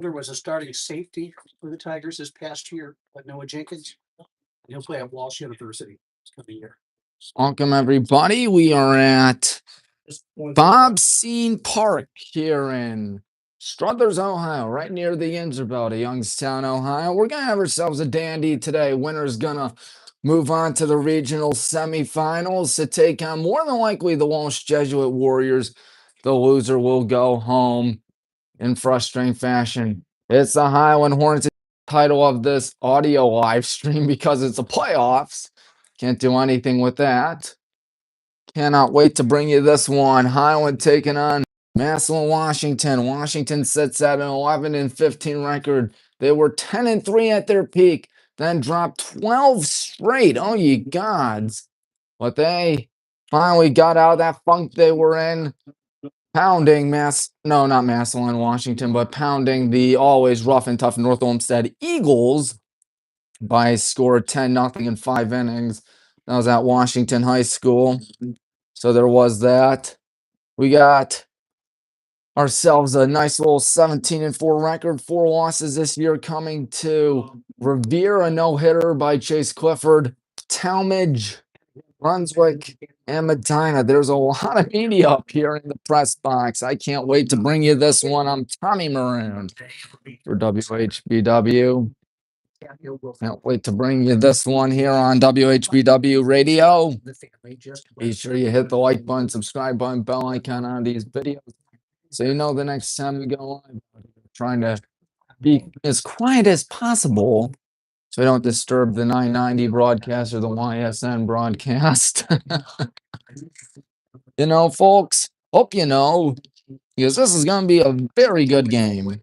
There was a starting safety for the Tigers this past year, but Noah Jenkins. He'll play at Walsh University this coming year. Welcome, everybody. We are at Massillon Park here in Struthers, Ohio, right near the Ingerbell, Youngstown, Ohio. We're going to have ourselves a dandy today. Winner's going to move on to the regional semifinals to take on, more than likely, the Walsh Jesuit Warriors. The loser will go home in frustrating fashion. It's the Highland Hornets. Title of this audio live stream because it's a playoffs. Can't do anything with that. Cannot wait to bring you this one. Highland taking on Massillon, Washington. Washington sits at an 11-15 record. They were 10-3 at their peak, then dropped 12 straight. Oh, ye gods. But they finally got out of that funk they were in, pounding not Massillon, Washington, but pounding the always rough and tough North Olmsted Eagles by a score of 10-0 in 5 innings. That was at Washington High School. So there was that. We got ourselves a nice little 17-4 record. 4 losses this year coming to Revere, a no-hitter by Chase Clifford, Talmadge, Brunswick, and Medina. There's a lot of media up here in the press box. I can't wait to bring you this one. I'm Tommy Maroon for WHBW. Can't wait to bring you this one here on WHBW Radio. Be sure you hit the like button, subscribe button, bell icon on these videos so you know the next time we go live. Trying to be as quiet as possible so we don't disturb the 990 broadcast or the YSN broadcast. You know, folks, hope you know, because this is going to be a very good game.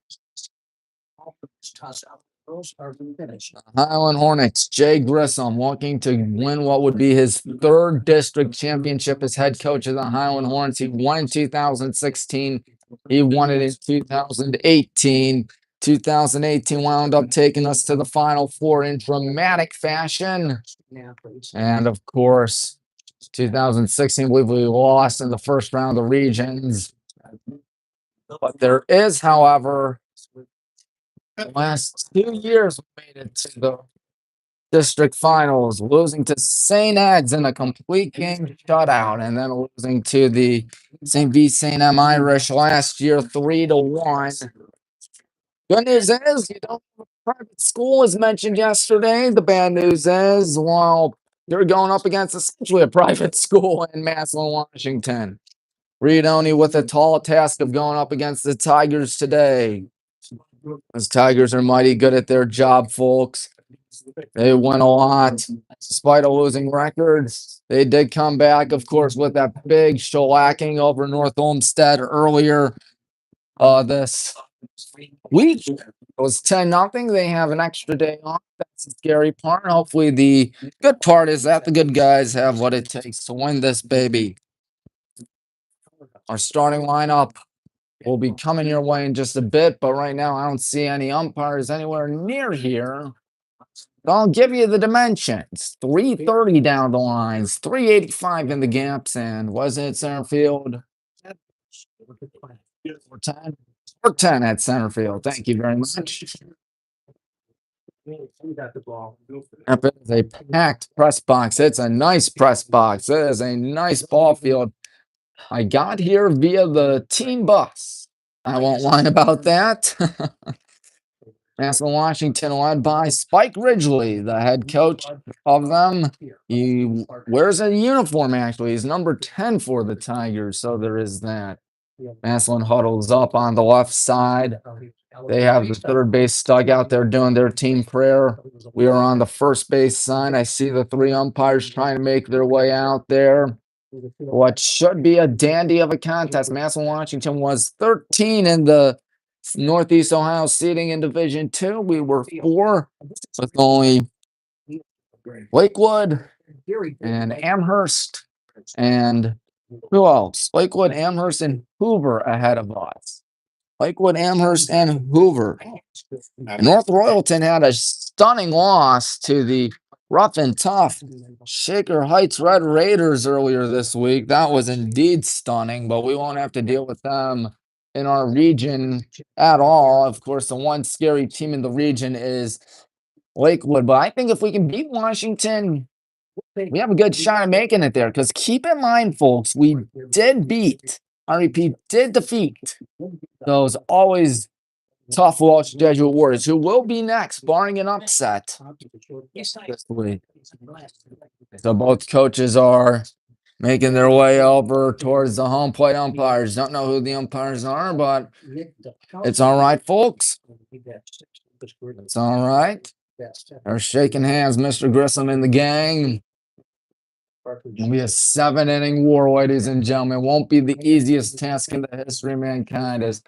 Highland Hornets, Jay Grissom looking to win what would be his 3rd district championship as head coach of the Highland Hornets. He won in 2016. He won it in 2018. 2018 wound up taking us to the Final Four in dramatic fashion. And, of course, 2016, I believe we lost in the first round of regions. But there is, however, the last 2 years we made it to the district finals, losing to St. Ed's in a complete game shutout, and then losing to the St. V. St. M. Irish last year 3-1. Good news is you don't have a private school, as mentioned yesterday. The bad news is, well, you're going up against essentially a private school in Massillon, Washington. Reed-Oney with a tall task of going up against the Tigers today. Those Tigers are mighty good at their job, folks. They win a lot. Despite a losing record, they did come back, of course, with that big shellacking over North Olmsted earlier this week. It was 10-0. They have an extra day off. That's the scary part. Hopefully, the good part is that the good guys have what it takes to win this baby. Our starting lineup will be coming your way in just a bit, but right now I don't see any umpires anywhere near here. I'll give you the dimensions. 330 down the lines, 385 in the gaps, and wasn't it center field? 410. 410 at center field. Thank you very much. It is a packed press box. It's a nice press box. It is a nice ball field. I got here via the team bus. I won't whine about that. Massillon, Washington, led by Spike Ridgely, the head coach of them. He wears a uniform, actually. He's number 10 for the Tigers, so there is that. Massillon huddles up on the left side. They have the third base dugout there doing their team prayer. We are on the first base side. I see the 3 umpires trying to make their way out there. What should be a dandy of a contest. Massillon, Washington was 13 in the Northeast Ohio seating in Division II. We were 4 with only Lakewood and Amherst and who else? Lakewood, Amherst, and Hoover ahead of us. Lakewood, Amherst, and Hoover. North Royalton had a stunning loss to the rough and tough Shaker Heights Red Raiders earlier this week. That was indeed stunning, but we won't have to deal with them in our region at all. Of course, the one scary team in the region is Lakewood. But I think if we can beat Washington, we have a good shot at making it there. Because keep in mind, folks, we did beat, I repeat, did defeat those always tough Walsh Jesuit Warriors, who will be next, barring an upset this week. So both coaches are making their way over towards the home plate umpires. Don't know who the umpires are, but it's all right, folks. It's all right. They're shaking hands, Mr. Grissom and the gang. It'll be a 7-inning war, ladies and gentlemen. Won't be the easiest task in the history of mankind as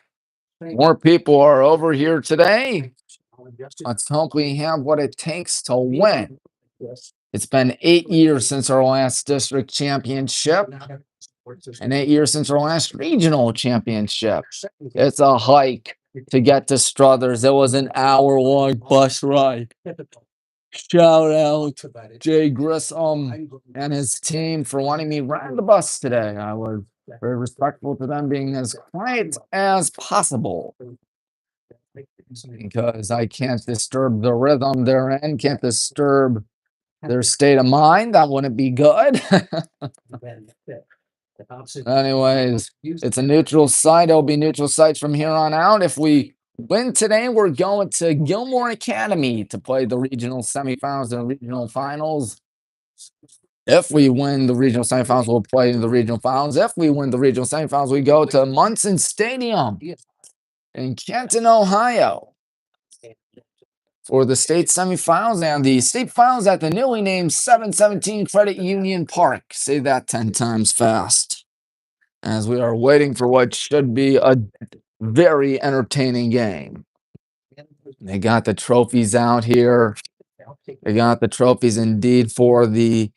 more people are over here today. Let's hope we have what it takes to win. It's been 8 years since our last district championship and 8 years since our last regional championship. It's a hike to get to Struthers. It was an hour-long bus ride. Shout out Jay Grissom and his team for wanting me ride the bus today. I was very respectful to them being as quiet as possible because I can't disturb the rhythm they're in, can't disturb their state of mind. That wouldn't be good. Anyways, it's a neutral site. It'll be neutral sites from here on out. If we win today, we're going to Gilmore Academy to play the regional semifinals and regional finals. If we win the regional semifinals, we'll play in the regional finals. If we win the regional semifinals, we go to Munson Stadium in Canton, Ohio for the state semifinals and the state finals at the newly named 717 Credit Union Park. Say that 10 times fast as we are waiting for what should be a very entertaining game. They got the trophies out here. They got the trophies indeed for the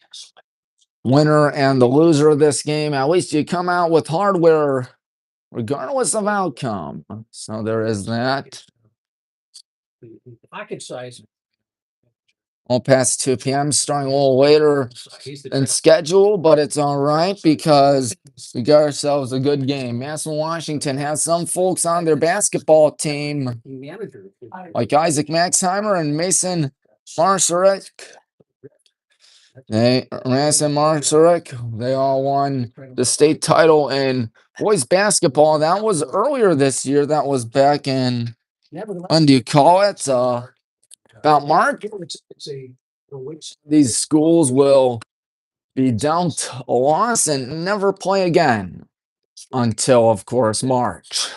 winner and the loser of this game. At least you come out with hardware regardless of outcome. So there is that. Pocket size. All past 2 p.m. starting a little later than scheduled, but it's all right because we got ourselves a good game. Massillon, Washington has some folks on their basketball team like Isaac Maxheimer and Mason Marcerick. Mason Marcerick, they all won the state title in boys basketball. That was earlier this year. That was back in, when do you call it? About March. These schools will be down to a loss and never play again until, of course, March.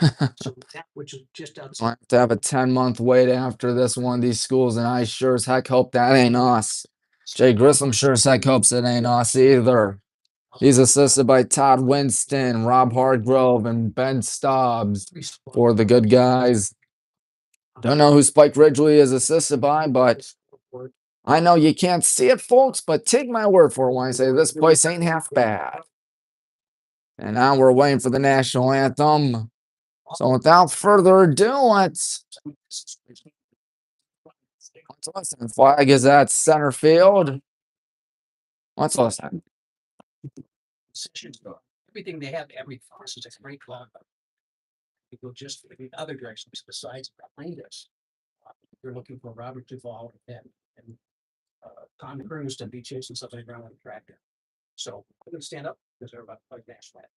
We'll have to have a 10-month wait after this one of these schools, and I sure as heck hope that ain't us. Jay Grissom sure as heck hopes it ain't us either. He's assisted by Todd Winston, Rob Hargrove, and Ben Stobbs for the good guys. Don't know who Spike Ridgely is assisted by, but I know you can't see it, folks, but take my word for it when I say this place ain't half bad. And now we're waiting for the national anthem. So without further ado, let's listen. Flag is at center field. Let's listen. Everything they have, every force is a great club. You go just in the other directions besides behind us. You're looking for Robert Duvall and Tom Cruise to be chasing something around on the tractor. So I'm going to stand up because they're about to play national anthem.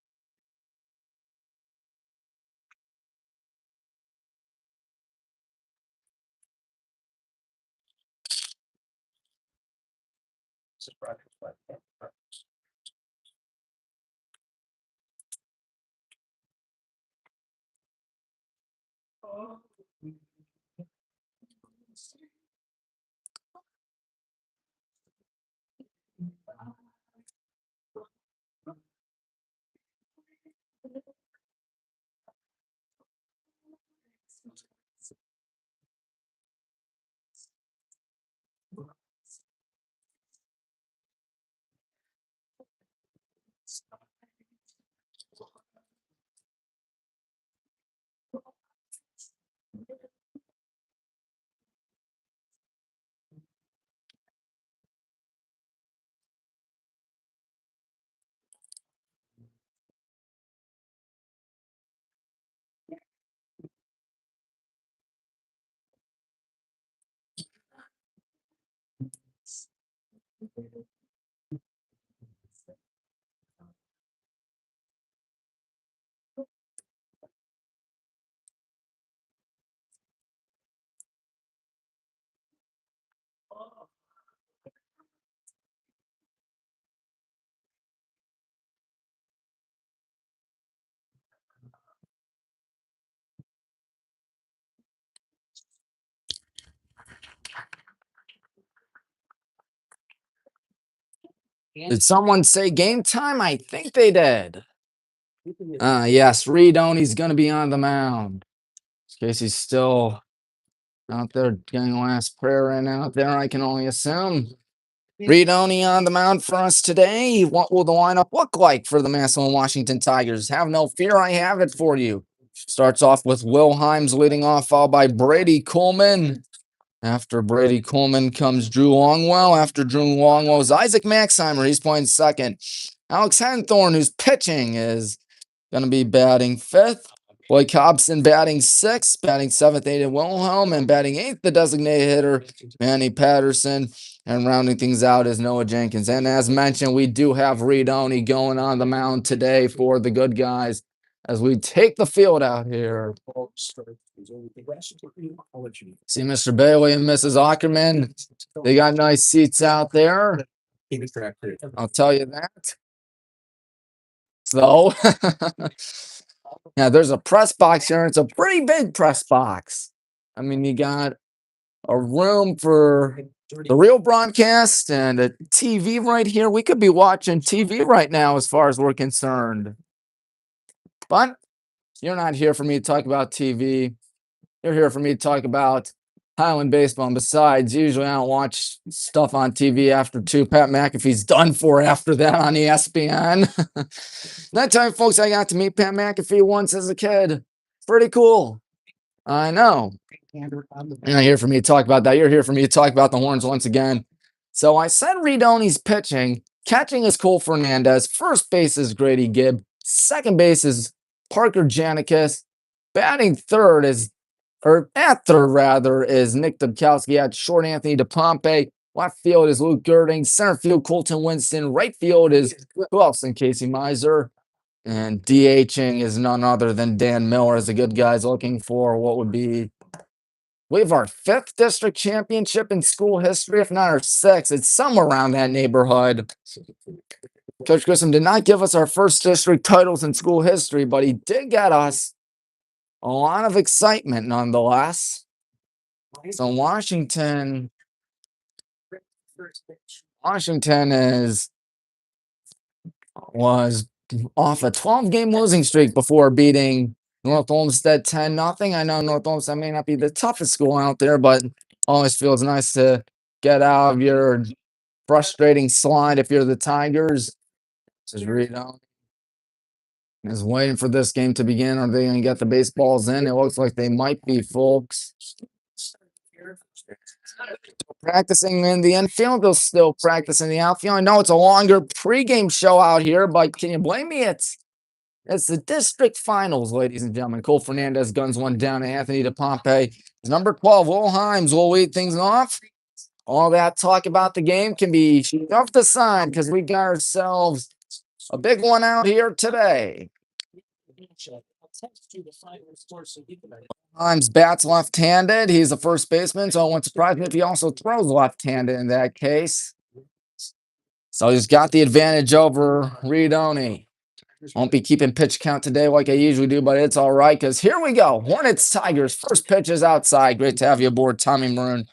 This is Roger. Did someone say game time? I think they did. Yes, Reed-Oney's going to be on the mound. Casey's still out there getting last prayer in out there, I can only assume. Reed-Oney on the mound for us today. What will the lineup look like for the Massillon Washington Tigers? Have no fear, I have it for you. Starts off with Will Himes leading off, followed by Brady Coleman. After Brady Coleman comes Drew Longwell. After Drew Longwell is Isaac Maxheimer. He's playing second. Alex Henthorn, who's pitching, is going to be batting fifth. Blake Hobson batting sixth. Batting seventh, Aiden Wilhelm. And batting eighth, the designated hitter, Manny Patterson. And rounding things out is Noah Jenkins. And as mentioned, we do have Reed-Oney going on the mound today for the good guys as we take the field out here. See Mr. Bailey and Mrs. Ackerman. They got nice seats out there. I'll tell you that. So, yeah, there's a press box here. It's a pretty big press box. I mean, you got a room for the real broadcast and a TV right here. We could be watching TV right now as far as we're concerned. But you're not here for me to talk about TV. You're here for me to talk about Highland baseball. And besides, usually I don't watch stuff on TV after 2. Pat McAfee's done for after that on ESPN. That time, folks, I got to meet Pat McAfee once as a kid. Pretty cool. I know. You're not here for me to talk about that. You're here for me to talk about the Horns once again. So I said Reed-Oney's pitching. Catching is Cole Fernandez. First base is Grady Gibb. Second base is Parker Janicus. Batting third is, or at third rather, is Nick Dubkowski. At short, Anthony DePompe. Left field is Luke Girding. Center field, Colton Winston. Right field is, who else than Casey Miser? And DHing is none other than Dan Miller, as the good guys looking for what would be, I believe, our 5th district championship in school history, if not our 6th. It's somewhere around that neighborhood. Coach Grissom did not give us our first district titles in school history, but he did get us a lot of excitement nonetheless. So Washington was off a 12-game losing streak before beating North Olmsted 10-0. I know North Olmsted may not be the toughest school out there, but always feels nice to get out of your frustrating slide if you're the Tigers. This is Reed-Oney is waiting for this game to begin. Are they going to get the baseballs in? It looks like they might be, folks. Practicing in the infield, they'll still practice in the outfield. I know it's a longer pregame show out here, but can you blame me? It's the district finals, ladies and gentlemen. Cole Fernandez guns one down to Anthony DePompe. Number 12, Will Himes will lead things off. All that talk about the game can be shoved aside because we got ourselves a big one out here today. Himes bats left-handed. He's a first baseman, so it won't surprise me if he also throws left-handed in that case. So he's got the advantage over Reed-Oney. Won't be keeping pitch count today like I usually do, but it's all right because here we go. Hornets, Tigers. First pitch is outside. Great to have you aboard, Tommy Maroon.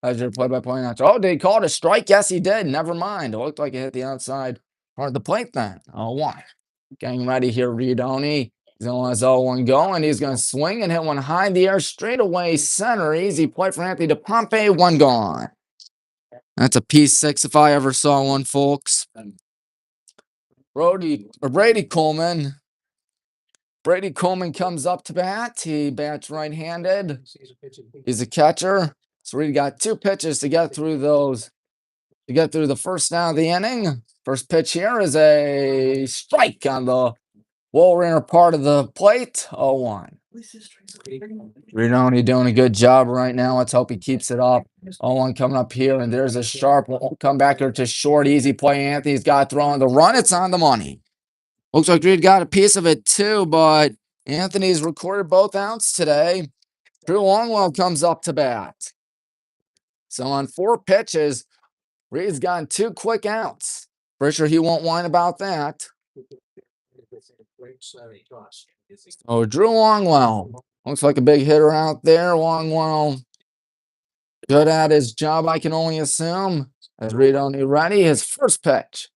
As your play-by-play announcer. Oh, did he call it a strike? Yes, he did. Never mind. It looked like it hit the outside part of the plate then. 0-1. Getting ready here, Reed-Oney. He's going to let his 0-1 go, and he's going to swing and hit one high in the air, straight away center. Easy play for Anthony DePompe. One gone. That's a P6 if I ever saw one, folks. Brady Coleman. Brady Coleman comes up to bat. He bats right-handed. He's a catcher. So we got 2 pitches to get through those. To get through the first down of the inning. First pitch here is a strike on the lower inner part of the plate. 0-1. Reed-Oney doing a good job right now. Let's hope he keeps it up. 0-1 coming up here, and there's a sharp come back here to short. Easy play. Anthony's got to throw on the run. It's on the money. Looks like Reed got a piece of it too, but Anthony's recorded both outs today. Drew Longwell comes up to bat. So on 4 pitches, Reed's gotten 2 quick outs. Pretty sure he won't whine about that. Oh, Drew Longwell. Looks like a big hitter out there. Longwell good at his job, I can only assume. As Reed-Oney ready, his first pitch.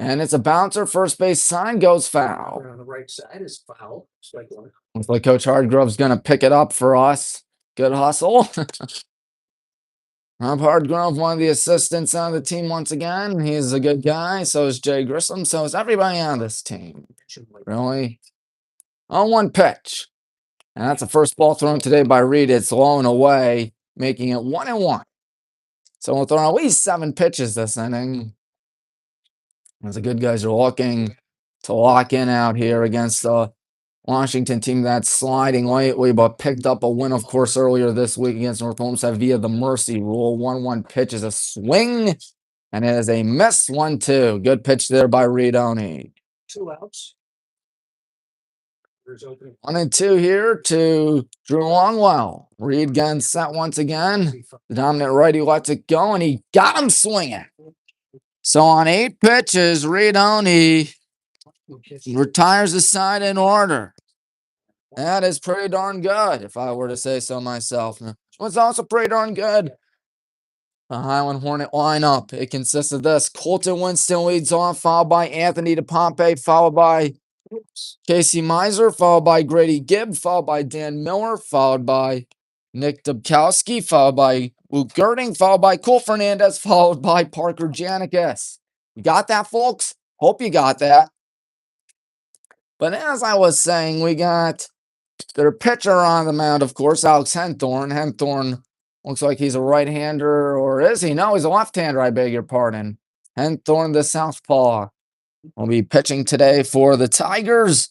And it's a bouncer. First base sign goes foul. On the right side is foul. Strike one. Looks like Coach Hardgrove's going to pick it up for us. Good hustle. Rob Hardgrove, one of the assistants on the team once again. He's a good guy. So is Jay Grissom. So is everybody on this team. Really? On one pitch. And that's the first ball thrown today by Reed. It's low and away, making it 1-1. So we'll throw at least 7 pitches this inning. As the good guys are looking to lock in out here against the Washington team that's sliding lately, but picked up a win, of course, earlier this week against North Olmsted via the Mercy rule. 1-1 pitch is a swing, and it is a miss. 1-2. Good pitch there by Reed Oney. 2 outs. 1-2 here to Drew Longwell. Reed getting set once again. The dominant righty lets it go, and he got him swinging. So on 8 pitches, Reed Oney retires the side in order. That is pretty darn good, if I were to say so myself. What's also pretty darn good, the Highland Hornet lineup. It consists of this. Colton Winston leads off, followed by Anthony DePompe, followed by Casey Miser, followed by Grady Gibb, followed by Dan Miller, followed by Nick Dubkowski, followed by Luke Girding, followed by Cole Fernandez, followed by Parker Janikis. You got that, folks? Hope you got that. But as I was saying, we got their pitcher on the mound, of course, Alex Henthorn. Henthorn looks like he's a right-hander, or is he? No, he's a left-hander, I beg your pardon. Henthorn, the southpaw, will be pitching today for the Tigers.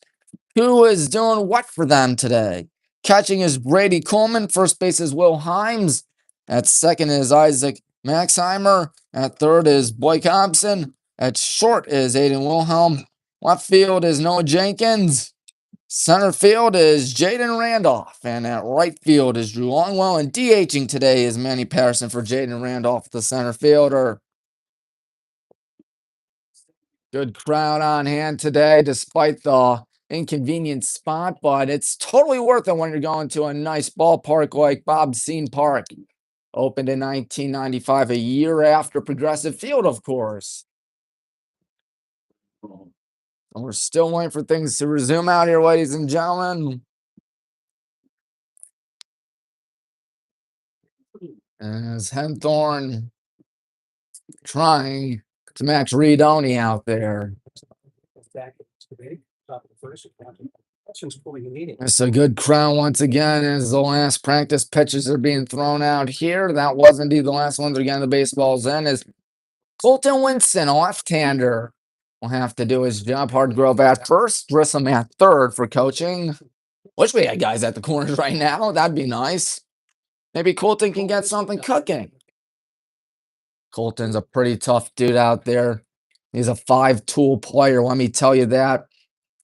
Who is doing what for them today? Catching is Brady Coleman. First base is Will Himes. At second is Isaac Maxheimer. At third is Blake Hobson. At short is Aiden Wilhelm. Left field is Noah Jenkins. Center field is Jaden Randolph. And at right field is Drew Longwell. And DHing today is Manny Patterson for Jaden Randolph, the center fielder. Good crowd on hand today, despite the inconvenient spot, but it's totally worth it when you're going to a nice ballpark like Massillon Park. Opened in 1995, a year after Progressive Field, of course. And we're still waiting for things to resume out here, ladies and gentlemen. As Henthorn trying to match Reed Oney out there. It's a good crowd once again as the last practice pitches are being thrown out here. That was indeed the last one. They're getting the baseballs in. Is Colton Winston, a left-hander, will have to do his job. Hardgrove at first, Grissom at third for coaching. Wish we had guys at the corners right now. That'd be nice. Maybe Colton can get something cooking. Colton's a pretty tough dude out there. He's a 5-tool player, let me tell you that.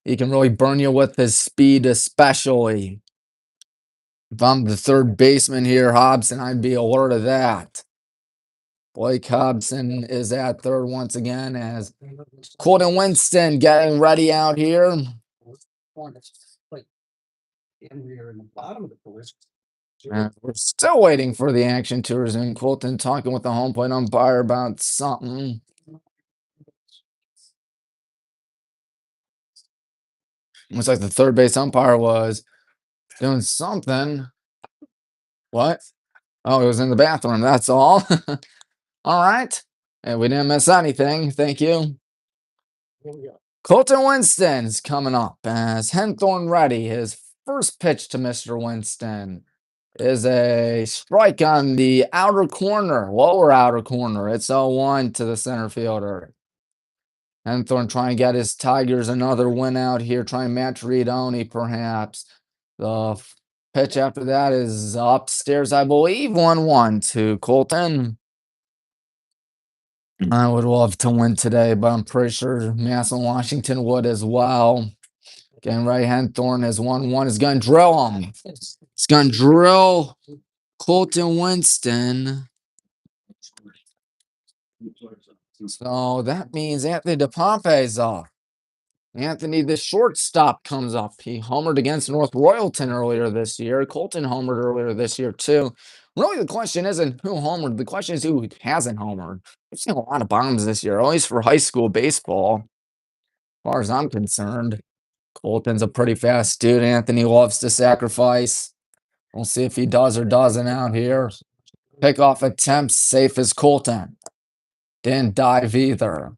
He can really burn you with his speed, especially. If I'm the third baseman here, Hobson, I'd be alert of that. Blake Hobson is at third once again as Colton Winston getting ready out here. And we're still waiting for the action to resume. Colton talking with the home plate umpire about something. Looks like the third base umpire was doing something. What? Oh, it was in the bathroom. That's all. All right. And we didn't miss anything. Thank you. Here we go. Colton Winston's coming up as Henthorn ready. His first pitch to Mr. Winston is a strike on the outer corner, lower outer corner. It's 0-1 to the center fielder. Henthorn trying to get his Tigers another win out here, trying to match Reed Oney perhaps. The pitch after that is upstairs, I believe, 1-1 to Colton. I would love to win today, but I'm pretty sure Massillon, Washington would as well. Getting right, Henthorn is 1-1. He's going to drill him. He's going to drill Colton Winston. So that means Anthony DePompe is off. Anthony, the shortstop, comes up. He homered against North Royalton earlier this year. Colton homered earlier this year, too. Really, the question isn't who homered. The question is who hasn't homered. We've seen a lot of bombs this year, at least for high school baseball, as far as I'm concerned. Colton's a pretty fast dude. Anthony loves to sacrifice. We'll see if he does or doesn't out here. Pickoff attempts, safe as Colton. Didn't dive either.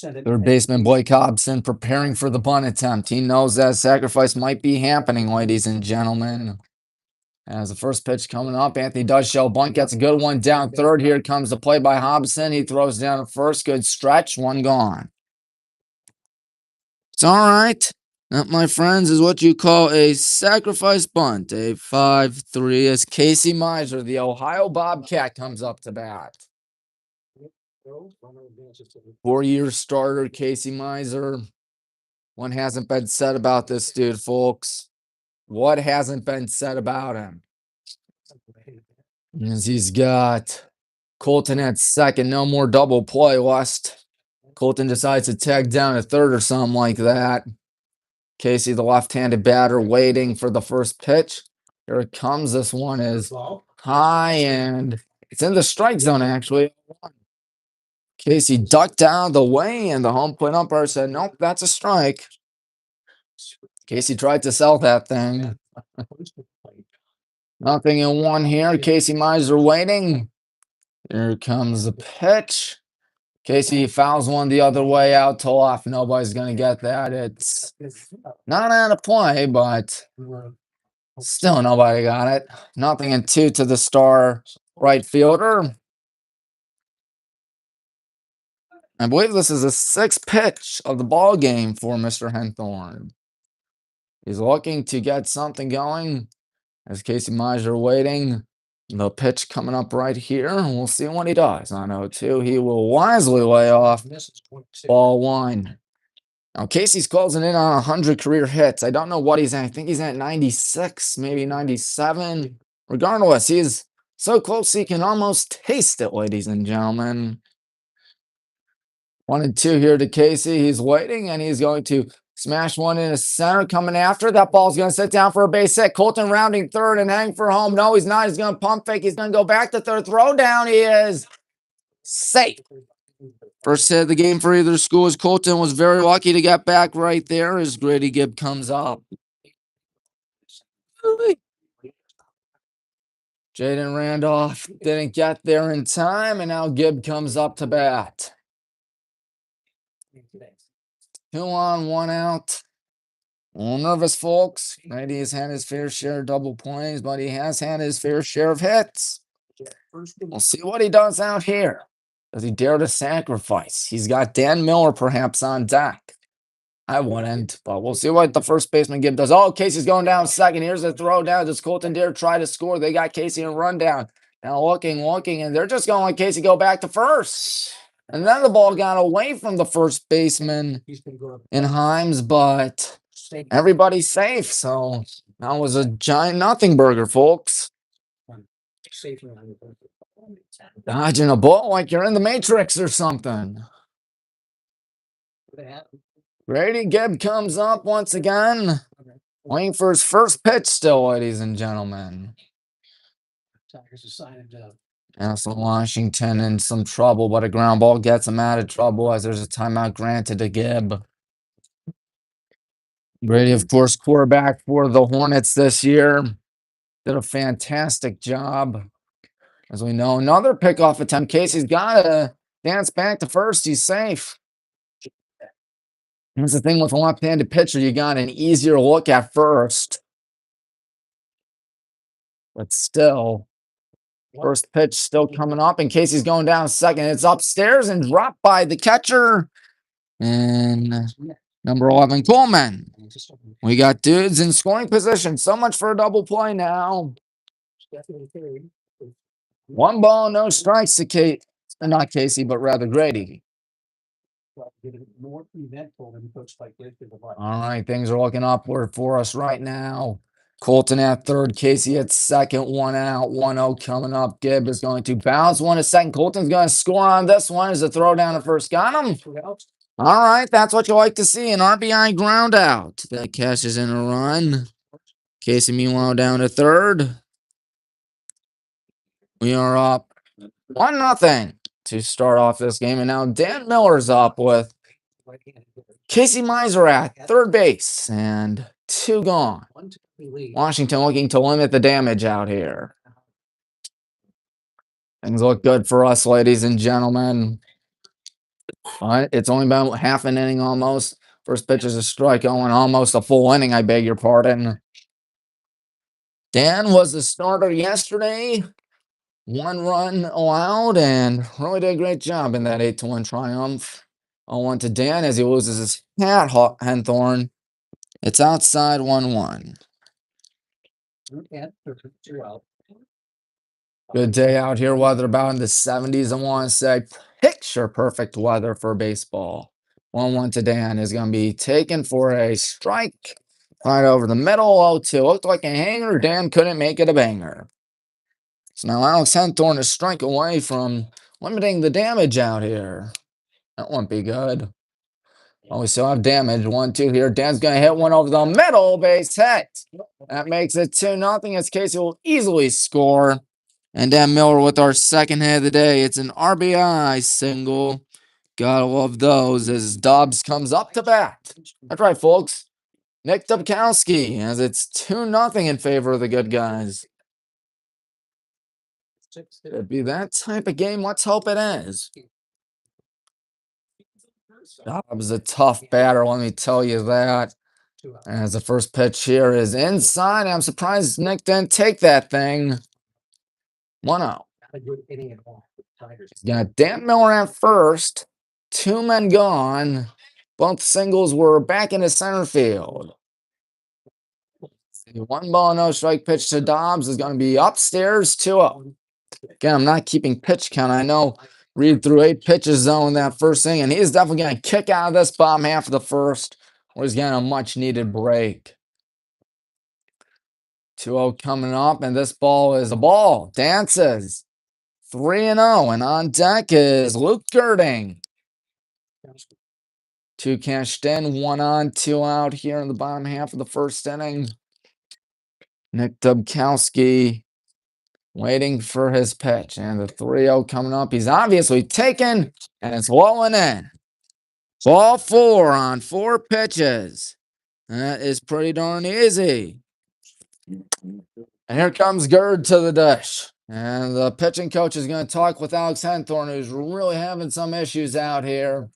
Third baseman Blake Hobson preparing for the bunt attempt. He knows that sacrifice might be happening, ladies and gentlemen. As the first pitch coming up, Anthony does show bunt, gets a good one down third. Here comes the play by Hobson. He throws down at first. Good stretch, one gone. It's all right. That, my friends, is what you call a sacrifice bunt. A 5-3 as Casey Miser, the Ohio Bobcat, comes up to bat. 4-year starter, Casey Miser. What hasn't been said about this dude, folks? What hasn't been said about him? As he's got Colton at second, no more double play lest Colton decides to tag down at third or something like that. Casey, the left-handed batter, waiting for the first pitch. Here it comes. This one is high, and it's in the strike zone, actually. Casey ducked out of the way, and the home plate umpire said, nope, that's a strike. Casey tried to sell that thing. Nothing in one here. Casey Miser waiting. Here comes the pitch. Casey fouls one the other way out to left. Nobody's going to get that. It's not out of play, but still nobody got it. Nothing in two to the star right fielder. I believe this is the sixth pitch of the ball game for Mr. Henthorn. He's looking to get something going as Casey Miser waiting. The pitch coming up right here. We'll see what he does. On 0-2, he will wisely lay off ball one. Now, Casey's closing in on 100 career hits. I don't know what he's at. I think he's at 96, maybe 97. Regardless, he's so close he can almost taste it, ladies and gentlemen. 1-2 here to Casey. He's waiting, and he's going to smash one in the center. Coming after. That ball's going to sit down for a base hit. Colton rounding third and hang for home. No, he's not. He's going to pump fake. He's going to go back to third. Throw down. He is safe. First hit of the game for either school as Colton was very lucky to get back right there as Grady Gibb comes up. Jaden Randolph didn't get there in time, and now Gibb comes up to bat. 2 on, 1 out. A little nervous, folks. Grady has had his fair share of double plays, but he has had his fair share of hits. We'll see what he does out here. Does he dare to sacrifice? He's got Dan Miller perhaps on deck. I wouldn't, but we'll see what the first baseman Gibb does. Oh, Casey's going down second. Here's the throw down. Does Colton dare try to score? They got Casey in rundown. Now looking, and they're just going to let Casey go back to first. And then the ball got away from the first baseman in Himes, but everybody's safe. So that was a giant nothing burger, folks. Dodging a ball like you're in the Matrix or something. Grady Gibb comes up once again. Waiting for his first pitch still, ladies and gentlemen. Massillon Washington in some trouble, but a ground ball gets him out of trouble as there's a timeout granted to Gibb. Grady, of course, quarterback for the Hornets this year. Did a fantastic job. As we know, another pickoff attempt. Casey's got to dance back to first. He's safe. Here's the thing with a left-handed pitcher. You got an easier look at first. But still, first pitch still coming up. And Casey's going down second. It's upstairs and dropped by the catcher. And number 11, Coleman. We got dudes in scoring position. So much for a double play now. 1 ball, no strikes to not Casey, but rather Grady. All right, things are looking upward for us right now. Colton at third, Casey at second, 1 out, 1-0 coming up. Gibb is going to bounce one to second. Colton's going to score on this one as a throw down to first. Got him. All right, that's what you like to see, an RBI ground out. That cashes in a run. Casey, meanwhile, down to third. We are up 1-0 to start off this game, and now Dan Miller's up with Casey Miser at third base, and 2 gone. Washington looking to limit the damage out here. Things look good for us, ladies and gentlemen. It's only been half an inning almost. First pitch is a strike, going almost a full inning, I beg your pardon. Dan was the starter yesterday. 1 run allowed and really did a great job in that 8-1 triumph. 0-1 to Dan as he loses his hat, Henthorn. It's outside 1-1. Good day out here. Weather about in the 70s. I want to say picture perfect weather for baseball. 1-1 to Dan is going to be taken for a strike. Right over the middle. 0-2. Looked like a hanger. Dan couldn't make it a banger. So now Alex Henthorn is strike away from limiting the damage out here. That won't be good. Oh, we still have damage. 1-2 here. Dan's going to hit one over the middle. Base hit. That makes it 2-0 as Casey will easily score. And Dan Miller with our second hit of the day. It's an RBI single. Gotta love those as Dobbs comes up to bat. That's right, folks. Nick Dubkowski as it's 2-0 in favor of the good guys. It'd be that type of game. Let's hope it is. Dobbs a tough batter, let me tell you that. As the first pitch here is inside. I'm surprised Nick didn't take that thing. 1-0. Got Dan Miller at first. 2 men gone. Both singles were back into center field. 1 ball, no strike pitch to Dobbs is going to be upstairs 2-0. Again, I'm not keeping pitch count. I know Reed threw 8 pitches zone in that first inning, and he's definitely going to kick out of this bottom half of the first, where he's getting a much needed break. 2-0 coming up, and this ball is a ball. Dances. 3-0, and on deck is Luke Girding. 2 cashed in, 1 on, 2 out here in the bottom half of the first inning. Nick Dubkowski waiting for his pitch, and the 3-0 coming up. He's obviously taken, and it's rolling in. Ball 4 on 4 pitches. That is pretty darn easy. And here comes Gerd to the dish. And the pitching coach is going to talk with Alex Henthorn, who's really having some issues out here.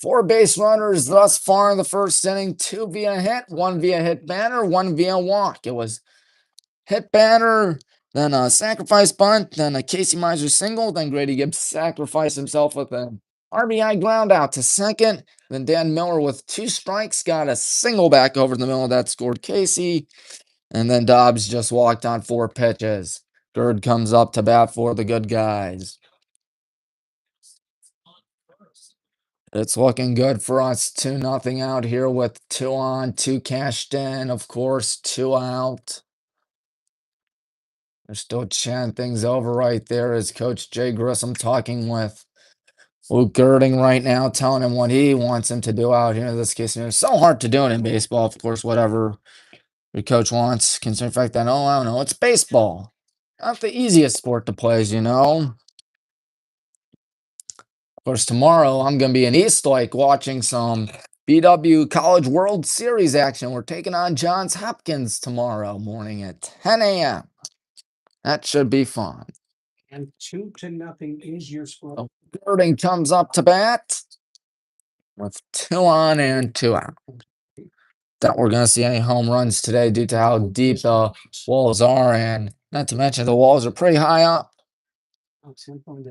4 base runners thus far in the first inning. 2 via hit, 1 via hit banner, 1 via walk. It was hit banner, then a sacrifice bunt, then a Casey Miser single, then Grady Gibbs sacrificed himself with an RBI ground out to second. Then Dan Miller with 2 strikes got a single back over the middle that scored Casey. And then Dobbs just walked on 4 pitches. Gerd comes up to bat for the good guys. It's looking good for us. 2-0 out here with 2 on, 2 cashed in. Of course, 2 out. They're still chatting things over right there as Coach Jay Grissom talking with Luke Girding right now, telling him what he wants him to do out here in this case. It's so hard to do it in baseball, of course, whatever your coach wants, considering the fact that, oh, I don't know, it's baseball. Not the easiest sport to play, as you know. Of course, tomorrow I'm going to be in Eastlake watching some BW College World Series action. We're taking on Johns Hopkins tomorrow morning at 10 a.m. That should be fun. And 2-0 is your score. Girding comes up to bat with 2 on and 2 out. That we're going to see any home runs today due to how deep the walls are, and not to mention the walls are pretty high up.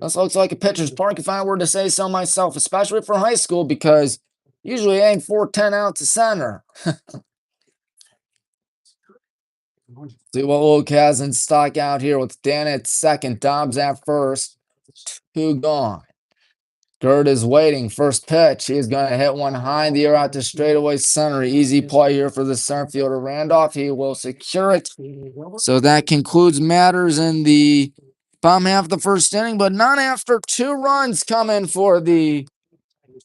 This looks like a pitcher's park if I were to say so myself, especially for high school, because usually it ain't 410 out to center. See what Luke has in stock out here with Dan at second, Dobbs at first. 2 gone. Gerd is waiting. First pitch. He's going to hit one high in the air out to straightaway center. Easy play here for the center fielder, Randolph. He will secure it. So that concludes matters in the bottom half of the first inning, but not after 2 runs coming for the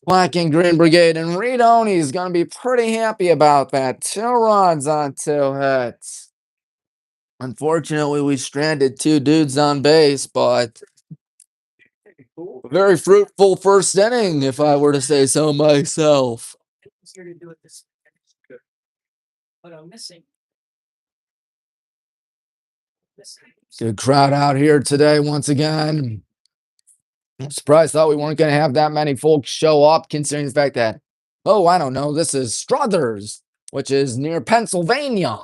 Black and Green Brigade, and Reed Oney's going to be pretty happy about that. 2 runs on 2 hits. Unfortunately, we stranded 2 dudes on base, but a very fruitful first inning, if I were to say so myself. But I'm missing. Good crowd out here today once again. I'm surprised, thought we weren't going to have that many folks show up, considering the fact that, oh, I don't know, this is Struthers, which is near Pennsylvania.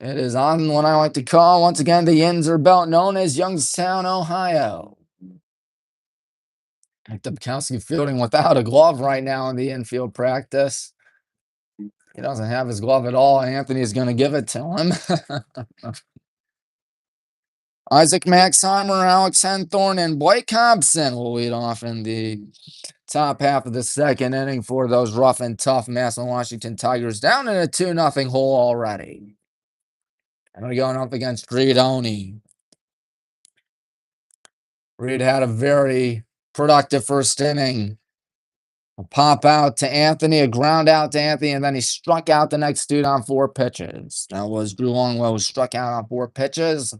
It is on what I like to call, once again, the Yinzer Belt, known as Youngstown, Ohio. Dubkowski fielding without a glove right now in the infield practice. He doesn't have his glove at all. Anthony's going to give it to him. Isaac Maxheimer, Alex Henthorne, and Blake Hobson will lead off in the top half of the second inning for those rough and tough Massillon Washington Tigers, down in a 2-0 hole already. And we're going up against Reed Oney. Reed had a very productive first inning. A pop out to Anthony, a ground out to Anthony, and then he struck out the next dude on 4 pitches. That was Drew Longwell, who struck out on 4 pitches.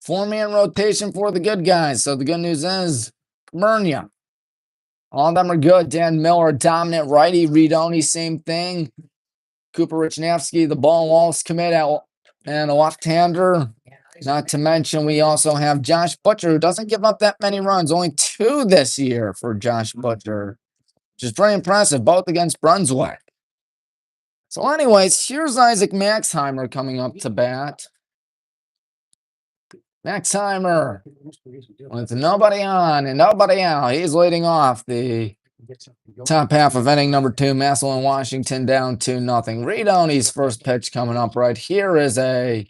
4-man rotation for the good guys. So the good news is, Murnia. All of them are good. Dan Miller, dominant righty. Reed Oney, same thing. Cooper Richnevsky, the ball walls commit out, and a left-hander. Not to mention, we also have Josh Butcher, who doesn't give up that many runs. Only 2 this year for Josh Butcher, which is pretty impressive, both against Brunswick. So anyways, here's Isaac Maxheimer coming up to bat. Maxheimer with nobody on and nobody out. He's leading off the top half of inning number 2. Massillon Washington down 2-0. Reed Oney's first pitch coming up right here is a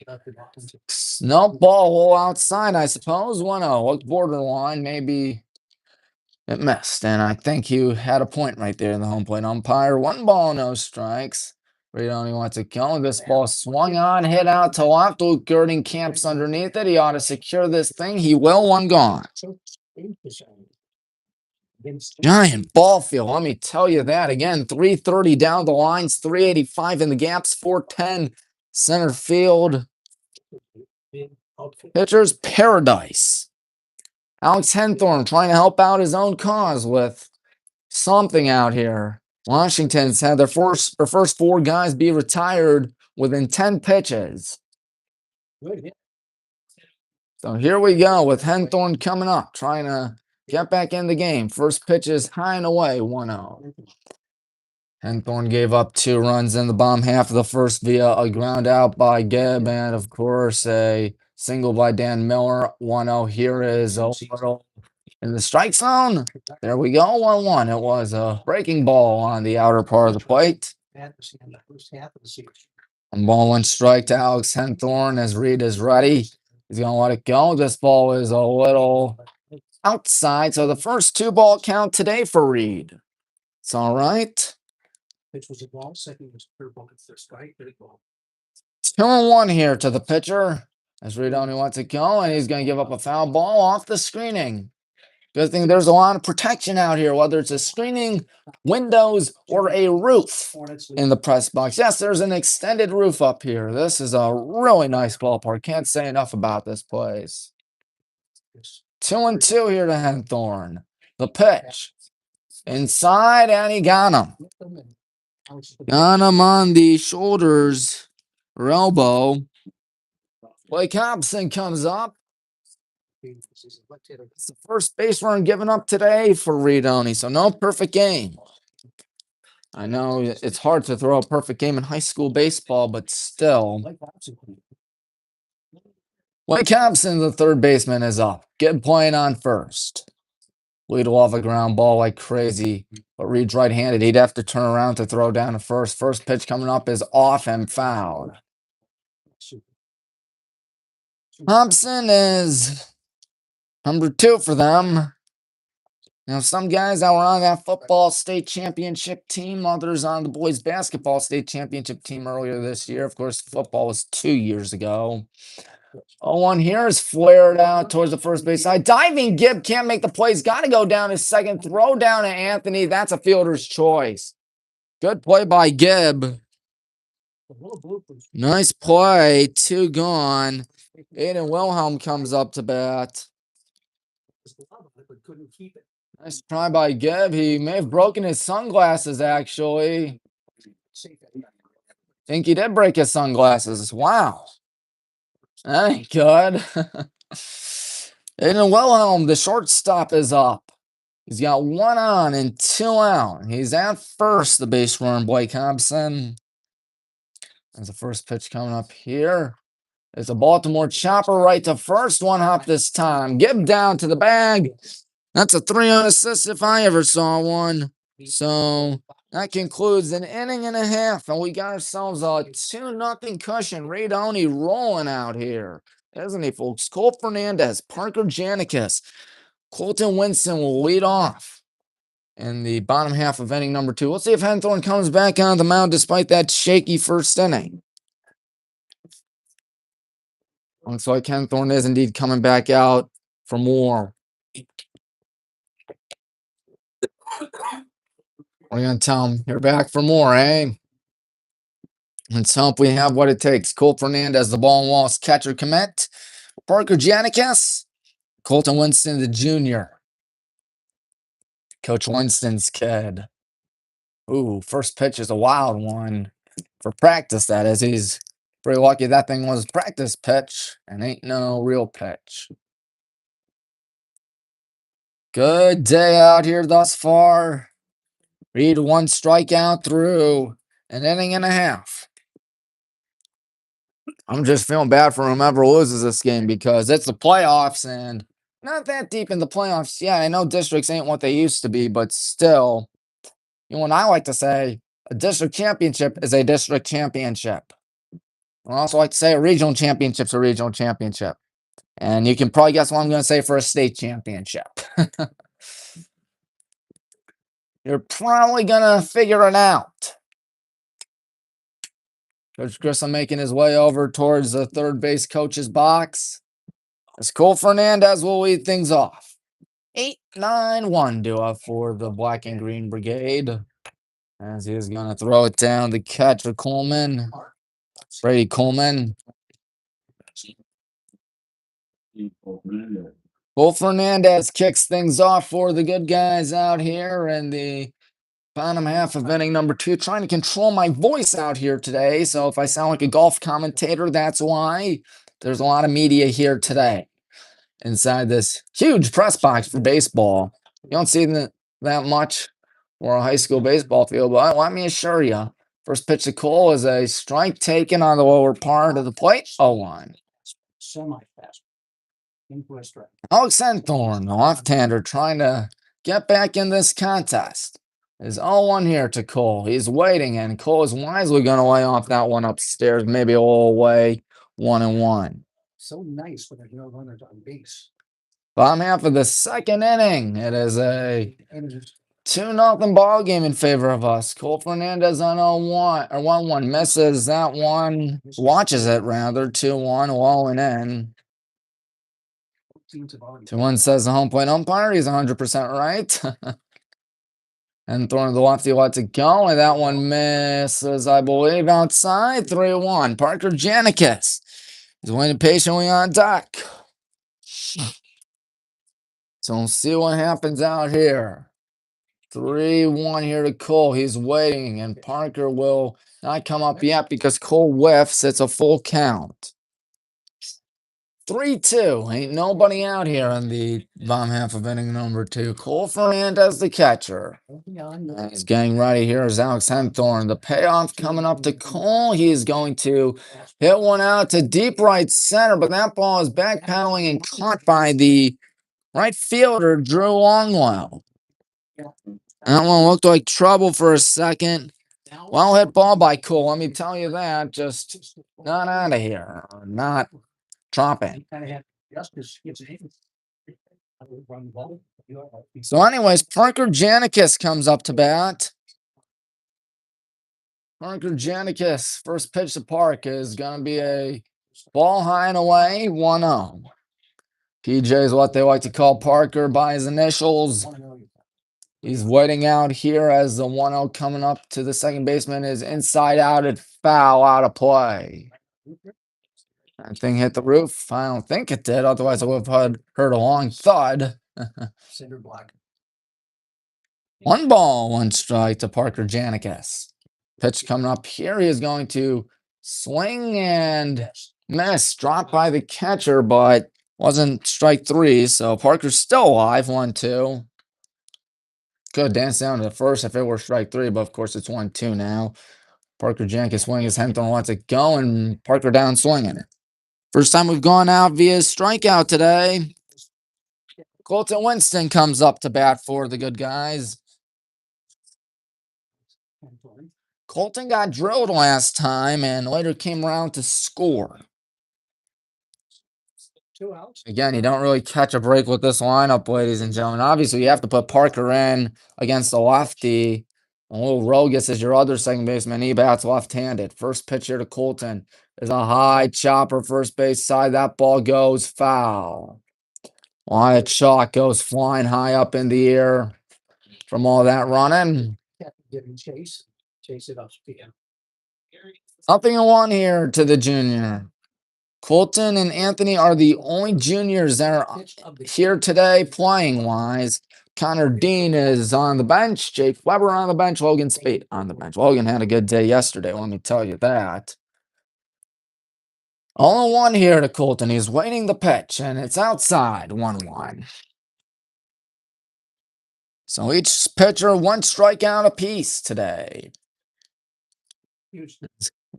snowball outside, I suppose. 1-0. Looked borderline. Maybe it missed. And I think you had a point right there in the home plate umpire. 1 ball, no strikes. Reed Oney wants to go. This ball swung on, hit out to left. Luke Girding camps underneath it. He ought to secure this thing. He will. 1 gone. Giant ball field. Let me tell you that again. 330 down the lines, 385 in the gaps, 410 center field. Pitcher's paradise. Alex Henthorne trying to help out his own cause with something out here. Washington's had their first 4 guys be retired within 10 pitches. So here we go with Henthorne coming up, trying to get back in the game. First pitch is high and away, 1-0. Henthorne gave up 2 runs in the bottom half of the first via a ground out by Gibb and, of course, a single by Dan Miller. 1-0. Here is a little in the strike zone. There we go, 1-1. It was a breaking ball on the outer part of the plate. 1 ball, 1 strike to Alex Henthorne as Reed is ready. He's going to let it go. This ball is a little outside. So the first 2 ball count today for Reed. It's all right. 2-1 here to the pitcher as Reed Oney wants to go, and he's going to give up a foul ball off the screening. Good thing there's a lot of protection out here, whether it's a screening, windows, or a roof in the press box. Yes, there's an extended roof up here. This is a really nice ballpark. Can't say enough about this place. 2-2 here to Henthorne. The pitch. Inside, and he got him. Got him on the shoulders or elbow. Blake Hobson comes up. It's the first base run given up today for Reed Oney, so no perfect game. I know it's hard to throw a perfect game in high school baseball, but still. Blake Hobson, the third baseman, is up. Gibb playing on first. Lead off a ground ball like crazy, but Reed's right-handed. He'd have to turn around to throw down to first. First pitch coming up is off and fouled. Hobson is number 2 for them. Now, some guys that were on that football state championship team, others on the boys basketball state championship team earlier this year. Of course, football was 2 years ago. 0-1 here is flared out towards the first base side. Diving Gibb can't make the play. He's got to go down his second. Throw down to Anthony. That's a fielder's choice. Good play by Gibb. Nice play. 2 gone. Aiden Wilhelm comes up to bat. Nice try by Gibb. He may have broken his sunglasses, actually. Think he did break his sunglasses. Wow. That ain't good. Aiden Wilhelm, the shortstop, is up. He's got 1 on and 2 out. He's at first, the base runner, Blake Hobson. There's the first pitch coming up here. It's a Baltimore chopper right to first. 1 hop this time. Gibb down to the bag. That's a 3-run assist if I ever saw one. So that concludes an inning and a half, and we got ourselves a 2-0 cushion. Ray Downey rolling out here, isn't he, folks? Cole Fernandez, Parker Janicus, Colton Winston will lead off in the bottom half of inning number 2. Let's see if Henthorne comes back on the mound despite that shaky first inning. Looks like Henthorne is indeed coming back out for more. We're going to tell him, you're back for more, eh? Let's hope we have what it takes. Cole Fernandez, the ball and walls catcher commit. Parker Janicus, Colton Winston, the junior. Coach Winston's kid. Ooh, first pitch is a wild one. For practice, that is. He's pretty lucky that thing was a practice pitch and ain't no real pitch. Good day out here thus far. Reed 1 strikeout through an inning and a half. I'm just feeling bad for whoever loses this game because it's the playoffs and not that deep in the playoffs. Yeah, I know districts ain't what they used to be, but still, you know what I like to say? A district championship is a district championship. I also like to say a regional championship's a regional championship. And you can probably guess what I'm going to say for a state championship. You're probably going to figure it out. Coach Grissom making his way over towards the third base coach's box. As Cole Fernandez will lead things off. 8-9-1 duo for the Black and Green Brigade. As he is going to throw it down the catcher Coleman. Brady Coleman. Cole Fernandez kicks things off for the good guys out here in the bottom half of inning number 2. Trying to control my voice out here today. So if I sound like a golf commentator, that's why. There's a lot of media here today inside this huge press box for baseball. You don't see that much for a high school baseball field, but let me assure you, first pitch to Cole is a strike taken on the lower part of the plate. 0-1. Semi-fast. Alex Henthorne, the left-hander, trying to get back in this contest. Is 0-1 here to Cole. He's waiting, and Cole is wisely going to lay off that one upstairs, maybe a little way, 1-1. So nice when there's no runners on base. Bottom half of the second inning. It is a 2-0 ball game in favor of us. Cole Fernandez on 0-1 or 1-1 misses that one. Watches it rather. 2-1 rolling in. 2-1 says the home plate umpire. He's 100% right. And throwing the lefty lets it go, and that one misses, I believe, outside. 3-1. Parker Janicus is waiting patiently on deck. So we'll see what happens out here. 3-1 here to Cole. He's waiting, and Parker will not come up yet because Cole whiffs. It's a full count. 3-2. Ain't nobody out here in the bottom half of inning number 2. Cole Fernandez, the catcher. And he's getting ready. Here is Alex Henthorne. The payoff coming up to Cole. He is going to hit one out to deep right center, but that ball is backpedaling and caught by the right fielder, Drew Longwell. That one looked like trouble for a second. Well hit ball by Cole. Let me tell you that. Just not out of here. Not dropping. So anyways, Parker Janicus comes up to bat. Parker Janicus, first pitch to Park is going to be a Ball high and away, 1-0. PJ is what they like to call Parker by his initials. He's waiting out here as the 1-0 coming up to the second baseman is inside out at foul out of play. That thing hit the roof. I don't think it did. Otherwise, I would have heard a long thud. 1 ball, 1 strike to Parker Janicus. Pitch coming up here. He is going to swing and miss. Dropped by the catcher, but wasn't strike 3. So Parker's still alive. 1-2. Could dance down to the first if it were strike 3, but of course it's 1-2 now. Parker Janicus swinging his Henthorn wants it going. Parker down swinging. First time we've gone out via strikeout today. Colton Winston comes up to bat for the good guys. Colton got drilled last time and later came around to score. 2 outs. Again, you don't really catch a break with this lineup, ladies and gentlemen. Obviously, you have to put Parker in against the lefty. And Will Rogus is your other second baseman. He bats left-handed. First pitch here to Colton is a high chopper first base side. That ball goes foul. Wyatt shot goes flying high up in the air from all that running. Giving chase it up speed. 0-1 here to the junior. Colton and Anthony are the only juniors that are here today playing-wise. Connor Dean is on the bench. Jake Weber on the bench. Logan Spate on the bench. Logan had a good day yesterday, let me tell you that. 0-1 here to Colton. He's waiting the pitch, and it's outside. 1-1. So each pitcher 1 strikeout apiece today.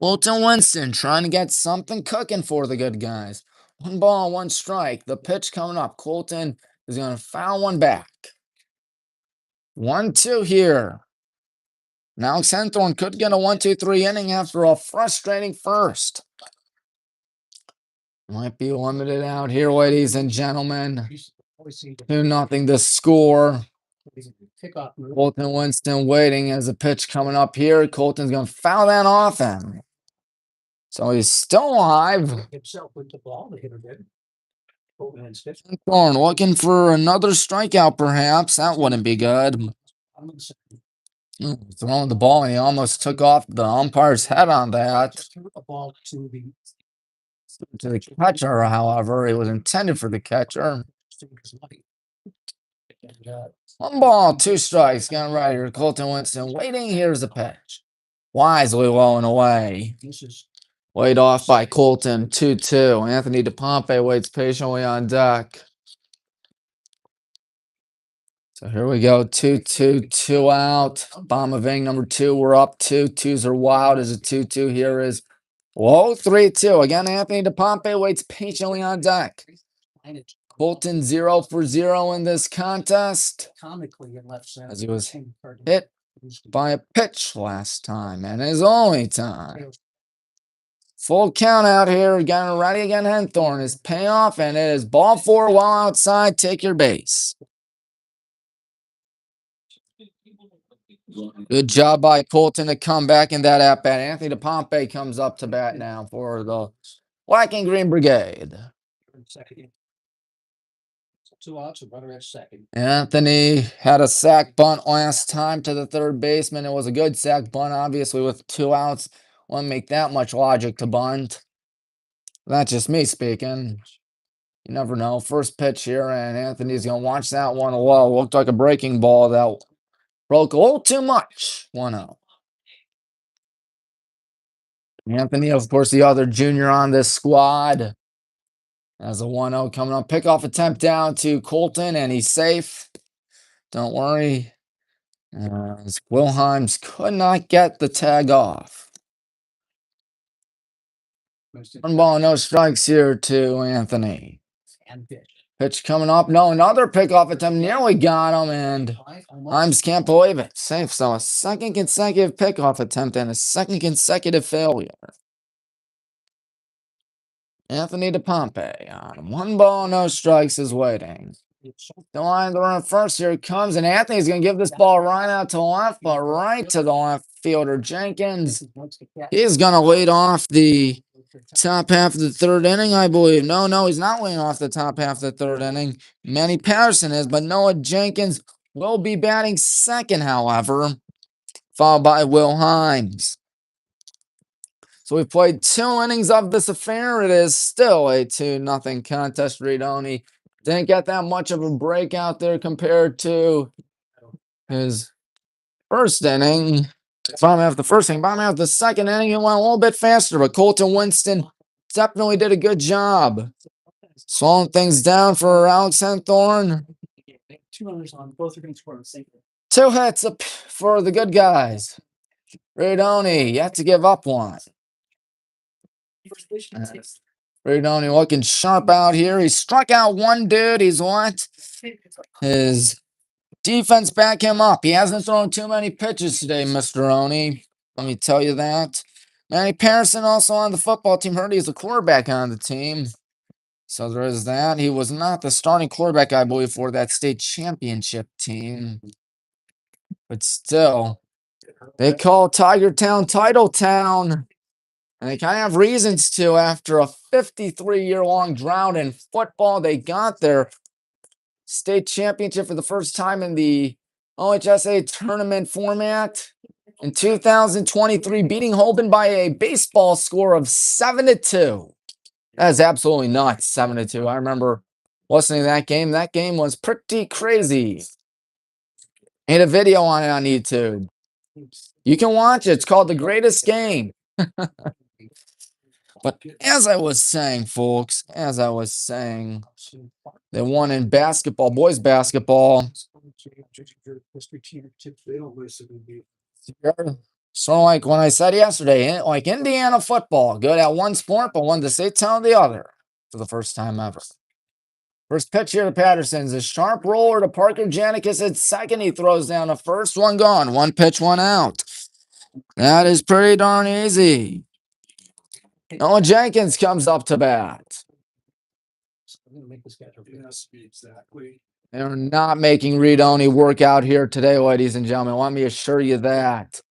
Colton Winston trying to get something cooking for the good guys. 1 ball, 1 strike. The pitch coming up. Colton is going to foul one back. 1-2 here. Now Henthorn could get a 1-2-3 inning after a frustrating first. Might be limited out here, ladies and gentlemen. 2-0 the score. Colton Winston waiting as a pitch coming up here. Colton's going to foul that off him. So he's still alive. Thorn looking for another strikeout, perhaps. That wouldn't be good. Throwing the ball, and he almost took off the umpire's head on that. To the catcher, however, it was intended for the catcher. 1 ball, 2 strikes. Got right here. Colton Winston waiting. Here's the pitch. Wisely low and away. Laid off by Colton. 2-2. Anthony DePompe waits patiently on deck. So here we go. 2-2, 2 out. Bomb of inning number 2. We're up 2. 2s are wild as a 2-2. Here is low 3-2. Again, Anthony DePompe waits patiently on deck. Colton 0 for 0 in this contest. As he was hit by a pitch last time and his only time. Full count out here. Getting ready again. Henthorn is payoff, and it is ball 4 while outside. Take your base. Good job by Colton to come back in that at-bat. Anthony DePompe comes up to bat now for the Black and Green Brigade. 2 outs, a runner at second. Anthony had a sac bunt last time to the third baseman. It was a good sac bunt, obviously, with 2 outs. Wouldn't make that much logic to bunt. That's just me speaking. You never know. First pitch here, and Anthony's going to watch that one low. Looked like a breaking ball that broke a little too much. 1-0. Anthony, of course, the other junior on this squad. As a 1-0 coming up. Pickoff attempt down to Colton, and he's safe. Don't worry. As Wilhelms could not get the tag off. 1 ball, no strikes here to Anthony. Pitch coming up. No, another pickoff attempt. Nearly got him, and Himes can't believe it. Safe. So a second consecutive pickoff attempt and a second consecutive failure. Anthony DePompe on 1 ball, no strikes is waiting. The line to run first. Here it comes, and Anthony's going to give this ball right out to the left, but right to the left fielder Jenkins. He's going to lead off the top half of the third inning, I believe. No, he's not leading off the top half of the third inning. Manny Patterson is, but Noah Jenkins will be batting second, however, followed by Will Himes. So we've played 2 innings of this affair. It is still a 2-0 contest. Reed didn't get that much of a break out there compared to his first inning. Bottom half of the first inning, bottom half of the second inning, it went a little bit faster, but Colton Winston definitely did a good job slowing things down for Alex Henthorne. 2 runners on, both are going to score on the same. 2 hits up for the good guys. Reed yet to give up one. Reed looking sharp out here. He struck out one dude. He's let his defense back him up. He hasn't thrown too many pitches today, Mr. Oni. Let me tell you that. Manny Patterson also on the football team. Heard he's a quarterback on the team. So there is that. He was not the starting quarterback, I believe, for that state championship team. But still, they call Tiger Town Title Town. And they kind of have reasons to. After a 53-year-long drought in football, they got their state championship for the first time in the OHSA tournament format in 2023, beating Holben by a baseball score of 7-2. That is absolutely nuts, 7-2. I remember listening to that game. That game was pretty crazy. Made a video on it on YouTube. You can watch it. It's called The Greatest Game. But as I was saying, folks, they won in basketball, boys basketball. Sort of like when I said yesterday, like Indiana football, good at one sport, but won the state title the other for the first time ever. First pitch here to Patterson's a sharp roller to Parker Janicus at second. He throws down the first, one gone, 1 pitch, 1 out. That is pretty darn easy. Noah Jenkins comes up to bat. They're not making Reed work out here today, ladies and gentlemen. Let me assure you that.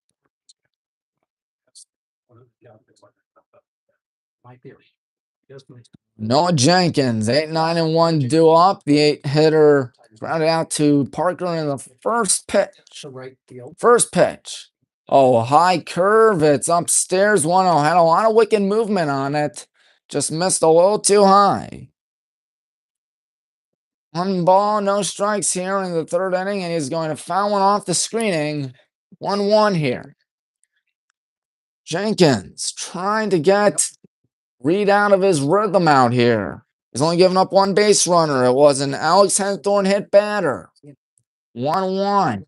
Noah Jenkins, 8-9-1 due up. The 8-hitter grounded out to Parker in the first pitch. First pitch. Oh, high curve. It's upstairs. 1-0. Had a lot of wicked movement on it. Just missed a little too high. 1 ball, no strikes here in the third inning, and he's going to foul one off the screening. 1-1 here. Jenkins trying to get Reed out of his rhythm out here. He's only given up 1 base runner. It was an Alex Henthorne hit batter. 1-1.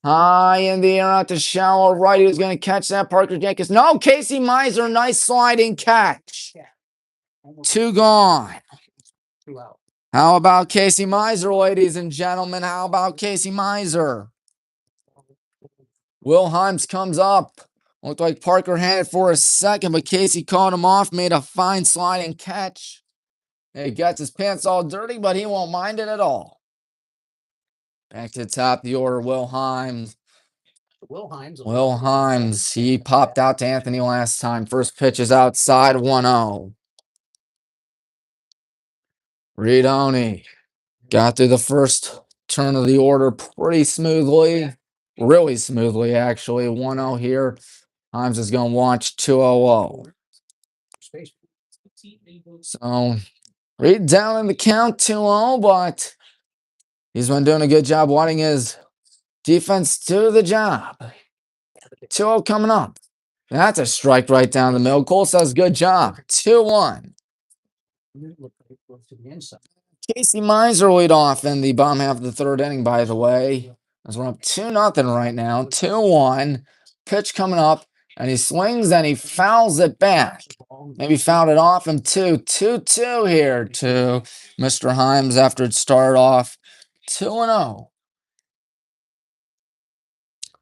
High in the air out to shallow right. He was going to catch that. Parker Jenkins. No, Casey Miser. Nice sliding catch. 2 gone. How about Casey Miser, ladies and gentlemen? How about Casey Miser? Will Himes comes up. Looked like Parker had it for a second, but Casey caught him off, made a fine sliding catch. He gets his pants all dirty, but he won't mind it at all. Back to the top of the order, Will Himes. Will Himes, he popped out to Anthony last time. First pitch is outside, 1-0. Reed got through the first turn of the order pretty smoothly. Really smoothly, actually. 1-0 here. Himes is going to watch 2-0. So, Reed down in the count 2-0, but he's been doing a good job wanting his defense to the job. 2-0 coming up. That's a strike right down the middle. Cole says, good job. 2-1. Casey Miser lead off in the bottom half of the third inning, by the way. As we're up 2-0 right now. 2-1. Pitch coming up. And he swings and he fouls it back. Maybe fouled it off him too. 2-2 here to Mr. Himes after it started off 2-0.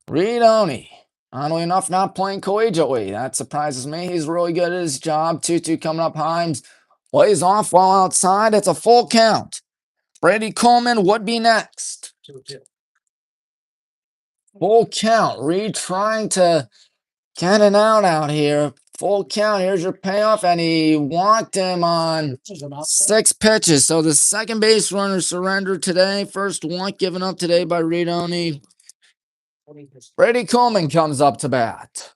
Reed oddly enough, not playing collegiately. That surprises me. He's really good at his job. 2-2 coming up. Himes lays off while outside. It's a full count. Brady Coleman would be next. Full count. Reed trying to Getting out here. Full count. Here's your payoff. And he walked him on 6 pitches. So the second base runner surrendered today. First walk given up today by D2NE1. Brady Coleman comes up to bat.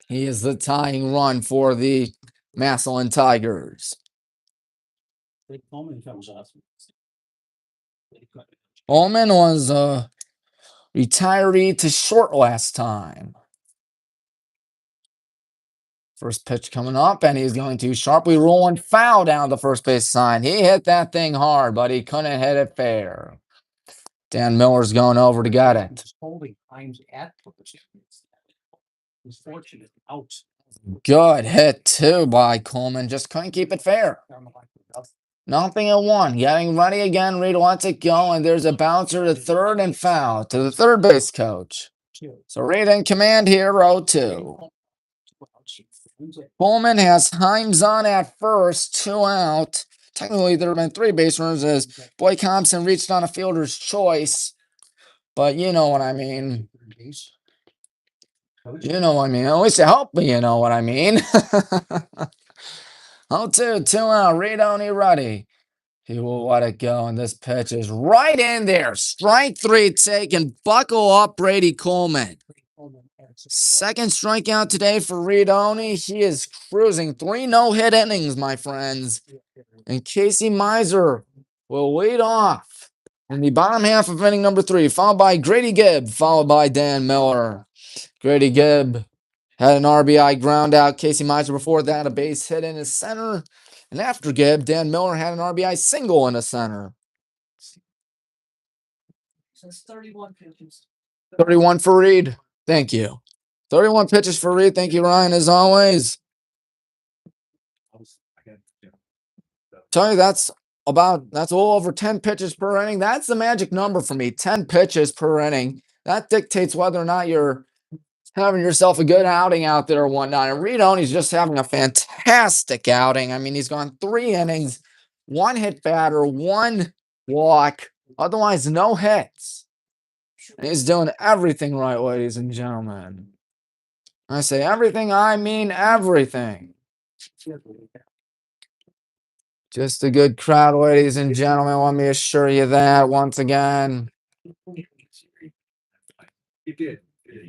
He is the tying run for the Massillon Tigers. Coleman was a retiree to short last time. First pitch coming up, and he's going to sharply roll and foul down the first base sign. He hit that thing hard, but he couldn't hit it fair. Dan Miller's going over to get it. Good hit, too, by Coleman. Just couldn't keep it fair. Nothing at 1. Getting ready again. Reed lets it go, and there's a bouncer to third and foul to the third base coach. So Reed in command here, 0-2. Coleman has Himes on at first, 2 out. Technically, there have been 3 base runners as Blake Thompson reached on a fielder's choice. But you know what I mean. You know what I mean. At least you hope you know what I mean. 0-2, 2 out. D2NE1 ready. He will let it go, and this pitch is right in there. Strike 3 taken. Buckle up, Brady Coleman. Second strikeout today for D2NE1. He is cruising 3 no-hit innings, my friends. And Casey Miser will lead off in the bottom half of inning number 3, followed by Grady Gibb, followed by Dan Miller. Grady Gibb had an RBI ground out. Casey Miser before that, a base hit in his center. And after Gibb, Dan Miller had an RBI single in the center. 31 pitches. 31 for Reed. Thank you. 31 pitches for Reed. Thank you, Ryan, as always. Tell you that's a little over 10 pitches per inning. That's the magic number for me. 10 pitches per inning. That dictates whether or not you're having yourself a good outing out there or whatnot. And D2NE's just having a fantastic outing. I mean, he's gone 3 innings, 1 hit batter, 1 walk, otherwise no hits. And he's doing everything right, ladies and gentlemen. I say everything, I mean everything. Just a good crowd, ladies and gentlemen. Let me assure you that once again.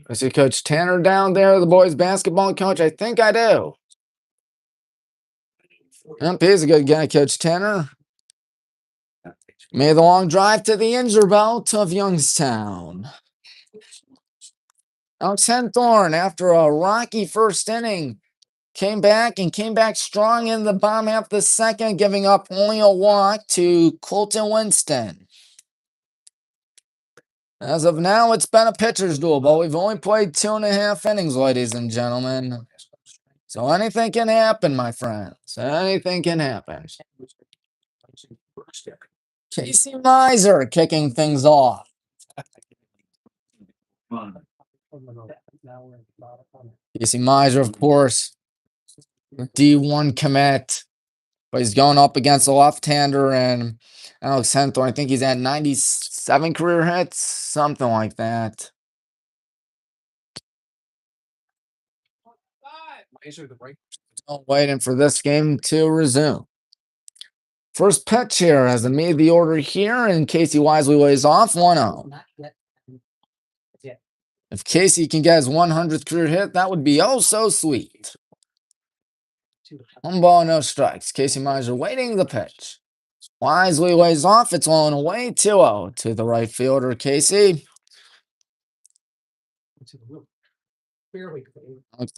I see Coach Tanner down there, the boys basketball coach. I think I do. Yep, he's a good guy, Coach Tanner. Made the long drive to the injured belt of Youngstown. Alex Henthorne, after a rocky first inning, came back strong in the bottom half of the second, giving up only a walk to Colton Winston. As of now, it's been a pitcher's duel, but we've only played 2.5 innings, ladies and gentlemen. So anything can happen, my friends. Anything can happen. Casey Miser kicking things off. Casey Miser, of course, D1 commit, but he's going up against a left-hander and Alex Henthorne. I think he's at 97 career hits, something like that. Still waiting for this game to resume. First pitch here has made the order here, and Casey wisely lays off 1-0. If Casey can get his 100th career hit, that would be oh so sweet. 1 ball, no strikes. Casey Miser waiting the pitch. Wisely lays off. It's on away 2-0 to the right fielder, Casey.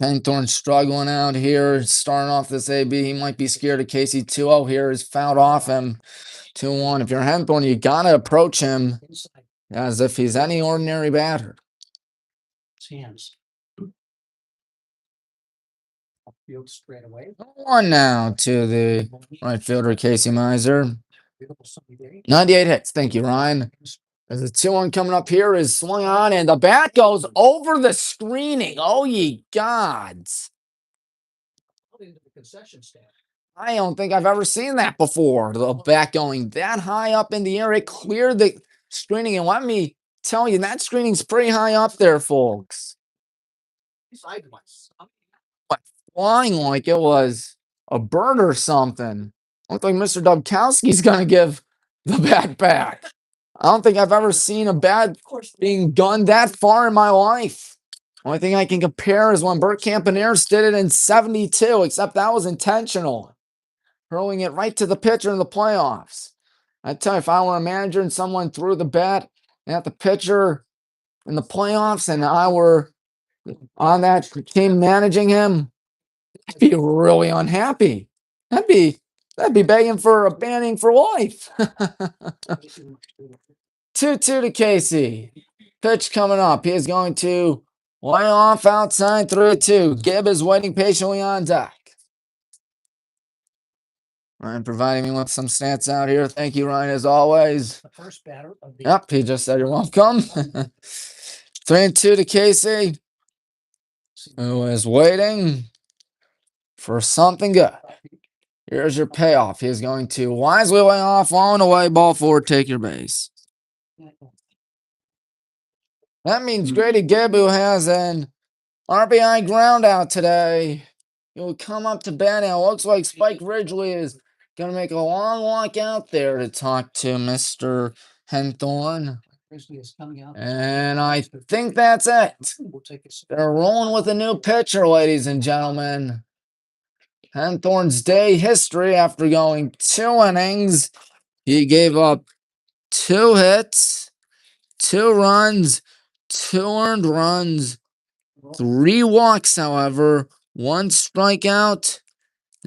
Henthorne struggling out here, starting off this AB. He might be scared of Casey. 2-0 here is fouled off him. 2-1. If you're Henthorne, you got to approach him as if he's any ordinary batter. Hands. Field straight away. 1 now to the right fielder, Casey Miser. 98 hits. Thank you, Ryan. As the 2-1 coming up here is swung on, and the bat goes over the screening. Oh, ye gods. I don't think I've ever seen that before. The bat going that high up in the air. It cleared the screening, and let me tell you, that screening's pretty high up there, folks. flying like it was a bird or something. Looked like Mr. Dubkowski's gonna give the bat back. I don't think I've ever seen a bat being gunned that far in my life. Only thing I can compare is when Bert Campaneris did it in '72, except that was intentional. Throwing it right to the pitcher in the playoffs. I tell you, if I were a manager and someone threw the bat at the pitcher in the playoffs and I were on that team managing him, I'd be really unhappy. I'd be begging for a banning for life. 2-2 to Casey. Pitch coming up. He is going to lay off outside 3-2. Gibb is waiting patiently on deck. Ryan providing me with some stats out here. Thank you, Ryan, as always. The first batter of the Yep, he just said you're welcome. 3-2 to Casey, who is waiting for something good. Here's your payoff. He is going to wisely lay off, on away, ball forward, take your base. That means Grady Gibb, who has an RBI ground out today, he'll come up to bat now. Looks like Spike Ridgely is going to make a long walk out there to talk to Mr. Henthorn. And I think that's it. They're rolling with a new pitcher, ladies and gentlemen. Henthorn's day history after going 2 innings. He gave up 2 hits, 2 runs, 2 earned runs, 3 walks, however, 1 strikeout,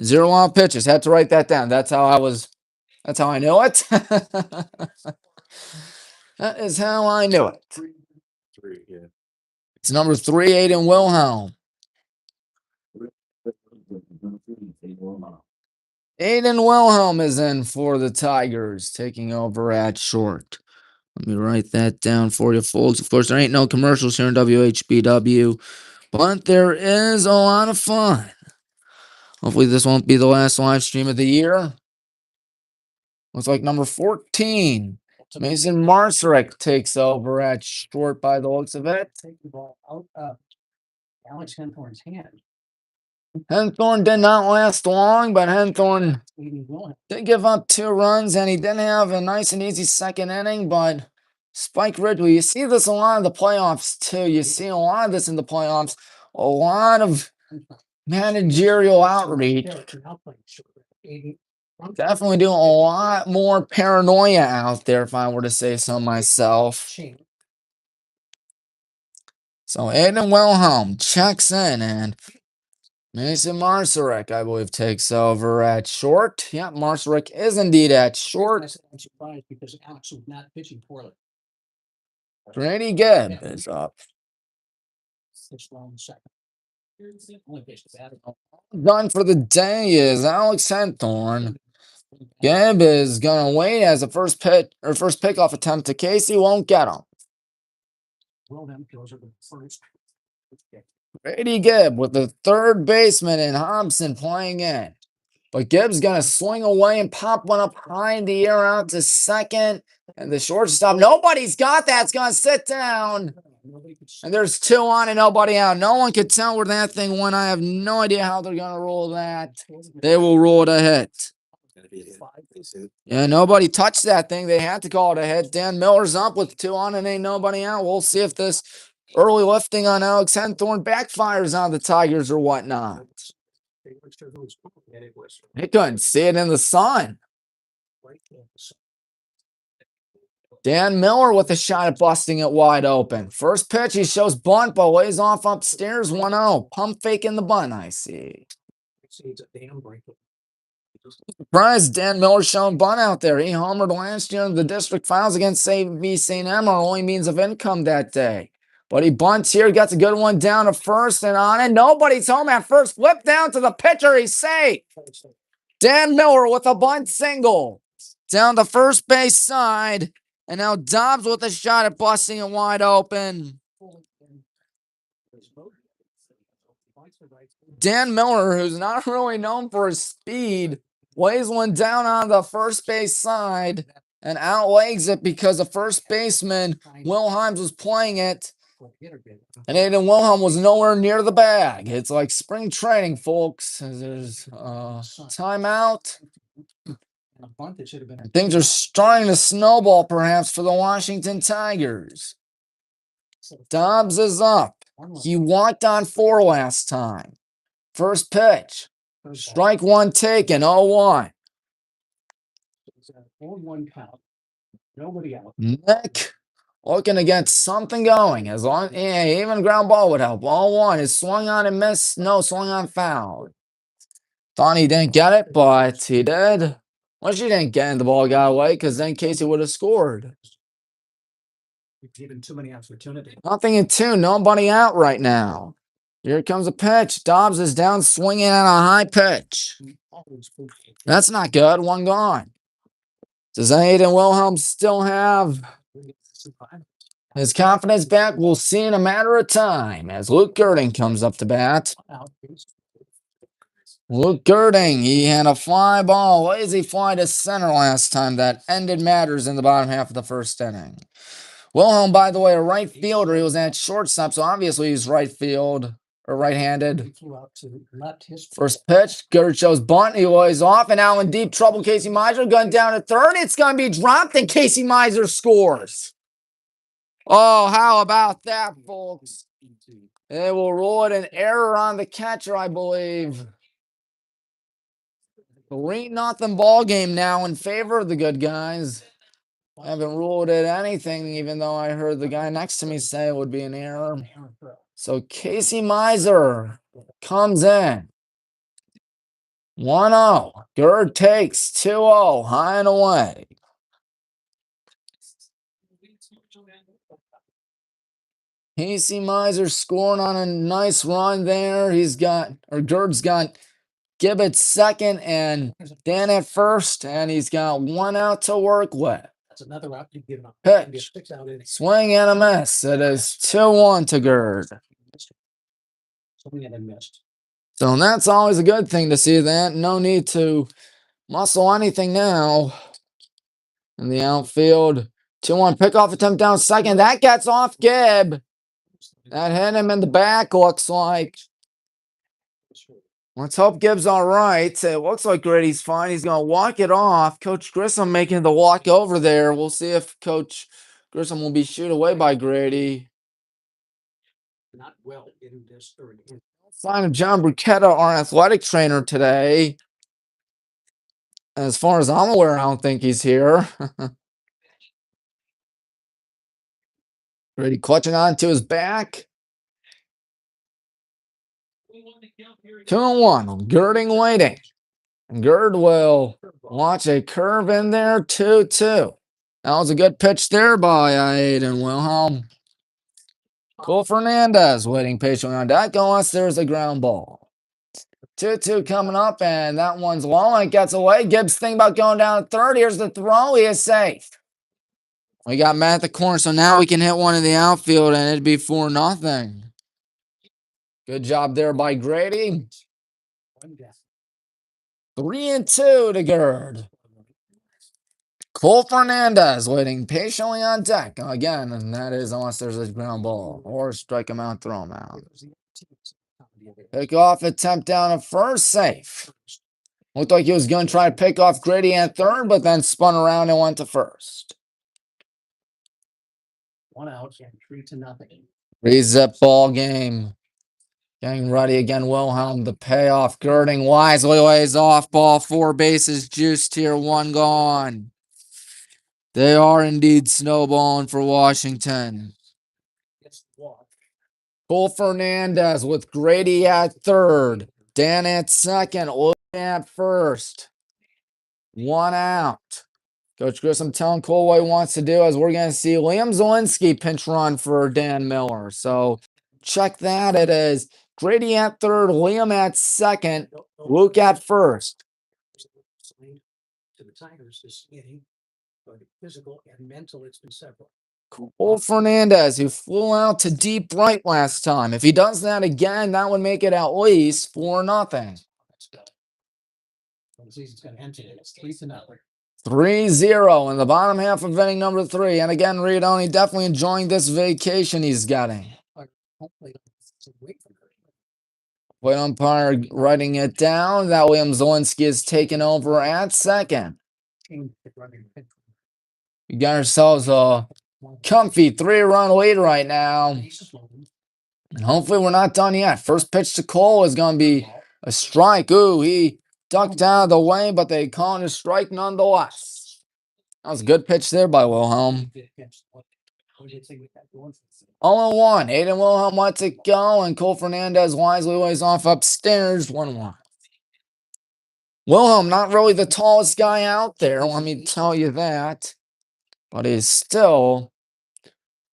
0 wild pitches. Had to write that down. That's how I knew it. That is how I knew it. It's number 3, Aiden Wilhelm. Aiden Wilhelm is in for the Tigers, taking over at short. Let me write that down for you, folks. Of course, there ain't no commercials here in WHBW, but there is a lot of fun. Hopefully, this won't be the last live stream of the year. Looks like number 14, Mason Marcerick, takes over at short by the looks of it. Take the ball out of Alex Henthorn's hand. Henthorn did not last long, but Henthorn did give up 2 runs, and he did have a nice and easy second inning, but Spike Ridgely, you see this a lot in the playoffs, too. You see a lot of this in the playoffs. A lot of managerial outreach. Definitely doing a lot more paranoia out there, if I were to say so myself. So Aiden Wilhelm checks in, and Mason Marcerick, I believe, takes over at short. Yeah, Marcerick is indeed at short. I'm surprised because Alex was not pitching poorly. Grady Gibb is up. Done for the day is Alex Henthorn. Gibb is gonna wait as a first pickoff attempt to Casey. Won't get him. Grady Gibb with the third baseman and Hobson playing in. But Gibb's going to swing away and pop one up high in the air out to second. And the shortstop, nobody's got that. It's going to sit down. And there's 2 on and nobody out. No one could tell where that thing went. I have no idea how they're going to rule that. They will rule it a hit. Yeah, nobody touched that thing. They had to call it a hit. Dan Miller's up with 2 on and ain't nobody out. We'll see if this early lifting on Alex Henthorn backfires on the Tigers or whatnot. He couldn't see it in the sun. Dan Miller with a shot at busting it wide open. First pitch, he shows bunt, but lays off upstairs 1-0. Pump fake in the bunt, I see. Surprised Dan Miller showing bunt out there. He homered last year in the district finals against St. Emma, only means of income that day. But he bunts here, gets a good one down to first and on it. Nobody's home at first. Flip down to the pitcher. He's safe. Dan Miller with a bunt single. Down the first base side. And now Dobbs with a shot at busting it wide open. Dan Miller, who's not really known for his speed, lays one down on the first base side and outlegs it because the first baseman, Will Himes, was playing it And Aiden Wilhelm was nowhere near the bag. It's like spring training, folks. There's timeout. And things are starting to snowball, perhaps, for the Washington Tigers. Dobbs is up. He walked on 4 last time. First pitch. Strike one taken, 0-1. Nobody out. Nick looking to get something going. As long, yeah, even a ground ball would help. 0-1 is swung on and missed. No, swung on fouled. Thought he didn't get it, but he did. Wish he didn't get it, the ball got away, because then Casey would have scored. We've given too many opportunities. Nothing in 2, nobody out right now. Here comes a pitch. Dobbs is down, swinging on a high pitch. That's not good. 1 gone. Does Aiden Wilhelm still have his confidence back? We'll see in a matter of time as Luke Girding comes up to bat. Luke Girding, he had a fly ball, lazy fly to center last time that ended matters in the bottom half of the first inning. Wilhelm, by the way, a right fielder. He was at shortstop, so obviously he's right field or right-handed. First pitch, Gert shows bunt. He was off and now in deep trouble. Casey Miser gun down to third. It's going to be dropped, and Casey Miser scores. Oh, how about that, folks? They will rule it an error on the catcher, I believe. 3-0 ball game now in favor of the good guys. I haven't ruled it anything, even though I heard the guy next to me say it would be an error. So Casey Miser comes in. 1-0. Gerd takes 2-0. High and away. Casey Miser scoring on a nice run there. Gerd's got Gibbett second and Dan at first, and he's got 1 out to work with. That's another out to give him. Pitch. Swing and a miss. It is 2-1 to Gerd. So that's always a good thing to see that. No need to muscle anything now. In the outfield. 2-1 pickoff attempt down second. That gets off Gibb. That hit him in the back, looks like. Let's hope Gibbs all right. It looks like Grady's fine. He's going to walk it off. Coach Grissom making the walk over there. We'll see if Coach Grissom will be shooed away by Grady. Not well in this third. Sign of John Bruchetta, our athletic trainer today. As far as I'm aware, I don't think he's here. Grady clutching on to his back. 2-1. Girding waiting. Gerd will watch a curve in there. 2-2. That was a good pitch there by Aiden Wilhelm. Cole Fernandez waiting patiently on deck unless there's a ground ball. 2-2 coming up, and that one's low and it gets away. Gibbs thinking about going down third. Here's the throw. He is safe. We got Matt at the corner, so now we can hit one in the outfield and it'd be 4-0. Good job there by Grady. 3-2 to Gerd. Cole Fernandez waiting patiently on deck again, and that is unless there's a ground ball or strike him out, throw him out. Pick off attempt down at first, safe. Looked like he was going to try to pick off Grady at third, but then spun around and went to first. 1 out and 3-0. Re-zip ball game. Getting ready again, Wilhelm. The payoff. Girding wisely lays off ball. 4 bases juiced here. 1 gone. They are indeed snowballing for Washington. Cole Fernandez with Grady at third. Dan at second. Luke at first. 1 out. Coach Grissom telling Cole what he wants to do as we're going to see Liam Zielinski pinch run for Dan Miller. So check that. It is Grady at third, Liam at second, Luke at first. To the Tigers this inning, but physical and mental, it's been several. Cole Fernandez, who flew out to deep right last time. If he does that again, that would make it at least 4-0. The season's going to end today. It's 3-0. 3-0 in the bottom half of inning number 3. And again, Riodoni definitely enjoying this vacation he's getting. Plate umpire writing it down. That William Zielinski is taking over at second. We got ourselves a comfy 3-run lead right now. And hopefully we're not done yet. First pitch to Cole is going to be a strike. Ooh, he ducked out of the way, but they call it a strike nonetheless. That was a good pitch there by Wilhelm. 0-1. Aiden Wilhelm lets it go, and Cole Fernandez wisely lays off upstairs. 1-1. Wilhelm, not really the tallest guy out there, let me tell you that. But he's still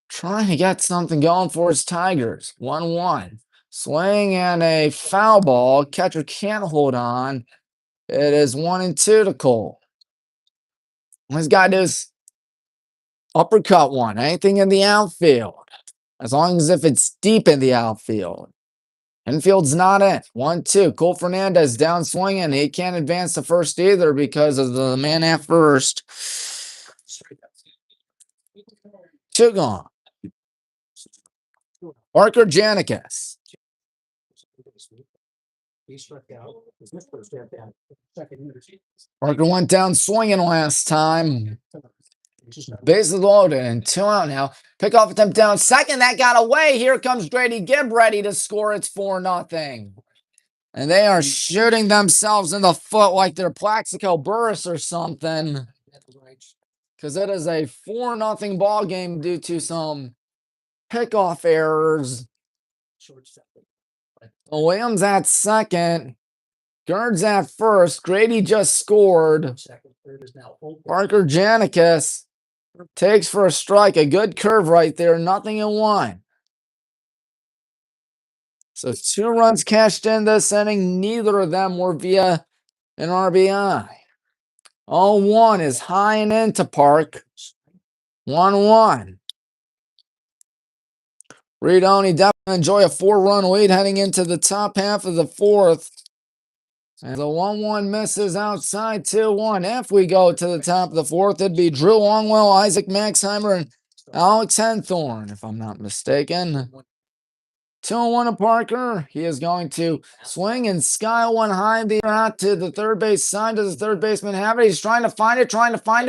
trying to get something going for his Tigers. 1-1. Swing and a foul ball. Catcher can't hold on. It is 1-2 to Cole. He's got to do is uppercut one. Anything in the outfield. As long as if it's deep in the outfield. Infield's not in. 1-2. Cole Fernandez down swinging. He can't advance to first either because of the man at first. 2 gone. Parker Janicus. Parker went down swinging last time. Bases loaded and 2 out now. Pickoff attempt down second. That got away. Here comes Grady Gibb ready to score. It's 4-0. And they are shooting themselves in the foot like they're Plaxico Burris or something. Because it is a 4-0 ball game due to some pickoff errors. Williams at second. Gerd's at first. Grady just scored. Parker Janicus takes for a strike. A good curve right there. 0-1. So 2 runs cashed in this inning. Neither of them were via an RBI. 0-1 is high and into Park. 1-1. Riodoni definitely enjoy a 4-run lead heading into the top half of the 4th. And the 1-1 misses outside. 2-1. If we go to the top of the 4th, it'd be Drew Longwell, Isaac Maxheimer, and Alex Henthorn, if I'm not mistaken. 2-1 to Parker. He is going to swing and sky one high the out to the third base side. Does the third baseman have it? He's trying to find it,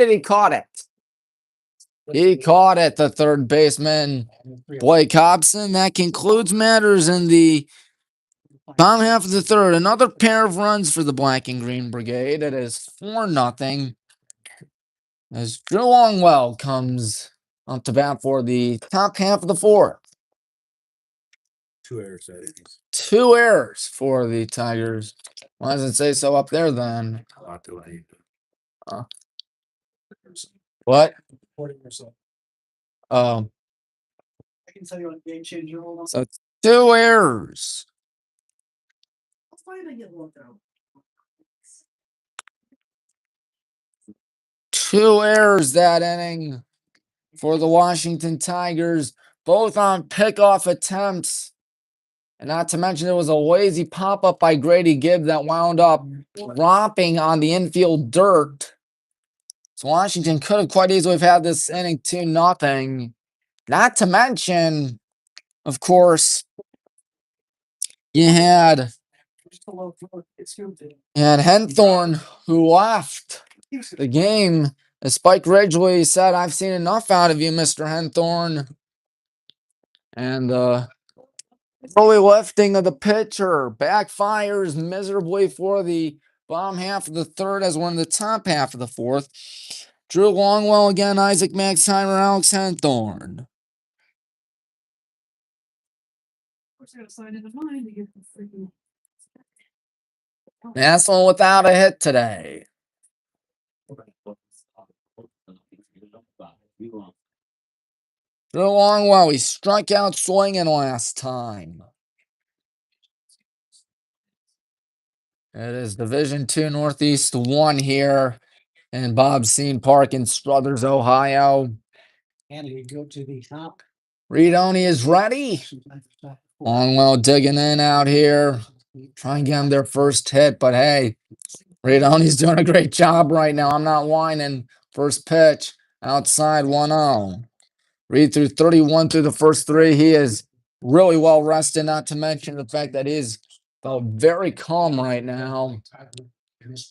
He caught it. He caught it, the third baseman, Blake Hobson. That concludes matters in the bottom half of the 3rd. Another pair of runs for the Black and Green Brigade. It is 4-0. As Drew Longwell comes up to bat for the top half of the 4th. 2 errors. 2 errors for the Tigers. Why does it say so up there then? What? I can tell you on Game Changer. So 2 errors. 2 errors that inning for the Washington Tigers, both on pickoff attempts. And not to mention, there was a lazy pop-up by Grady Gibb that wound up dropping on the infield dirt. So Washington could have quite easily have had this inning 2-0. Not to mention, of course, you had Henthorn, who left the game. As Spike Ridgely said, "I've seen enough out of you, Mr. Henthorn." And early lifting of the pitcher backfires miserably for the bottom half of the 3rd as we're in the top half of the 4th. Drew Longwell again, Isaac Maxheimer, Alex Henthorn. Massillon without a hit today. Drew Longwell, he struck out swinging last time. It is Division II Northeast 1 here in Massillon Park in Struthers, Ohio. And we go to the top. Riodoni is ready. Longwell digging in out here. Try and get him their first hit, but hey, Reedoni's doing a great job right now. I'm not whining. First pitch, outside 1-0. Reed through 31 through the first three. He is really well rested, not to mention the fact that he's felt very calm right now.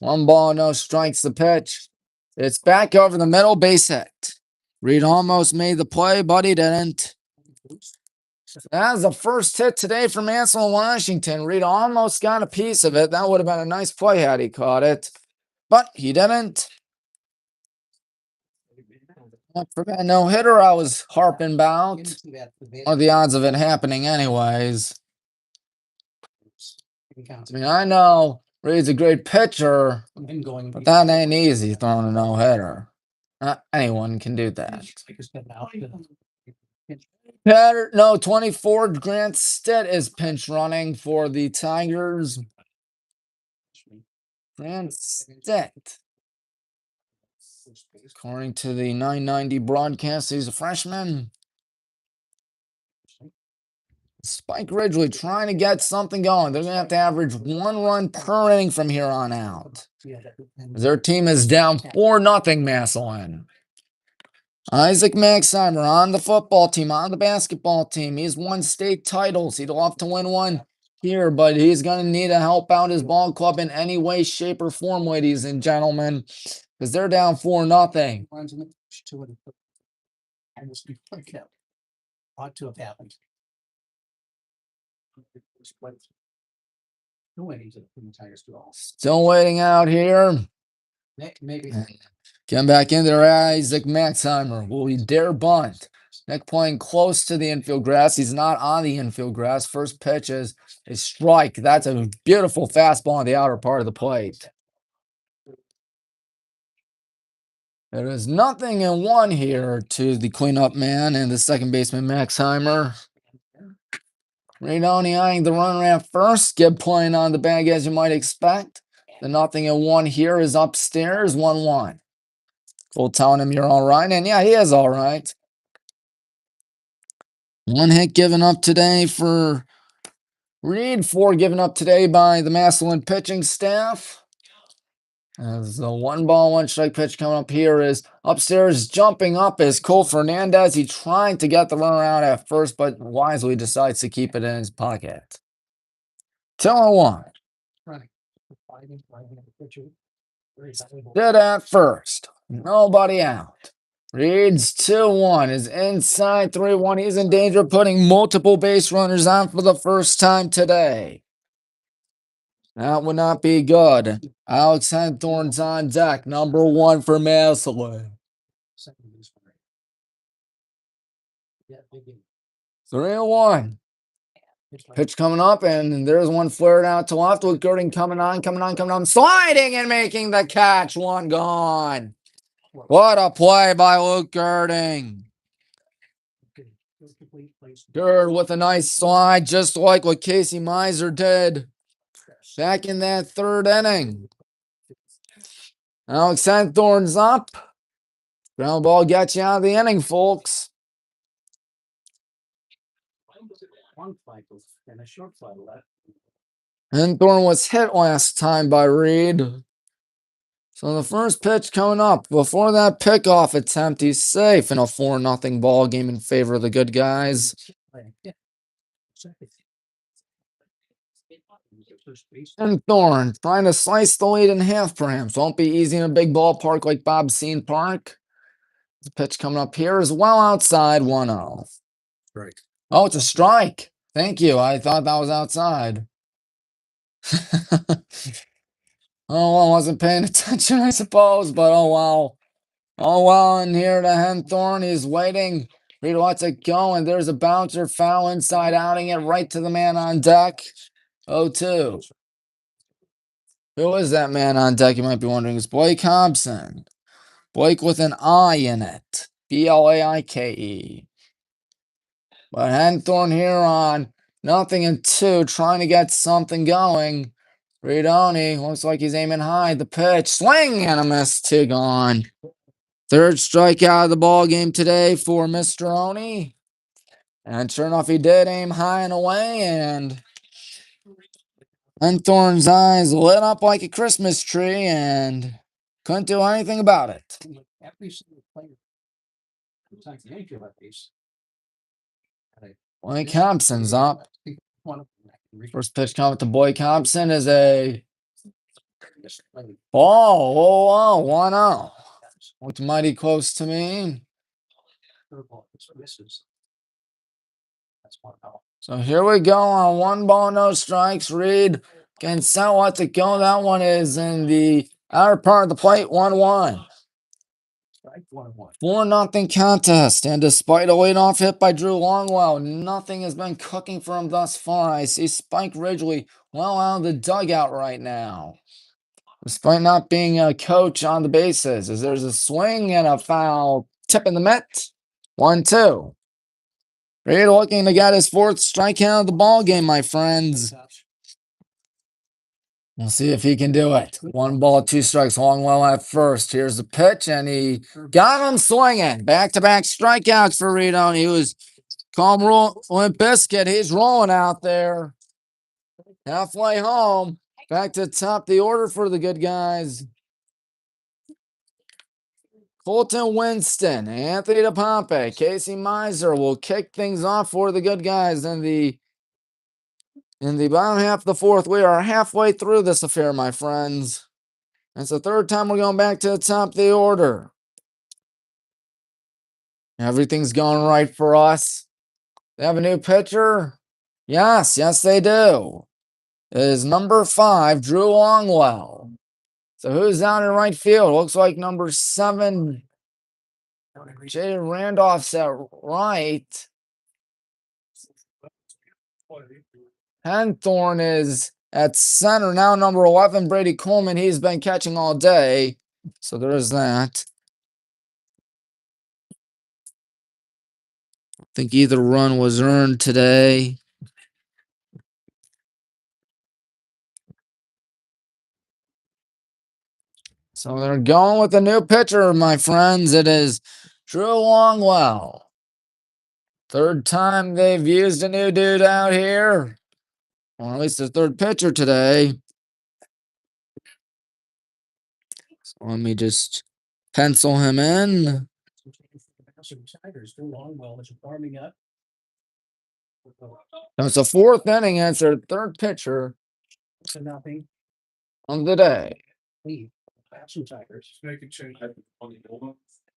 1 ball, no strikes the pitch. It's back over the middle, base hit. Reed almost made the play, but he didn't. That's the first hit today for Massillon, Washington. Reed almost got a piece of it. That would have been a nice play had he caught it, but he didn't. For that no-hitter I was harping about. What are the odds of it happening anyways? I mean, I know Reed's a great pitcher, but that ain't easy throwing a no-hitter. Not anyone can do that. No, 24, Grant Stitt is pinch running for the Tigers. Grant Stitt. According to the 990 broadcast, he's a freshman. Spike Ridgely trying to get something going. They're going to have to average 1 run per inning from here on out. Their team is down 4-0, Massillon. Isaac Maxheimer on the football team, on the basketball team. He's won state titles. He'd love to win one here, but he's going to need to help out his ball club in any way, shape, or form, ladies and gentlemen, because they're down 4-0. Ought to have happened. Still waiting out here. Maybe. Getting back in there, Isaac Maxheimer. Will he dare bunt? Nick playing close to the infield grass. He's not on the infield grass. First pitch is a strike. That's a beautiful fastball on the outer part of the plate. It is 0-1 here to the cleanup man and the second baseman, Maxheimer. Reedoni eyeing the runner at first. Gibb playing on the bag as you might expect. The 0-1 here is upstairs, 1-1. Cole telling him you're all right, and yeah, he is all right. 1 hit given up today for Reed, 4 given up today by the Massillon pitching staff. As the 1 ball, 1 strike pitch coming up here is upstairs. Jumping up is Cole Fernandez. He tried to get the runner out at first, but wisely decides to keep it in his pocket. 2-1. Did at first. Nobody out. Reed's 2-1 is inside 3-1. He's in danger of putting multiple base runners on for the first time today. That would not be good. Alex Henthorne's on deck. Number 1 for Massillon. 3-1. Pitch coming up, and there's one flared out to left. Luke Girding coming on, sliding and making the catch. 1 gone. What a play by Luke Girding. Gird with a nice slide, just like what Casey Miser did back in that 3rd inning. Alex Henthorne's up. Ground ball gets you out of the inning, folks. Henthorne was hit last time by Reed. So the first pitch coming up. Before that pickoff attempt, he's safe in a 4-0 ball game in favor of the good guys. Henthorne trying to slice the lead in half, perhaps. Won't be easy in a big ballpark like Massillon Park. The pitch coming up here is well outside, 1-0. Strike. Oh, it's a strike. Thank you. I thought that was outside. Oh, I wasn't paying attention, I suppose, but oh well. Oh well, and here to Henthorne. He's waiting. Reed lets it go, and there's a bouncer foul inside, outing it right to the man on deck. 0-2. Who is that man on deck? You might be wondering. It's Blake Hobson. Blake with an I in it. Blaike. But Henthorne here on 0-2, trying to get something going. Reedoni looks like he's aiming high. The pitch, swing and a miss, 2 gone. 3rd strikeout of the ball game today for Mr. Oni. And sure enough, he did aim high and away, and Thorne's eyes lit up like a Christmas tree and couldn't do anything about it. Every single player. Besides the infield at least. Blake Hobson's up. One of them. First pitch coming to Blake Hobson is a ball. Whoa, 1-0. Looked mighty close to me. So here we go on 1 ball, no strikes. Reed can sell it to go. That one is in the outer part of the plate, 1-1. 4-0 contest, and despite a leadoff hit by Drew Longwell, nothing has been cooking for him thus far. I see Spike Ridgely well out of the dugout right now, despite not being a coach on the bases, as there's a swing and a foul tip in the mitt. 1-2. Reed looking to get his 4th strikeout of the ball game, my friends. We'll see if he can do it. 1 ball, 2 strikes. Longwell at first. Here's the pitch, and he got him swinging. Back-to-back strikeouts for Reed. He was calm, Limp Biscuit. He's rolling out there. Halfway home. Back to top the order for the good guys. Colton Winston, Anthony DePompe, Casey Miser will kick things off for the good guys in the bottom half of the 4th. We are halfway through this affair, my friends. It's the 3rd time we're going back to the top of the order. Everything's going right for us. They have a new pitcher? Yes, they do. It is number 5, Drew Longwell. So who's out in right field? Looks like number 7, Jay Randolph's at right. Henthorne is at center. Now number 11, Brady Coleman. He's been catching all day. So there's that. I think either run was earned today. So they're going with the new pitcher, my friends. It is Drew Longwell. 3rd time they've used a new dude out here. Or at least the 3rd pitcher today. So let me just pencil him in. It's the 4th inning, and it's their 3rd pitcher of the day.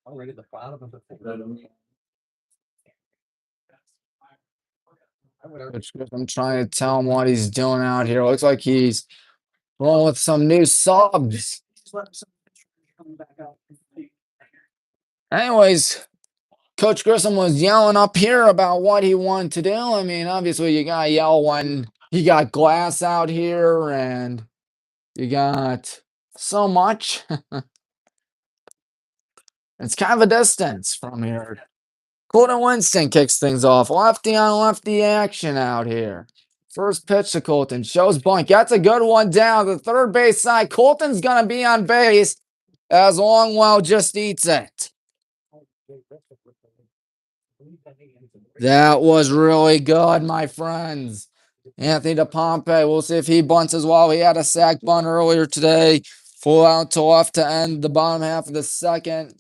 Already the bottom of the I'm trying to tell him what he's doing out here. Looks like he's rolling with some new subs. Anyways, Coach Grissom was yelling up here about what he wanted to do. I mean, obviously, you got to yell when you got glass out here and you got so much. It's kind of a distance from here. Colton Winston kicks things off. Lefty on lefty action out here. First pitch to Colton. Shows bunt. That's a good one down the 3rd base side. Colton's going to be on base as Longwell just eats it. That was really good, my friends. Anthony DePompe. We'll see if he bunts as well. He had a sac bunt earlier today. Full out to left to end the bottom half of the 2nd.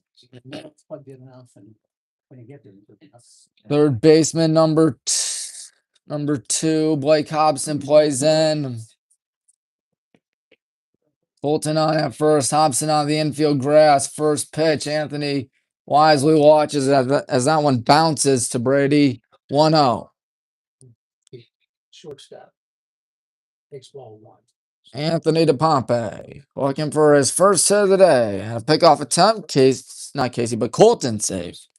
3rd baseman number 2, Blake Hobson plays in. Colton on at first, Hobson on the infield grass. First pitch, Anthony wisely watches as that one bounces to Brady. 1-0. Shortstop. Takes ball 1. Anthony DePompe looking for his first hit of the day. A pickoff attempt. Not Casey, but Colton saves.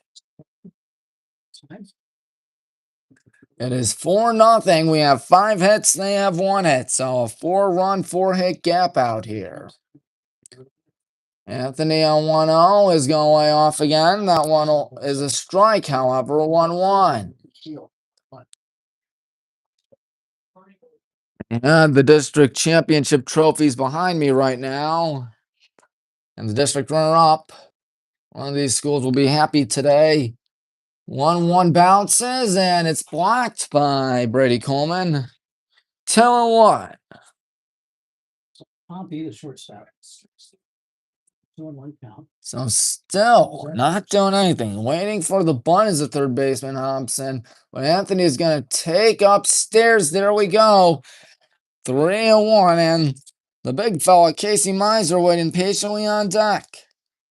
It is 4-0. We have 5 hits. They have 1 hit. So a 4-run, 4-hit gap out here. Anthony on 1-0 is going way off again. That one is a strike, however, 1-1. And the district championship trophies behind me right now. And the district runner-up. One of these schools will be happy today. 1-1 bounces, and it's blocked by Brady Coleman. 2-1. Pompey, the shortstop. 2-1 count. So still not doing anything. Waiting for the bunt as the third baseman, Hobson. But Anthony is going to take upstairs. There we go. 3-1. And the big fella, Casey Miser, waiting patiently on deck.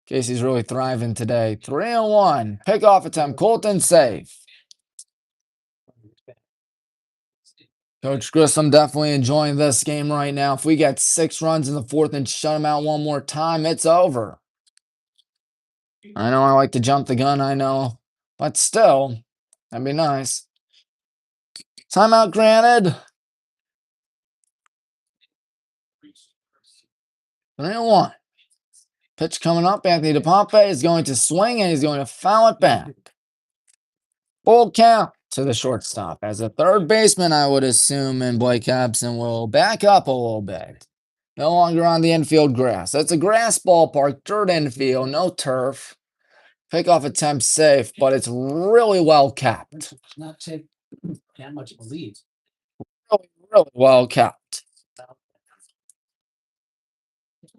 Casey's really thriving today. 3-1. Pickoff attempt. Colton safe. Coach Grissom definitely enjoying this game right now. If we get 6 runs in the fourth and shut him out one more time, it's over. I know I like to jump the gun, I know. But still, that'd be nice. Timeout granted. 3-1. Pitch coming up. Anthony DePompe is going to swing and he's going to foul it back. Full count to the shortstop. As a third baseman, I would assume, and Blake Hobson will back up a little bit. No longer on the infield grass. That's a grass ballpark, dirt infield, no turf. Pickoff attempt safe, but it's really well kept. It's not take that much of a lead. Really well kept.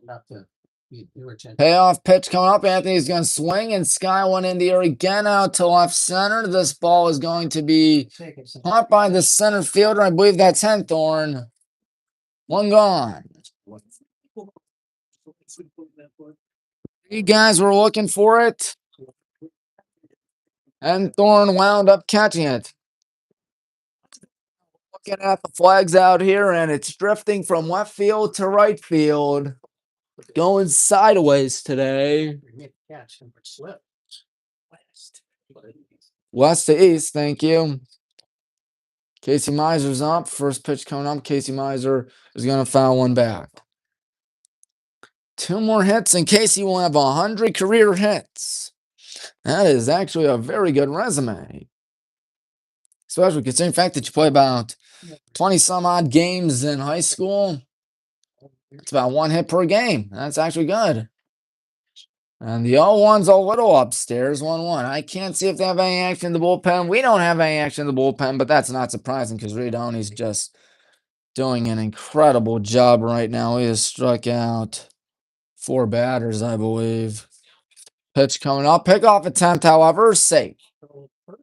Not to be irritant. Payoff pitch coming up. Anthony's going to swing and sky one in the air again out to left center. This ball is going to be caught by the center fielder. I believe that's Henthorn. One gone. You guys were looking for it. Henthorn wound up catching it. Looking at the flags out here, and it's drifting from left field to right field. Going sideways today. West to east, thank you. Casey Miser's up. First pitch coming up. Casey Miser is going to foul one back. 2 more hits, and Casey will have 100 career hits. That is actually a very good resume. Especially considering the fact that you play about 20-some-odd games in high school. It's about 1 hit per game. That's actually good. And the 0-1's a little upstairs, 1-1. I can't see if they have any action in the bullpen. We don't have any action in the bullpen, but that's not surprising because D2NE1's just doing an incredible job right now. He has struck out 4 batters, I believe. Pitch coming up. Pickoff attempt, however, safe.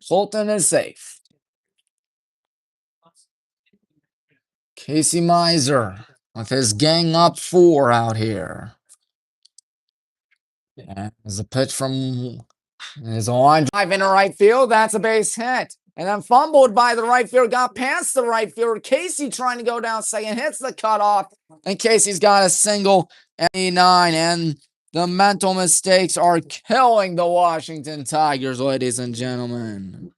Fulton is safe. Casey Miser with his gang up 4 out here. And there's a pitch from his line drive into right field. That's a base hit. And then fumbled by the right fielder. Got past the right fielder. Casey trying to go down second. Hits the cutoff. And Casey's got a single at 89. And the mental mistakes are killing the Washington Tigers, ladies and gentlemen.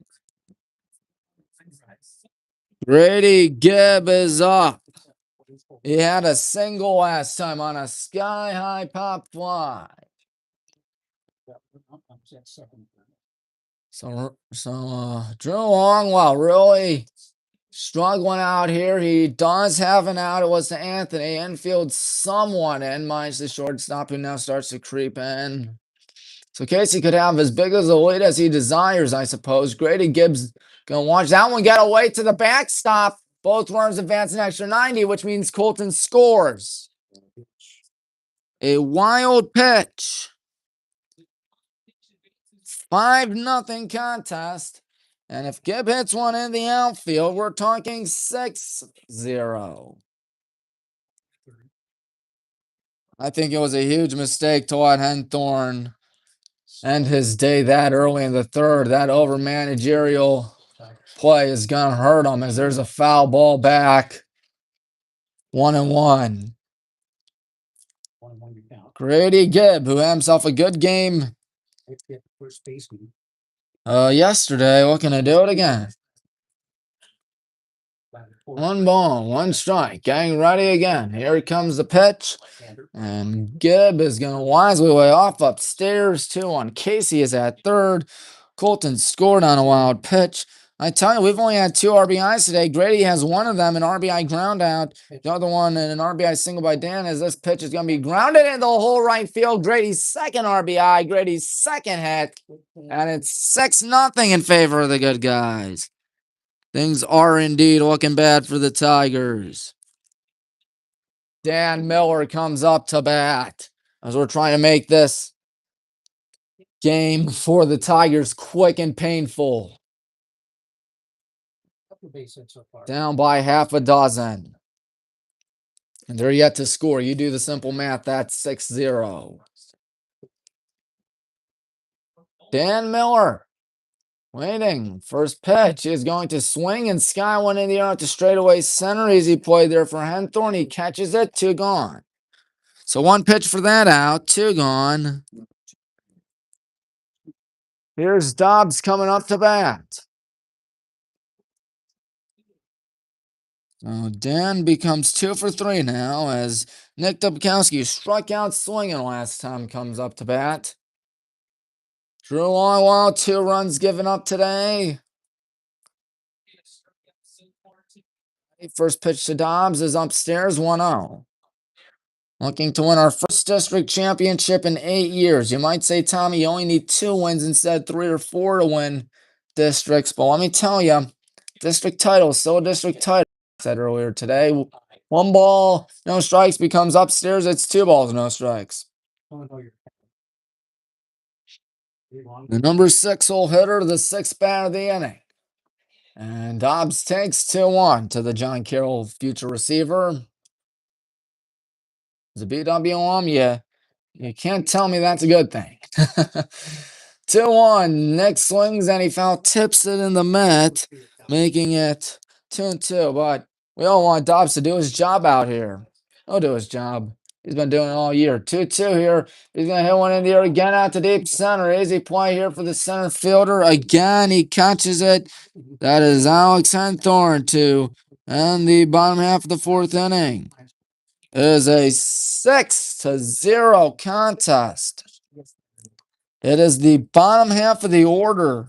Grady Gibb is up. He had a single last time on a sky-high pop fly. So Drew Longwell really struggling out here. He does have an out. It was to Anthony. Infield somewhat in, minus the shortstop who now starts to creep in. So Casey could have as big as a lead as he desires, I suppose. Grady Gibbs going to watch that one get away to the backstop. Both runners advance an extra 90, which means Colton scores. A wild pitch. 5-0 contest. And if Gibb hits one in the outfield, we're talking 6-0. I think it was a huge mistake to let Henthorn end his day that early in the third. That over managerial play is going to hurt him as there's a foul ball back. 1-1. Grady Gibb, who had himself a good game yesterday, looking to do it again. 1 ball, 1 strike. Getting ready again. Here comes the pitch. And Gibb is going to wisely way off upstairs. 2-1. Casey is at third. Colton scored on a wild pitch. I tell you, we've only had 2 RBIs today. Grady has 1 of them, an RBI ground out. The other one, an RBI single by Dan, as this pitch is going to be grounded into the whole right field. Grady's second RBI, Grady's second hit. And it's 6-0 in favor of the good guys. Things are indeed looking bad for the Tigers. Dan Miller comes up to bat as we're trying to make this game for the Tigers quick and painful. Down by half a dozen. And they're yet to score. You do the simple math, that's 6-0. Dan Miller waiting. First pitch is going to swing and sky one in the air to straightaway center. Easy play there for Henthorne. He catches it, 2 gone. So 1 pitch for that out, 2 gone. Here's Dobbs coming up to bat. So Dan becomes 2 for 3 now as Nick Dubkowski struck out swinging last time comes up to bat. Drew Longwell, 2 runs given up today. First pitch to Dobbs is upstairs, 1-0. Looking to win our first district championship in 8 years. You might say, Tommy, you only need 2 wins instead of 3 or 4 to win districts. But let me tell you, district title, still a district title. I said earlier today, 1 ball, no strikes becomes upstairs. It's 2 balls, no strikes. The number 6 hole hitter, the 6th batter of the inning. And Dobbs takes 2-1 to the John Carroll future receiver. As a BWM, you can't tell me that's a good thing. 2-1. Nick swings and he foul tips it in the mitt, making it 2-2. But we all want Dobbs to do his job out here. He'll do his job. He's been doing it all year. 2-2 here. He's going to hit one in the air again out to deep center. Easy play here for the center fielder. Again, he catches it. That is Alex Henthorne to end the bottom half of the 4th inning. It is a 6-0 contest. It is the bottom half of the order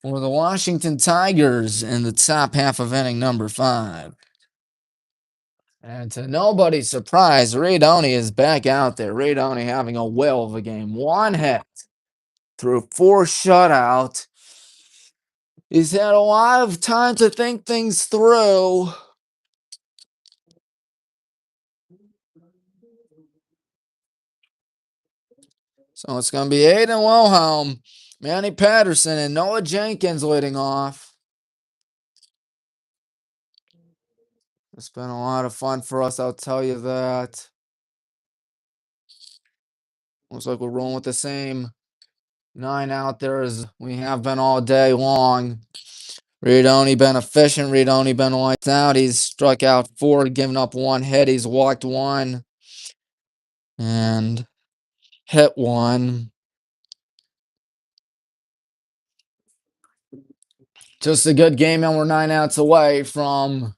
for the Washington Tigers in the top half of inning number 5. And to nobody's surprise, Reed-Oney is back out there. Reed-Oney having a whale of a game. 1 hit through 4 shutout. He's had a lot of time to think things through. So it's going to be Aiden Wilhelm, Manny Patterson, and Noah Jenkins leading off. It's been a lot of fun for us, I'll tell you that. Looks like we're rolling with the same 9 out there as we have been all day long. Reed-Oney been efficient. Reed-Oney been lights out. He's struck out 4, given up 1 hit. He's walked 1 and hit 1. Just a good game, and we're 9 outs away from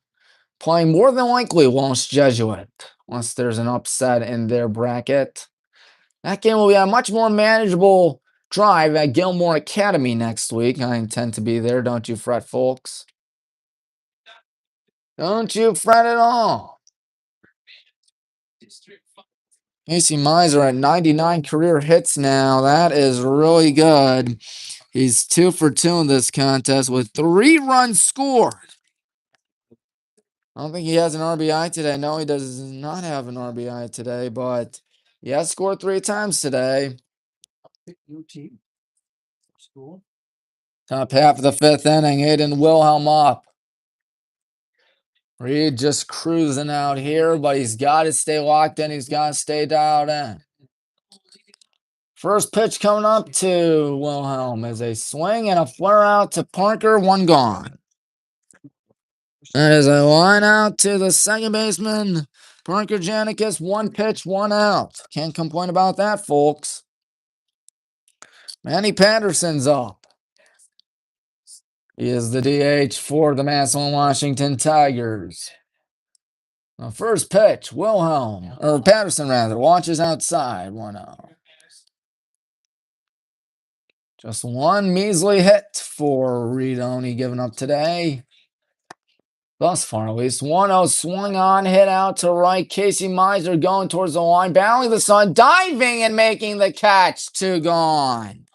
playing more than likely Walsh Jesuit, unless there's an upset in their bracket. That game will be a much more manageable drive at Gilmore Academy next week. I intend to be there. Don't you fret, folks. Don't you fret at all. Casey Miser at 99 career hits now. That is really good. He's 2 for 2 in this contest with 3 runs scored. I don't think he has an RBI today. No, he does not have an RBI today, but he has scored 3 times today. Top half of the 5th inning, Aiden Wilhelm up. Reed just cruising out here, but he's got to stay locked in. He's got to stay dialed in. First pitch coming up to Wilhelm is a swing and a flare out to Parker, 1 gone. That is a line out to the second baseman, Parker Janikis. 1 pitch, 1 out. Can't complain about that, folks. Manny Patterson's up. He is the DH for the Massillon Washington Tigers. The first pitch, Patterson launches outside, 1-0. Just 1 measly hit for Reed-Oney given up today. Thus far, at least 1-0 swung on, hit out to right. Casey Miser going towards the line, battling the sun, diving and making the catch. 2 gone.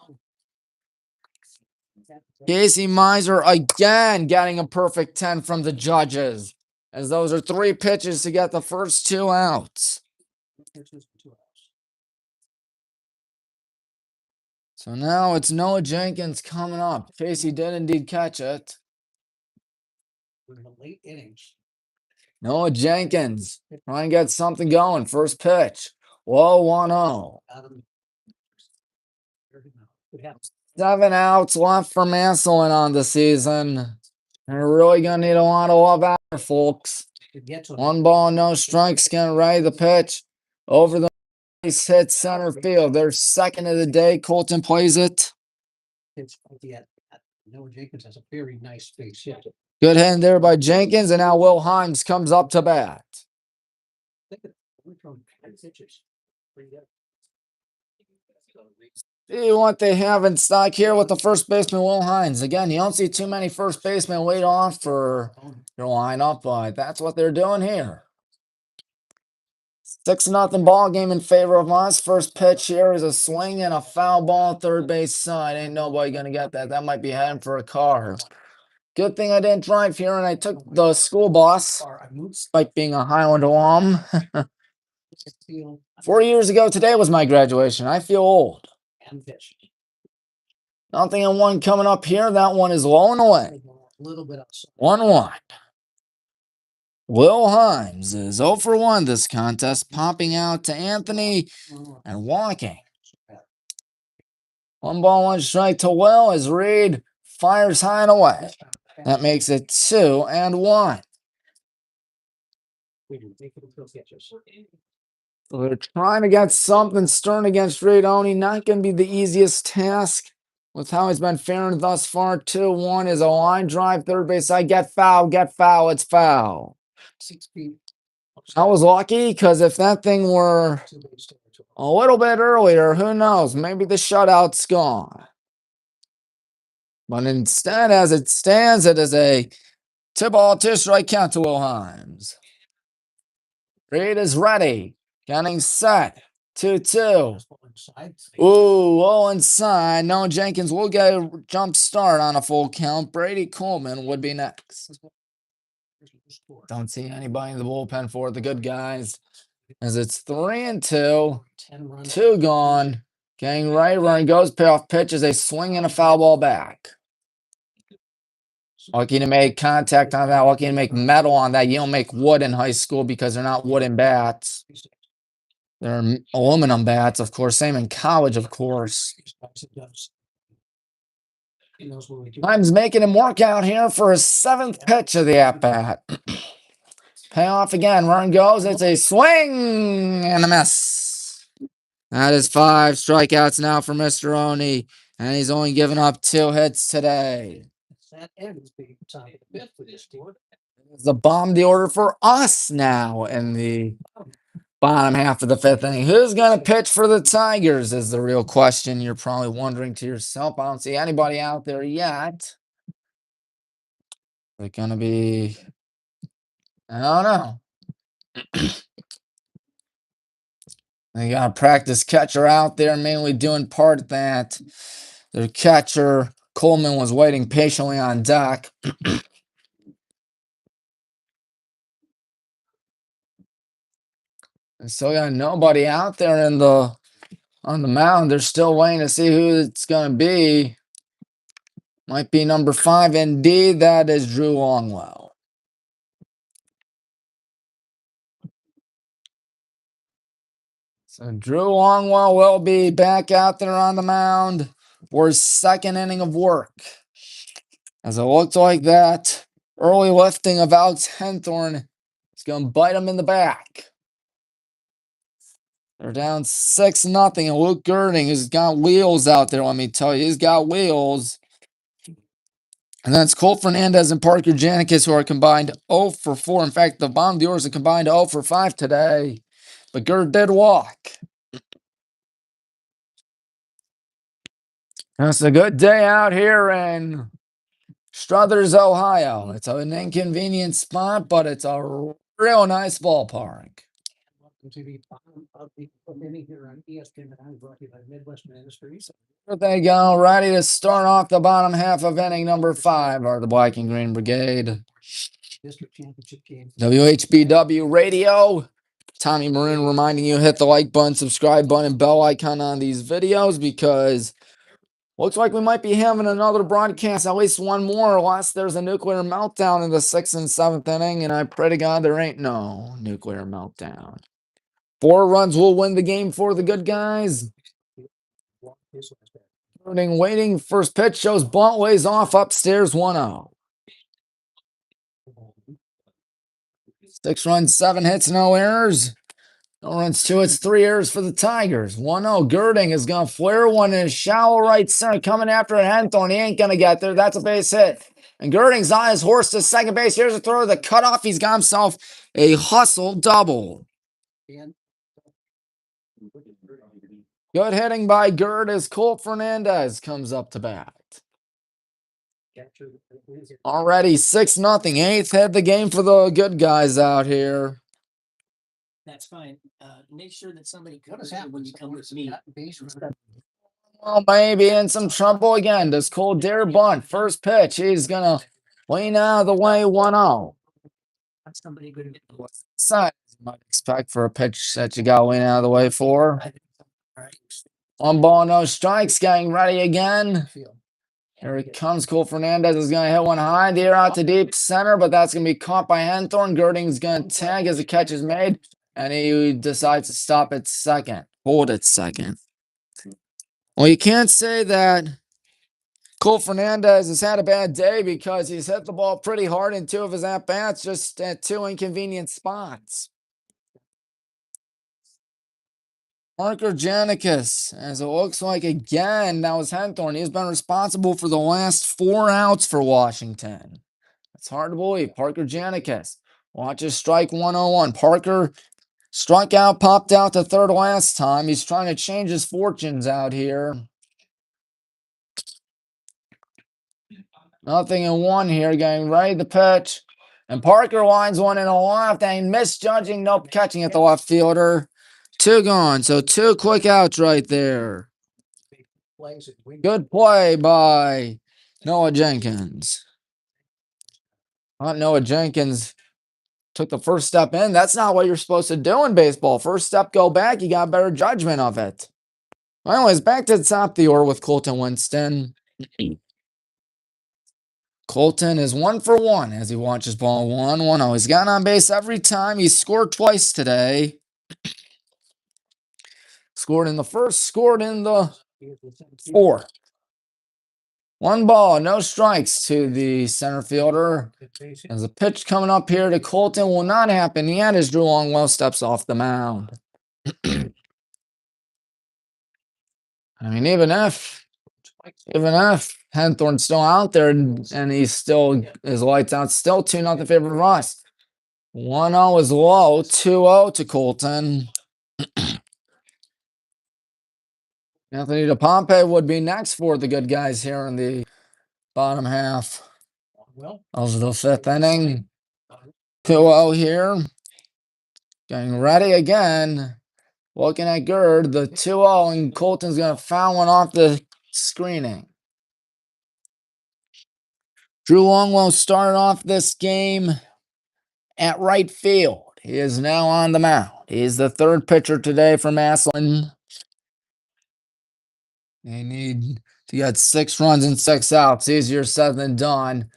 Casey Miser again getting a perfect 10 from the judges. as those are 3 pitches to get the first 2 outs. So now it's Noah Jenkins coming up. Casey did indeed catch it. We're in the late innings. Noah Jenkins trying to get something going. First pitch. Whoa, 1-0. 7 outs left for Massillon on the season. They're really going to need a lot of love out there, folks. 1 ball, no strikes. Getting ready to pitch. Over the base, hit center field. Their second of the day. Colton plays it. Noah Jenkins has a very nice base hit. Good hit there by Jenkins, and now Will Himes comes up to bat. See what they have in stock here with the first baseman, Will Hines. Again, you don't see too many first basemen wait off for your lineup, but that's what they're doing here. 6-0 ball game in favor of us. First pitch here is a swing and a foul ball third base side. Ain't nobody gonna get that. That might be heading for a car. Good thing I didn't drive here and I took the school bus, despite being a Highland alum. 4 years ago today was my graduation. I feel old. 0-1 coming up here. That one is low and away. 1-1. Will Himes is 0 for 1 this contest, popping out to Anthony and walking. 1 ball, 1 strike to Will as Reed fires high and away. That makes it 2-1. So they're trying to get something stern against Reed. Only not going to be the easiest task with how he's been faring thus far. 2-1 is a line drive, third base side. Get foul, it's foul. 6 feet. I was lucky because if that thing were a little bit earlier, who knows? Maybe the shutout's gone. But instead, as it stands, it is a 2-ball, 2-strike count to Will Himes. Reed is ready. Getting set. 2-2. Ooh, low inside. Noah Jenkins will get a jump start on a full count. Brady Coleman would be next. Don't see anybody in the bullpen for the good guys. As it's 3-2. 2 gone. Getting right, run goes. Payoff pitch is a swing and a foul ball back. Lucky to make contact on that. Lucky to make metal on that. You don't make wood in high school because they're not wooden bats. They're aluminum bats, of course. Same in college, of course. Himes making him work out here for his 7th pitch of the at-bat. Payoff again. Run goes. It's a swing and a miss. That is 5 strikeouts now for Mr. Oni. And he's only given up 2 hits today. It's the bomb the order for us now in the bottom half of the 5th inning. Who's going to pitch for the Tigers is the real question. You're probably wondering to yourself. I don't see anybody out there yet. They're going to be, I don't know. They got a practice catcher out there mainly doing part of that. Their catcher, Coleman, was waiting patiently on deck. And so got nobody out there on the mound. They're still waiting to see who it's going to be. Might be number 5. Indeed, that is Drew Longwell. So Drew Longwell will be back out there on the mound for his 2nd inning of work. As it looks like that early lifting of Alex Henthorn is going to bite him in the back. They're down 6-0, and Luke Girding has got wheels out there, let me tell you. He's got wheels. And that's Colt Fernandez and Parker Janikis, who are combined 0 for 4. In fact, the bomb dealers are combined 0 for 5 today. But Gird did walk. It's a good day out here in Struthers, Ohio. It's an inconvenient spot, but it's a real nice ballpark. Welcome to the bottom of the inning here on ESPN, and I'm brought to you by Midwestern Industries. There they go, ready to start off the bottom half of inning number 5 are the Black and Green Brigade. district championship game. WHBW Radio. Tommy Marin reminding you hit the like button, subscribe button, and bell icon on these videos because looks like we might be having another broadcast, at least one more, unless there's a nuclear meltdown in the 6th and 7th inning, and I pray to God there ain't no nuclear meltdown. 4 runs will win the game for the good guys. Waiting, first pitch shows bunt ways off, upstairs 1-0. 6 runs, 7 hits, no errors. No runs, 2 hits, 3 errors for the Tigers. 1-0. Girding is going to flare one in shallow right center. Coming after a Henthorne. He ain't going to get there. That's a base hit. And Girding's on his horse to second base. Here's a throw to the cutoff. He's got himself a hustle double. Good hitting by Gird as Colt Fernandez comes up to bat. Already 6-0. 8th hit the game for the good guys out here. That's fine. Make sure that somebody comes in when you come with me. Well, maybe in some trouble again. Does Cole dare bunt? First pitch. He's going to lean out of the way 1-0. That's somebody good. Size you might expect for a pitch that you got to lean out of the way for. 1 ball, no strikes. Getting ready again. Here he comes. Cole Fernandez is going to hit one high. The air out to deep center, but that's going to be caught by Henthorne. Girding's going to tag as the catch is made. And he decides to stop at second. Hold at second. Well, you can't say that Cole Fernandez has had a bad day because he's hit the ball pretty hard in 2 of his at-bats, just at 2 inconvenient spots. Parker Janicus, as it looks like again, that was Henthorne. He's been responsible for the last 4 outs for Washington. It's hard to believe. Parker Janicus. Watches strike 101. Parker struck out, popped out to third last time. He's trying to change his fortunes out here. 0-1 here, getting ready to pitch. And Parker lines one in the left and misjudging, nope, catching at the left fielder. 2 gone, so 2 quick outs right there. Good play by Noah Jenkins. Noah Jenkins took the first step in. That's not what you're supposed to do in baseball. First step, go back. You got better judgment of it. Anyways, back to the top of the order with Colton Winston. Colton is 1 for 1 as he watches ball 1-1-0. He's gotten on base every time. He scored twice today. Scored in the first, scored in the 4th. 1 ball, no strikes to the center fielder. As a pitch coming up here to Colton will not happen yet as Drew Longwell steps off the mound. I mean, even if Henthorne's still out there and he's still, his lights out, still 2-0 favor of us. 1-0 is low, 2-0 to Colton. Anthony DePompe would be next for the good guys here in the bottom half of the 5th inning. 2-0 here. Getting ready again. Looking at Gird, the 2-0, and Colton's going to foul one off the screening. Drew Longwell started off this game at right field. He is now on the mound. He's the 3rd pitcher today for Massillon. They need to get 6 runs and 6 outs. Easier said than done.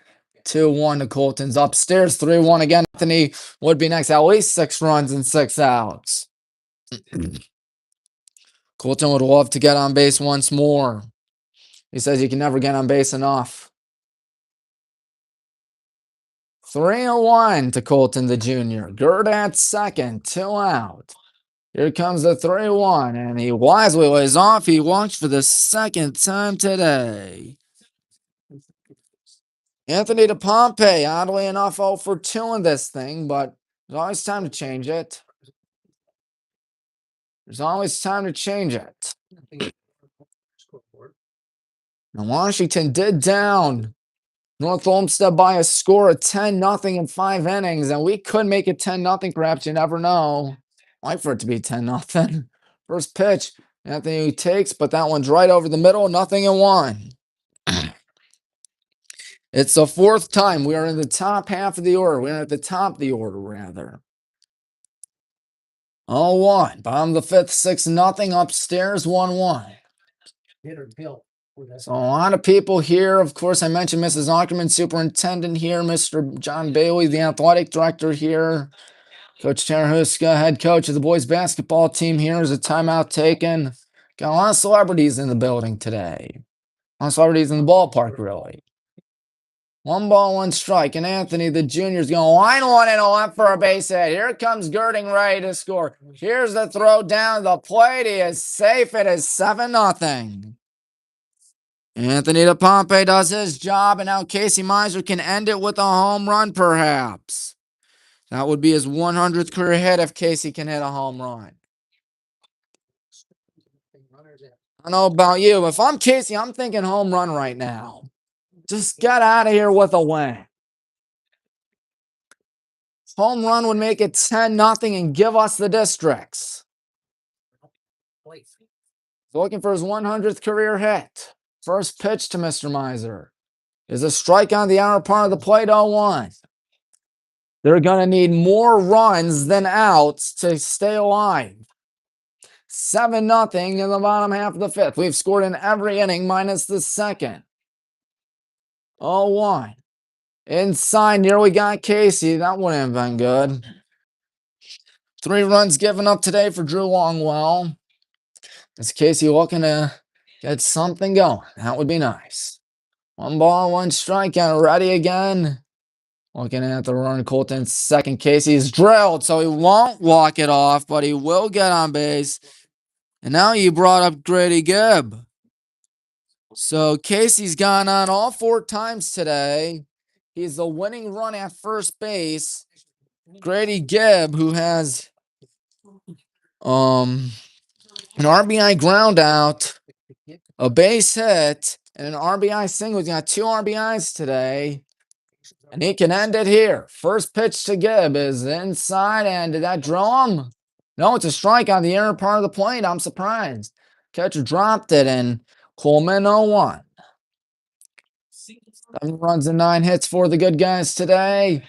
2-1 to Colton's upstairs. 3-1 again. Anthony would be next. At least 6 runs and 6 outs. Colton would love to get on base once more. He says you can never get on base enough. 3-1 to Colton the junior. Gird at second. 2 out. Here comes the 3-1, and he wisely lays off. He walked for the 2nd time today. Anthony DePompe, oddly enough, 0 for 2 in this thing, but there's always time to change it. There's always time to change it. And Washington did down North Olmsted by a score of 10-0 in 5 innings, and we could make it 10-0, perhaps. You never know. Like for it to be 10-0. First pitch, Anthony takes, but that one's right over the middle. 0-1. It's the fourth time. We are in the top half of the order. We're at the top of the order, rather. 0-1. Bottom of the fifth, 6-0. Upstairs, 1-1. Hitter Bill. So a lot of people here. Of course, I mentioned Mrs. Ackerman, superintendent here, Mr. John Bailey, the athletic director here, Coach Tarahuska, head coach of the boys basketball team here. Is a timeout taken. Got a lot of celebrities in the building today. A lot of celebrities in the ballpark, really. 1-1 strike, and Anthony, the junior, is going to line one and a left for a base hit. Here comes Girding, ready to score. Here's the throw down the plate. He is safe. It is 7-0. Anthony DePompe does his job, and now Casey Miser can end it with a home run, perhaps. That would be his 100th career hit if Casey can hit a home run. I don't know about you. If I'm Casey, I'm thinking home run right now. Just get out of here with a win. Home run would make it 10-0 and give us the districts. He's looking for his 100th career hit. First pitch to Mr. Miser is a strike on the outer part of the plate, 0-1. They're going to need more runs than outs to stay alive. 7-0 in the bottom half of the fifth. We've scored in every inning minus the second. 0-1. Inside, near we got Casey. That wouldn't have been good. 3 runs given up today for Drew Longwell. Is Casey looking to get something going? That would be nice. 1-1 strikeout. Ready again. Looking at the run, Colton's second. Casey's drilled, so he won't walk it off, but he will get on base. And now you brought up Grady Gibb. So Casey's gone on all 4 times today. He's the winning run at first base. Grady Gibb, who has an RBI ground out, a base hit, and an RBI single. He's got 2 RBIs today. And he can end it here. First pitch to Gibb is inside, and did that draw him? No, it's a strike on the inner part of the plate. I'm surprised. Catcher dropped it, and Coleman 0-1. 7 runs and 9 hits for the good guys today.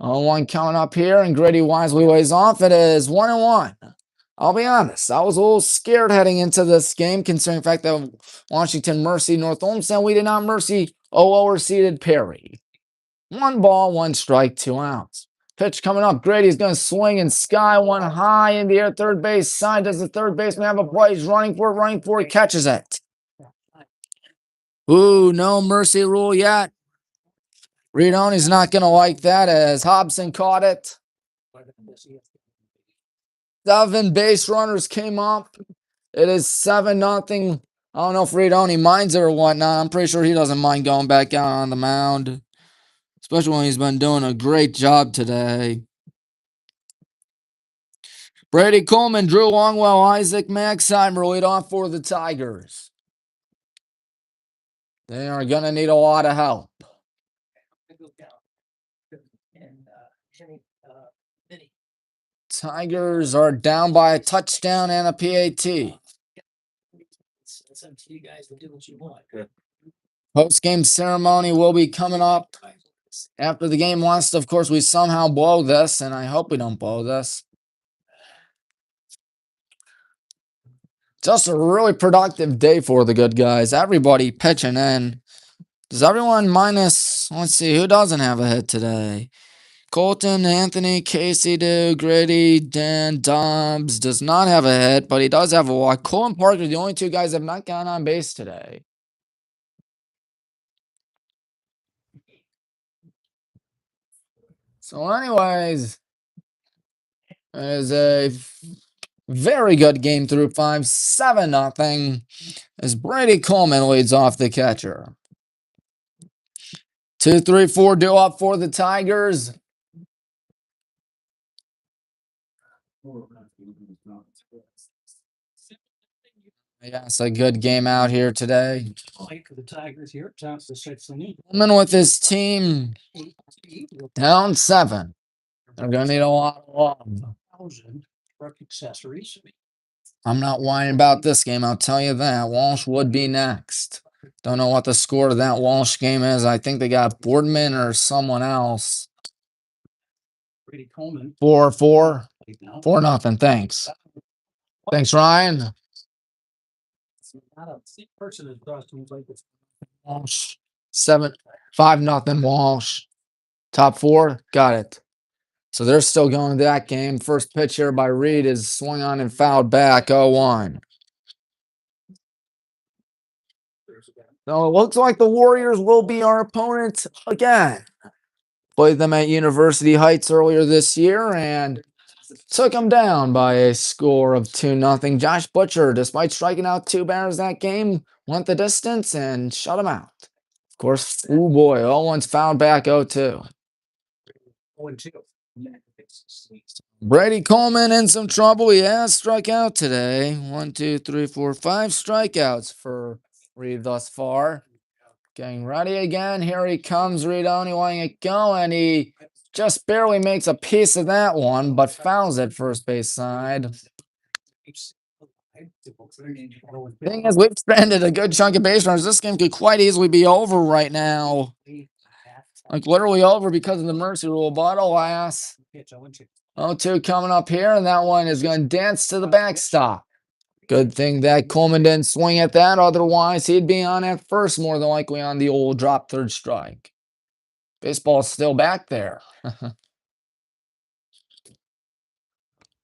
0-1 coming up here, and Grady wisely ways off. It is 1-1. I'll be honest, I was a little scared heading into this game, considering the fact that Washington mercy North Olmsted. We did not mercy lower seeded Perry. 1 ball, 1 strike, 2 outs. Pitch coming up. Grady's going to swing and sky one high in the air. Third base side. Does the third baseman have a play? He's running for it. He catches it. Ooh, no mercy rule yet. Redoni's not going to like that as Hobson caught it. 7 base runners came up. It is 7-0. I don't know if Redoni minds it or whatnot. I'm pretty sure he doesn't mind going back out on the mound, especially when he's been doing a great job today. Brady Coleman, Drew Longwell, Isaac Maxheimer lead off for the Tigers. They are going to need a lot of help. Tigers are down by a touchdown and a PAT. It's up to you guys to do what you want. Post-game ceremony will be coming up after the game. Once, of course, we somehow blow this, and I hope we don't blow this. Just a really productive day for the good guys. Everybody pitching in. Does everyone minus, let's see, who doesn't have a hit today? Colton, Anthony, Casey do, Grady, Dan, Dobbs does not have a hit, but he does have a walk. Cole and Parker are the only 2 guys that have not gotten on base today. So anyways, it is a very good game through 5, 7-0 as Brady Coleman leads off the catcher. 2, 3, 4 due up for the Tigers. Yes, a good game out here today. Coleman with his team down 7. They're going to need a lot of love. I'm not whining about this game, I'll tell you that. Walsh would be next. Don't know what the score of that Walsh game is. I think they got Boardman or someone else. Brady Coleman. 4-4. No. 4-0. Thanks. Thanks, Ryan. Not a person that draws teams like this. Walsh. 5-0 Walsh. Top 4. Got it. So they're still going to that game. First pitch here by Reed is swung on and fouled back. 0-1. So it looks like the Warriors will be our opponent again. Played them at University Heights earlier this year and took them down by a score of 2-0. Josh Butcher, despite striking out 2 batters that game, went the distance and shut them out. Of course, oh boy, 0-1's fouled back 0-2. 0-2. Brady Coleman in some trouble. He has struck out today. 1, 2, 3, 4, 5 strikeouts for Reed thus far. Getting ready again. Here he comes. Reed only letting it go, and he just barely makes a piece of that one, but fouls it first base side. Thing is, we've expended a good chunk of base runners. This game could quite easily be over right now. Like literally over because of the mercy rule, but alas. 0-2 coming up here, and that one is going to dance to the backstop. Good thing that Coleman didn't swing at that. Otherwise, he'd be on at first, more than likely on the old drop third strike. Baseball's still back there.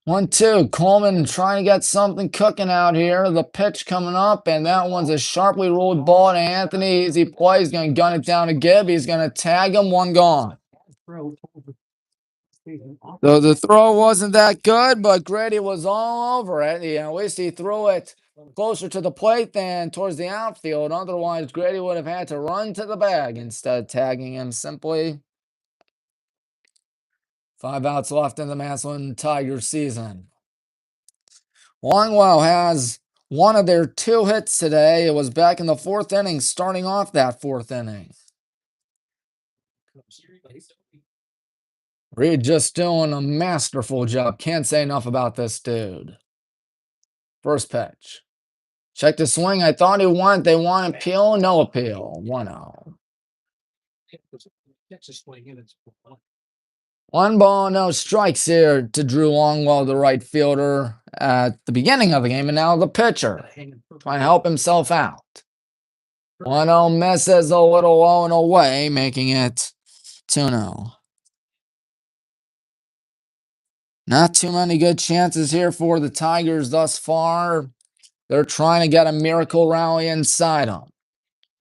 1-2. Coleman trying to get something cooking out here. The pitch coming up, and that one's a sharply rolled ball to Anthony. As he plays, going to gun it down to Gibb. He's going to tag him. One gone. So the throw wasn't that good, but Grady was all over it. At least he threw it closer to the plate than towards the outfield. Otherwise, Grady would have had to run to the bag instead of tagging him simply. 5 outs left in the Massillon Tigers season. Longwell has one of their 2 hits today. It was back in the 4th inning, starting off that 4th inning. Reed just doing a masterful job. Can't say enough about this dude. First pitch. Check the swing. I thought he wanted. They want appeal. No appeal. 1-0. 1 ball, no strikes here to Drew Longwell, the right fielder, at the beginning of the game, and now the pitcher trying to help himself out. 1-0 misses a little low and away, making it 2-0. Not too many good chances here for the Tigers thus far. They're trying to get a miracle rally inside them.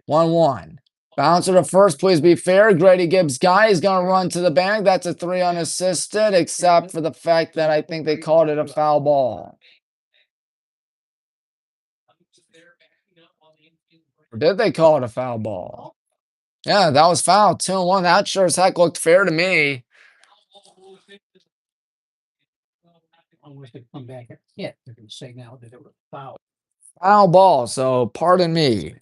1-1. Bouncer to first, please be fair. Grady Gibbs' guy is going to run to the bag. That's a 3 unassisted, except for the fact that I think they called it a foul ball. Or did they call it a foul ball? Yeah, that was foul. 2-1. That sure as heck looked fair to me. Come back. Yeah, they're going to say now that it was foul. Foul ball, so pardon me.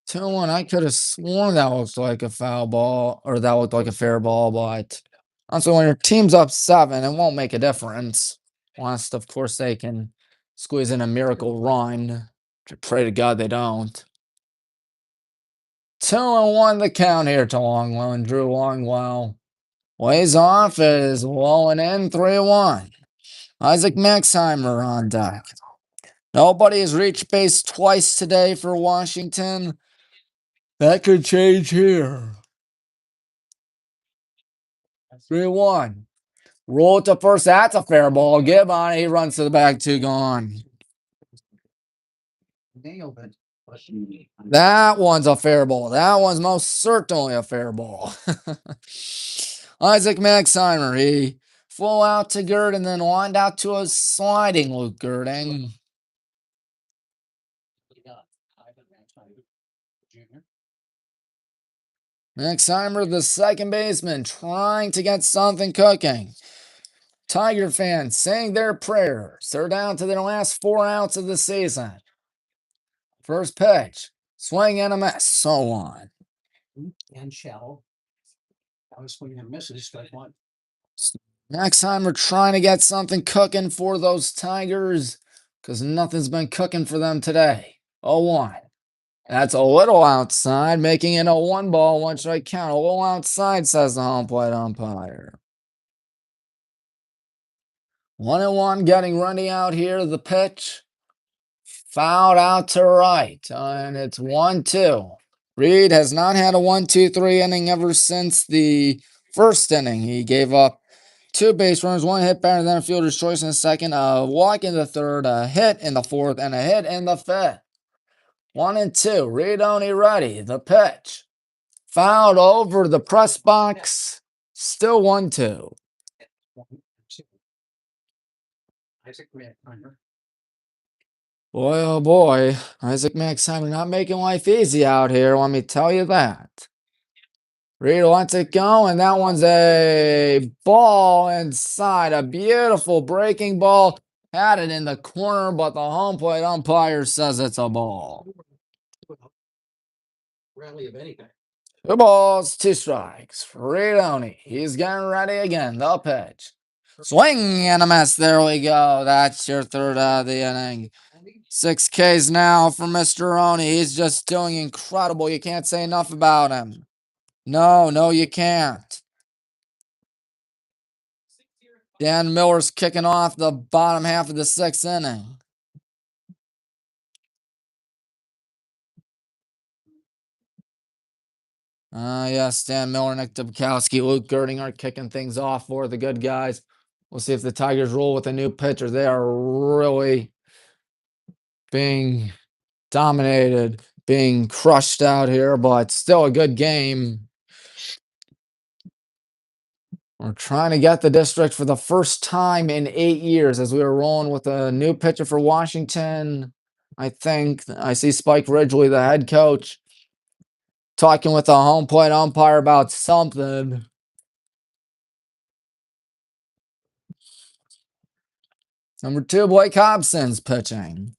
2-1. I could have sworn that looked like a foul ball, or that looked like a fair ball, but also when your team's up 7, it won't make a difference. Unless, of course, they can squeeze in a miracle run. Pray to God they don't. 2-1 the count here to Longwell, and Drew Longwell lays off is rolling in 3-1. Isaac Maxheimer on deck. Nobody has reached base twice today for Washington. That could change here. 3-1. Roll to first. That's a fair ball. Give on it. He runs to the bag. 2 gone. Nailed it. That one's a fair ball. That one's most certainly a fair ball. Isaac Maxheimer, he flew out to Gerd and then lined out to a sliding Luke Girding. Maxheimer, the second baseman, trying to get something cooking. Tiger fans saying their prayers. They're down to their last 4 outs of the season. First pitch. Swing and a miss. So on. And shallow. I was swinging and misses. Strike 1. Maxheimer trying to get something cooking for those Tigers because nothing's been cooking for them today. 0-1. That's a little outside, making it a 1-ball, 1-strike count. A little outside, says the home plate umpire. 1-1, getting ready out here. The pitch fouled out to right, and it's 1-2. Reed has not had a 1-2-3 inning ever since the first inning. He gave up 2 base runners, 1 hit better than a fielder's choice in the second, a walk in the third, a hit in the fourth, and a hit in the fifth. 1-2. Reed only ready. The pitch fouled over the press box. Still 1-2. Isaac Manheimer. Boy, oh boy. Isaac Manheimer not making life easy out here. Let me tell you that. Reed lets it go, and that one's a ball inside. A beautiful breaking ball. Had it in the corner, but the home plate umpire says it's a ball. Rally of anything. 2 balls, 2 strikes. Reed. He's getting ready again. The pitch. Swing and a miss. There we go. That's your third out of the inning. 6 Ks now for Mr. Oni. He's just doing incredible. You can't say enough about him. No, you can't. Dan Miller's kicking off the bottom half of the 6th inning. Yes, Dan Miller, Nick Dubkowski, Luke Girding are kicking things off for the good guys. We'll see if the Tigers roll with a new pitcher. They are really being dominated, being crushed out here, but still a good game. We're trying to get the district for the first time in 8 years as we are rolling with a new pitcher for Washington. I think I see Spike Ridgely, the head coach, talking with the home plate umpire about something. Number 2, Blake Hobson's pitching.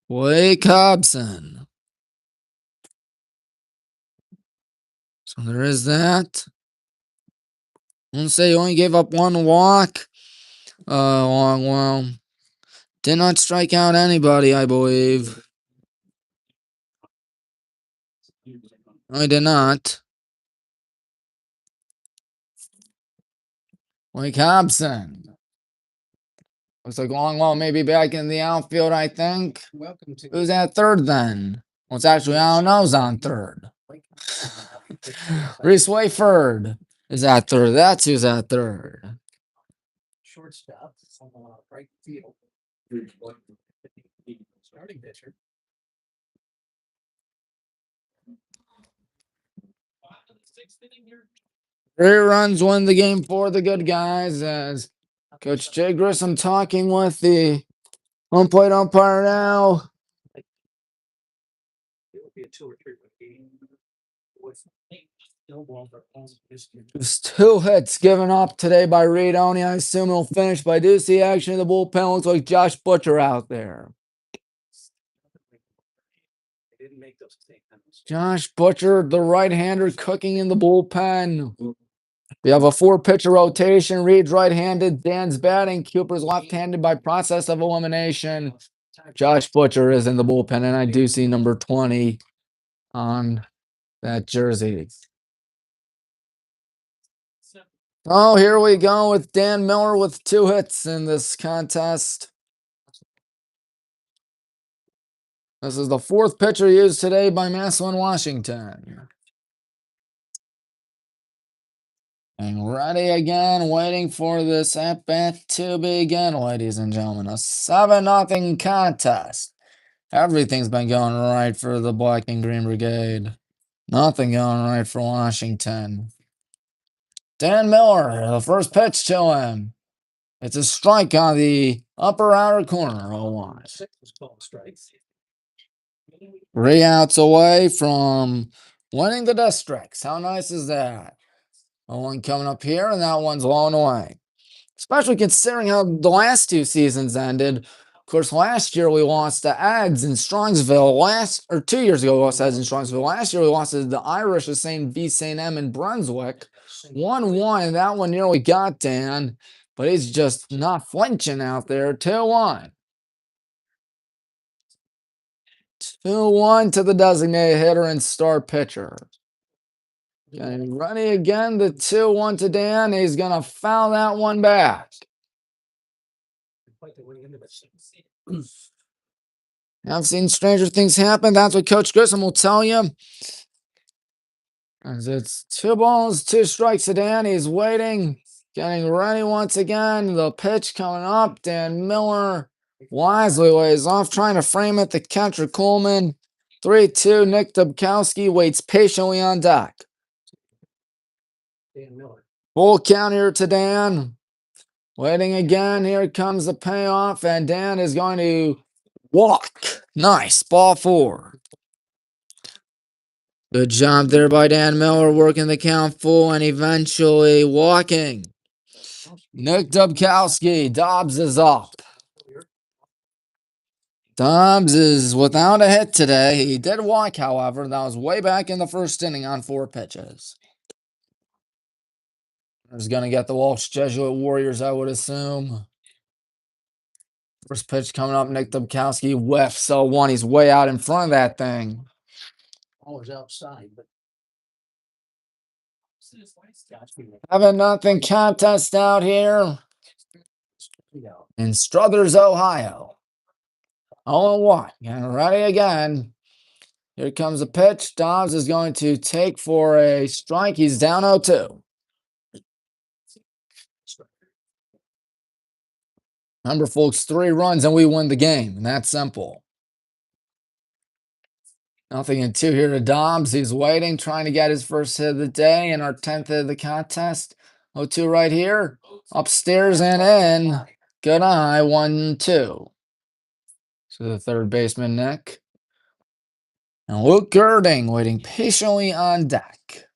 Blake Hobson. So there is that. I want to say he only gave up 1 walk. Well, did not strike out anybody, I believe. No, he did not. Blake Hobson. Looks like Longwell may be back in the outfield, I think. Welcome to Who's at third then? Well, it's actually Alan O's on third. Reese Wayford is at third. That's who's at third. shortstop, right field. Starting pitcher. Three runs win the game for the good guys as Coach Jay Grissom talking with the home plate umpire now. It would be a 2 or 3 game. Just 2 hits given up today by Reed Oney. I assume he'll finish, but I do see action in the bullpen. Looks like Josh Butcher out there. Josh Butcher, the right-hander, cooking in the bullpen. We have a 4-pitcher rotation. Reed's right-handed. Dan's batting. Cooper's left-handed by process of elimination. Josh Butcher is in the bullpen, and I do see number 20 on that jersey. Oh, here we go with Dan Miller with 2 hits in this contest. This is the 4th pitcher used today by Massillon, Washington. And ready again, waiting for this at-bat to begin, ladies and gentlemen. A 7-0 contest. Everything's been going right for the Black and Green Brigade. Nothing going right for Washington. Dan Miller, the first pitch to him. It's a strike on the upper outer corner. 0-1. 3 outs away from winning the districts. How nice is that? 0-1 coming up here, and that one's blown away. Especially considering how the last 2 seasons ended. Of course, last year we lost to Ads in Strongsville. 2 years ago we lost to Ads in Strongsville. Last year we lost to the Irish of St. V. St. M. in Brunswick. 1-1, and that one nearly got Dan. but he's just not flinching out there. 2-1. 2-1 to the designated hitter and star pitcher. Getting ready again. The 2-1 to Dan. He's going to foul that one back. I've seen stranger things happen. That's what Coach Grissom will tell you. As it's 2 balls, 2 strikes to Dan. He's waiting. Getting ready once again. The pitch coming up. Dan Miller wisely lays off, trying to frame it to catcher Coleman. 3-2. Nick Dubkowski waits patiently on deck. Dan Miller. Full count here to Dan. Waiting again. Here comes the payoff, and Dan is going to walk. Nice. Ball 4. Good job there by Dan Miller, working the count full and eventually walking. Nick Dubkowski. Dobbs is up. Dobbs is without a hit today. He did walk, however. That was way back in the first inning on 4 pitches. He's going to get the Walsh Jesuit Warriors, I would assume. First pitch coming up. Nick Dubkowski whiffs 0-1. He's way out in front of that thing. Always outside, but 7-0 contest out here in Struthers, Ohio. 0-1. Getting ready again. Here comes a pitch. Dobbs is going to take for a strike. He's down 0-2. Remember, folks, 3 runs and we win the game. And that's simple. 0-2 here to Dobbs. He's waiting, trying to get his first hit of the day and our 10th hit of the contest. 0-2 right here. Upstairs and in. Good eye. 1-2. So the third baseman, Nick. And Luke Girding waiting patiently on deck.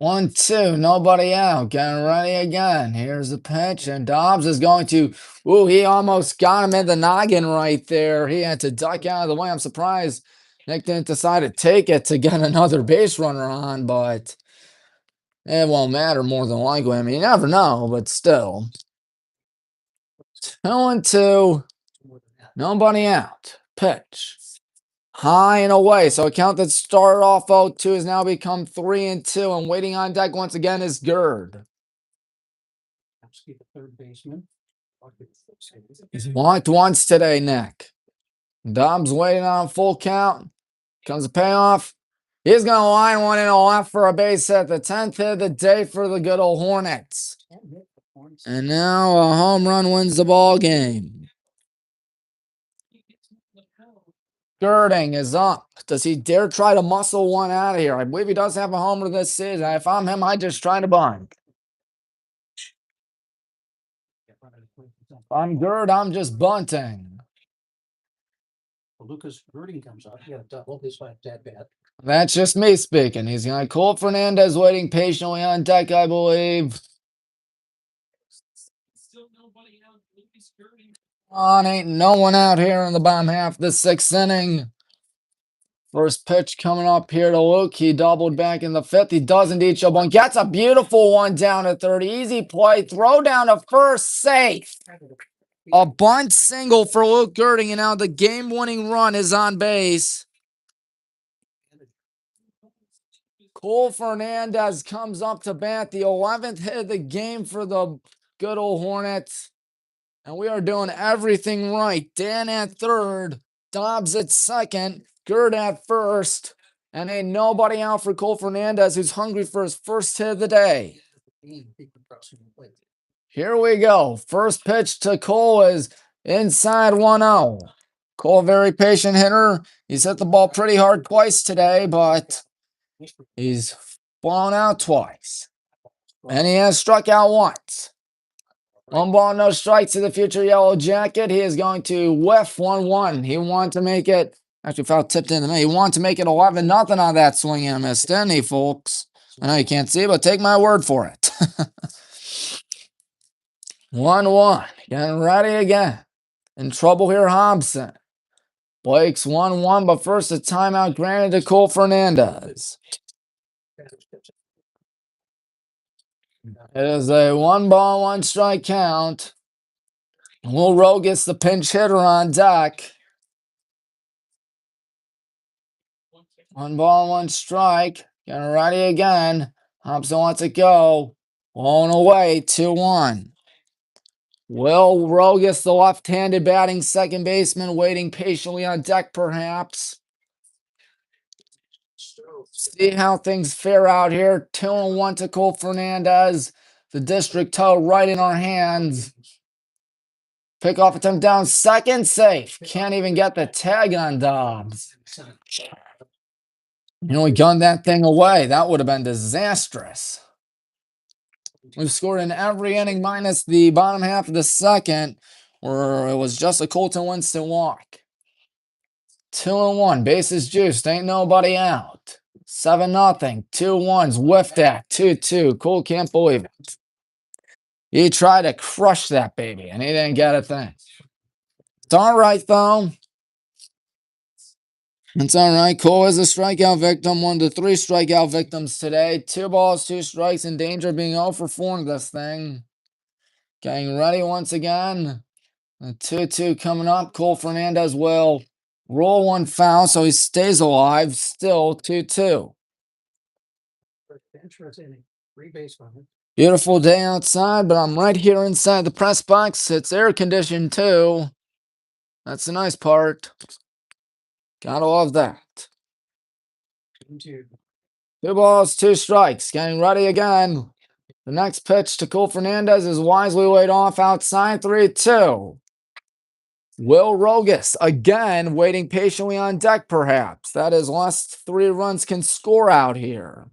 1-2, nobody out. Getting ready again. Here's the pitch, and Dobbs is going to. Ooh, he almost got him in the noggin right there. He had to duck out of the way. I'm surprised Nick didn't decide to take it to get another base runner on, but it won't matter more than likely. I mean, you never know, but still. 2-2, nobody out. Pitch. High and away. So a count that started off 0-2 has now become 3-2. And waiting on deck once again is Gerd. the third baseman. He's walked once today, Nick. Dobbs waiting on a full count. Comes a payoff. He's going to line one in a left for a base hit. The 10th hit of the day for the good old Hornets. And now a home run wins the ball game. Girding is up. Does he dare try to muscle one out of here? I believe he does have a homer this season. If I'm him, I just try to bunt. If I'm Gerd, I'm just bunting. Lucas Girding comes up. He got a double. This one that bad. That's just me speaking. He's going to call Fernandez waiting patiently on deck, I believe. Ain't no one out here in the bottom half of the 6th inning. First pitch coming up here to Luke. He doubled back in the 5th. He does indeed show one. Gets a beautiful one down to third. Easy play. Throw down to first. Safe. A bunt single for Luke Girding, and now the game-winning run is on base. Cole Fernandez comes up to bat. The 11th hit of the game for the good old Hornets. And we are doing everything right. Dan at third, Dobbs at second, Gerd at first, and ain't nobody out for Cole Fernandez, who's hungry for his first hit of the day. Here we go. First pitch to Cole is inside 1-0. Cole, very patient hitter. He's hit the ball pretty hard twice today, but he's blown out twice. And he has struck out once. 1 ball, no strikes to the future Yellow Jacket. He is going to whiff 1-1. He wanted to make it, actually foul tipped into me. He wanted to make it 11-0 on that swing and miss, didn't he, folks? I know you can't see, but take my word for it. 1-1. Getting ready again. In trouble here, Hobson. Blake's 1-1, but first a timeout granted to Cole Fernandez. It is a 1-ball, 1-strike count. Will Rowe gets the pinch hitter on deck. 1-ball, 1-strike. Getting ready again. Hobson wants it go. Blown away, 2-1. Will Rowe gets the left-handed batting second baseman, waiting patiently on deck perhaps. See how things fare out here. 2-1 to Cole Fernandez. The district toe right in our hands. Pickoff attempt down second, safe. Can't even get the tag on Dobbs. You know, we gunned that thing away. That would have been disastrous. We've scored in every inning minus the bottom half of the second, where it was just a Colton Winston walk. 2-1, bases juiced, ain't nobody out. 7-0, 2-1s, whiffed that, 2-2. Cole can't believe it. He tried to crush that baby, and he didn't get a thing. It's all right, though. It's all right. Cole is a strikeout victim, 1 of the 3 strikeout victims today. 2 balls, 2 strikes, in danger of being 0 for 4 in this thing. Getting ready once again. The 2-2 coming up. Cole Fernandez will roll one foul, so he stays alive. Still 2-2. Beautiful day outside, but I'm right here inside the press box. It's air conditioned too. That's the nice part. Gotta love that. 2 balls, 2 strikes. Getting ready again. The next pitch to Cole Fernandez is wisely laid off outside. 3-2. Will Rogas again waiting patiently on deck perhaps. That is last 3 runs can score out here.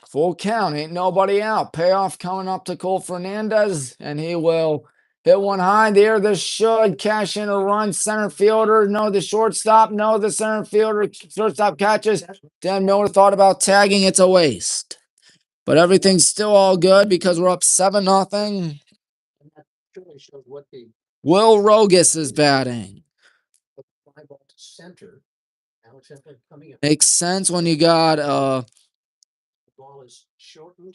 Full count, ain't nobody out. Payoff coming up to Cole Fernandez, and he will hit one high there. This should cash in a run. Center fielder, no, the shortstop, no, the center fielder. Shortstop catches. Dan Miller thought about tagging. It's a waste. But everything's still all good because we're up 7-0. Will Rogas is batting. Makes sense when you got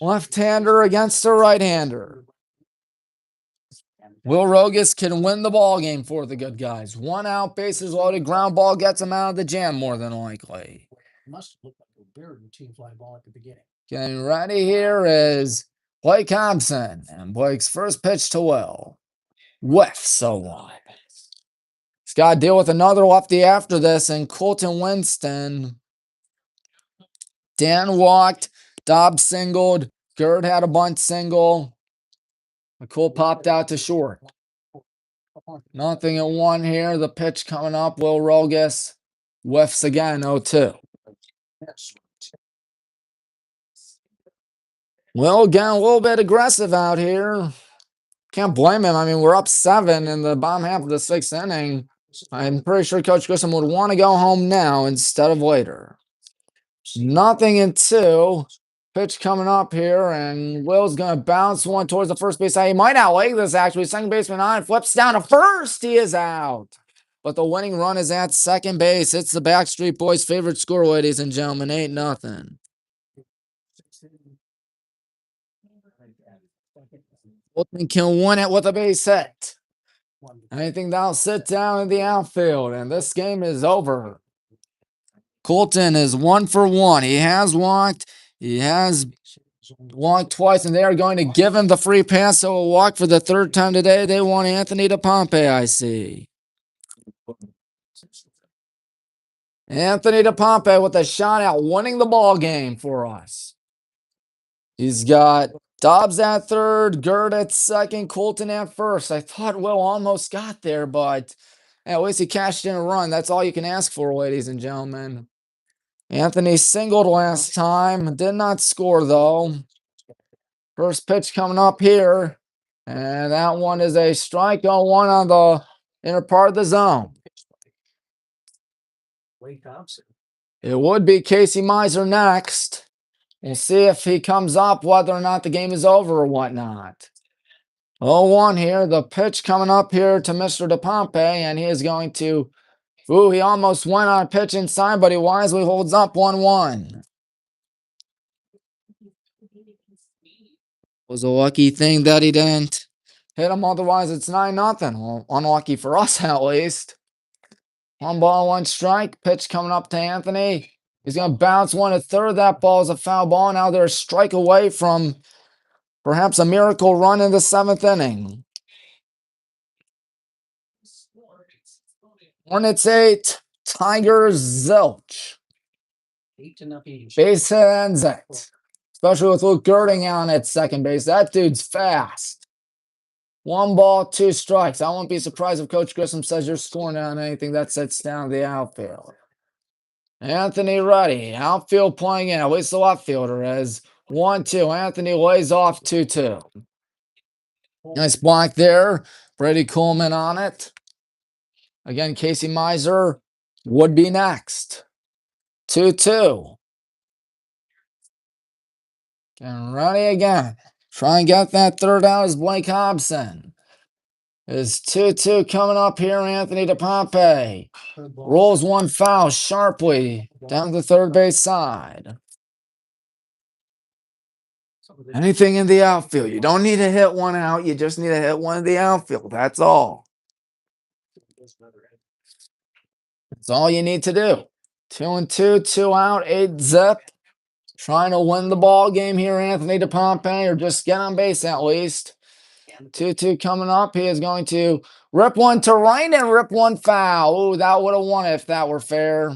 left-hander against a right-hander. Will Rogas can win the ball game for the good guys. 1 out, bases loaded, ground ball gets him out of the jam more than likely. Getting ready here is Blake Hobson, and Blake's first pitch to Will. Whiff, so wide. He's got to deal with another lefty after this, and Colton Winston. Dan walked, Dobbs singled, Gerd had a bunt single. McCool popped out to short. 0-1 here. The pitch coming up. Will Rogas whiffs again, 0-2. Will again a little bit aggressive out here. Can't blame him. I mean, we're up 7 in the bottom half of the 6th inning. I'm pretty sure Coach Grissom would want to go home now instead of later. 0-2. Pitch coming up here, and Will's going to bounce one towards the first base side. He might outleg this, actually. Second baseman on, flips down to first. He is out. But the winning run is at second base. It's the Backstreet Boys' favorite score, ladies and gentlemen. 8-0. Colton can win it with a base hit. I think that'll sit down in the outfield, and this game is over. Colton is 1 for 1. He has walked. He has walked twice, and they are going to give him the free pass, so a walk for the 3rd time today. They want Anthony DePompe, I see. Anthony DePompe with a shot at winning the ball game for us. He's got Dobbs at 3rd, Gerd at 2nd, Colton at 1st. I thought Will almost got there, but at least he cashed in a run. That's all you can ask for, ladies and gentlemen. Anthony singled last time. Did not score, though. First pitch coming up here. And that one is a strike. 0-1 on the inner part of the zone. It would be Casey Miser next. We'll see if he comes up, whether or not the game is over or whatnot. 0-1 here. The pitch coming up here to Mr. DePompe, and he is going to... Ooh, he almost went on a pitch inside, but he wisely holds up 1-1. Was a lucky thing that he didn't hit him. Otherwise, it's 9-0. Well, unlucky for us at least. 1 ball, 1 strike. Pitch coming up to Anthony. He's going to bounce 1/3. That ball is a foul ball. Now they're a strike away from perhaps a miracle run in the 7th inning. Hornets 8, Tigers zilch. 8-0. Base hit ends it. Especially with Luke Girding on at second base. That dude's fast. 1 ball, 2 strikes. I won't be surprised if Coach Grissom says you're scoring on anything that sits down the outfield. Anthony ready. Outfield playing in. At least the left fielder is. 1-2. Anthony lays off 2-2. Nice block there. Brady Coleman on it. Again, Casey Miser would be next. 2-2. Getting ready again. Try and get that 3rd out is Blake Hobson. Is 2-2 coming up here. Anthony DePompe rolls 1 foul sharply down the 3rd base side. Anything in the outfield. You don't need to hit 1 out. You just need to hit 1 in the outfield. That's all. That's all you need to do. 2-2, 2 out, 8 zip. Trying to win the ball game here, Anthony DePompe, or just get on base at least. 2-2 coming up. He is going to rip 1 to right and rip 1 foul. Ooh, that would have won if that were fair.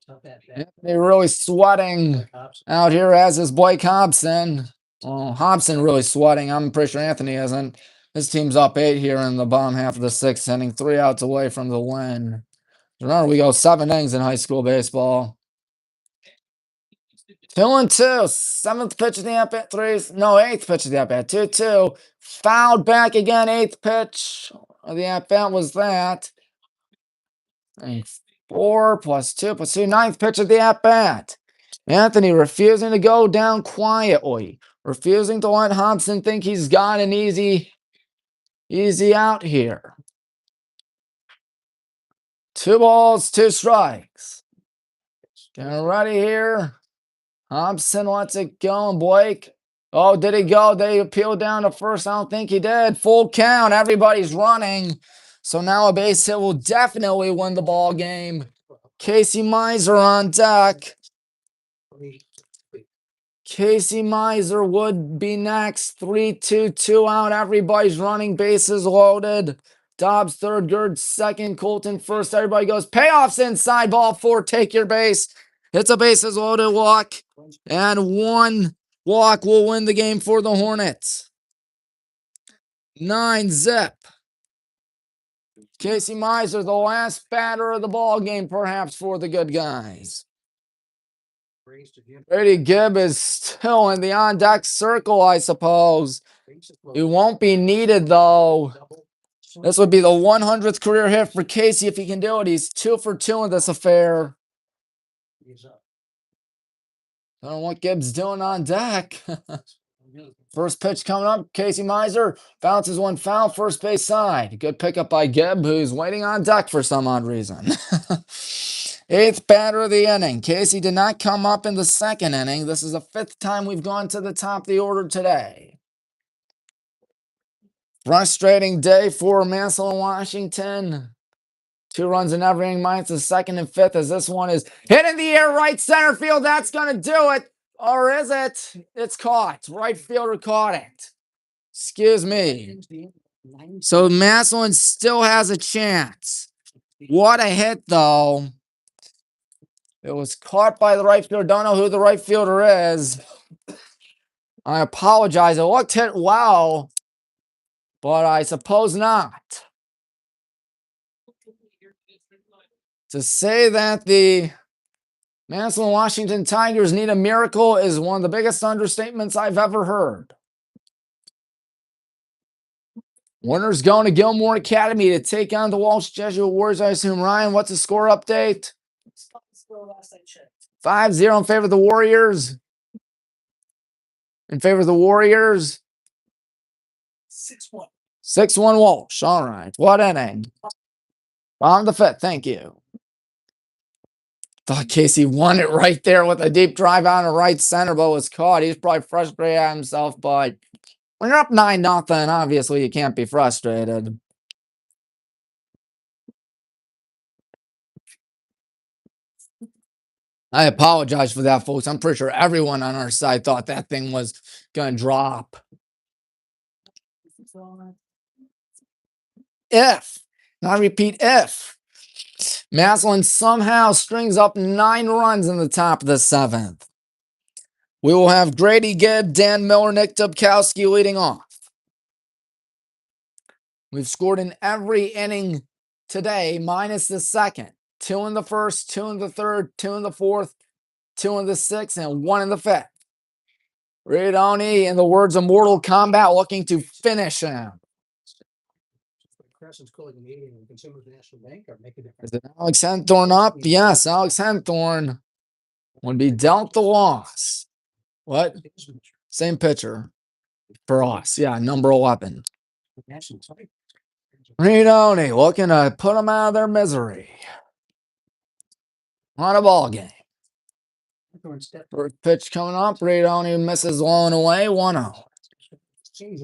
Anthony really sweating out here, as is Blake Hobson. Well, Hobson really sweating. I'm pretty sure Anthony isn't. His team's up 8 here in the bottom half of the 6th inning. 3 outs away from the win. Remember, we go 7 innings in high school baseball. 2-2. 7th pitch of the at-bat. 8th pitch of the at-bat. 2-2. Fouled back again. 8th pitch of the at-bat was that. 4 plus 2 plus 2. 9th pitch of the at-bat. Anthony refusing to go down quietly. Refusing to let Hobson think he's got an easy out here. 2 balls, 2 strikes. Getting ready here. Hobson lets it go, and Blake. Oh, did he go? Did he appeal down to first? I don't think he did. Full count. Everybody's running. So now a base hit will definitely win the ball game. Casey Miser on deck. Casey Miser would be next. 3-2, 2 out. Everybody's running. Bases loaded. Dobbs 3rd, Gerd 2nd, Colton 1st. Everybody goes. Payoffs inside. Ball 4. Take your base. It's a bases loaded walk. And 1 walk will win the game for the Hornets. 9 zip. Casey Miser, the last batter of the ball game, perhaps, for the good guys. Brady Gibb is still in the on-deck circle, I suppose. He won't be needed, though. This would be the 100th career hit for Casey if he can do it. He's 2 for 2 in this affair. I don't know what Gibbs doing on deck. First pitch coming up. Casey Miser bounces 1 foul, first base side. Good pickup by Gibb, who's waiting on deck for some odd reason. 8th batter of the inning. Casey did not come up in the 2nd inning. This is the 5th time we've gone to the top of the order today. Frustrating day for Massillon, Washington. 2 runs in every inning, minus the 2nd and 5th, as this one is hit in the air, right center field. That's going to do it. Or is it? It's caught. Right fielder caught it. Excuse me. So Massillon still has a chance. What a hit, though. It was caught by the right fielder. Don't know who the right fielder is. I apologize. It looked hit well, but I suppose not. To say that the Massillon Washington Tigers need a miracle is one of the biggest understatements I've ever heard. Winners going to Gilmore Academy to take on the Walsh Jesuit Warriors, I assume. Ryan, what's the score update? 5-0 in favor of the Warriors. In favor of the Warriors. 6-1. 6-1 Walsh. All right. What inning? Bottom of the 5th. Thank you. Thought Casey won it right there with a deep drive on the right center, but was caught. He's probably frustrated at himself, but when you're up 9-0, obviously you can't be frustrated. I apologize for that, folks. I'm pretty sure everyone on our side thought that thing was going to drop. If, and I repeat, if Massillon somehow strings up 9 runs in the top of the 7th, we will have Grady Gibb, Dan Miller, Nick Dubkowski leading off. We've scored in every inning today, minus the second. 2 in the first, 2 in the third, 2 in the fourth, 2 in the sixth, and 1 in the fifth. Redoni, in the words of Mortal Kombat, looking to finish him. Is it Alex Henthorn up? Yes, Alex Henthorn would be dealt the loss. What? Same pitcher for us. Yeah, number 11. Redoni looking to put them out of their misery. On a ball game. First pitch coming up. Redoni misses low and away. 1-0.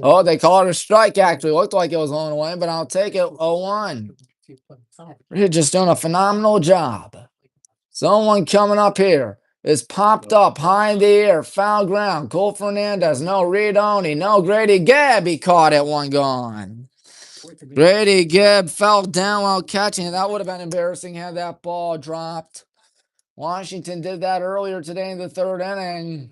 Oh, they call it a strike, actually. Looked like it was low and away, but I'll take it. 0-1. You're just doing a phenomenal job. Someone coming up here is popped up high in the air. Foul ground. Cole Fernandez. No Redoni. No Grady Gibb. He caught it. 1 gone. Grady Gibb fell down while catching it. That would have been embarrassing had that ball dropped. Washington did that earlier today in the 3rd inning.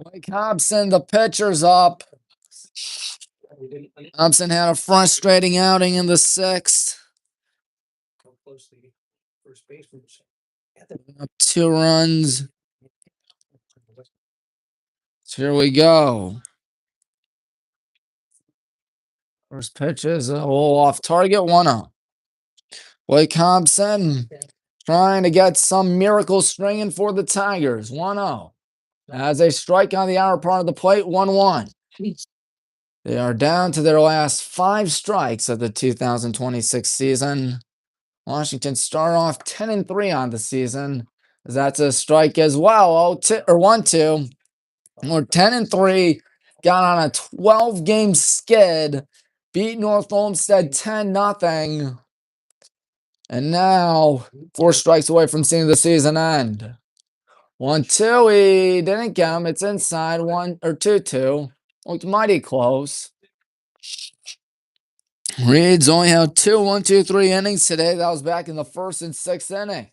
Blake Hobson, the pitcher's up. Hobson had a frustrating outing in the 6th. Up 2 runs. So here we go. First pitch is a little off target. 1-0. Blake Hobson trying to get some miracle stringing for the Tigers. 1-0. As a strike on the outer part of the plate. 1-1. They are down to their last 5 strikes of the 2026 season. Washington start off 10-3 on the season. That's a strike as well. 1-2. We're 10-3. Got on a 12-game skid. Beat North Olmsted 10-0. And now 4 strikes away from seeing the season end. 1-2. He didn't get him. It's inside. 2-2. Looked mighty close. Reeds only had 2 1-2-3 innings today. That was back in the 1st and 6th inning.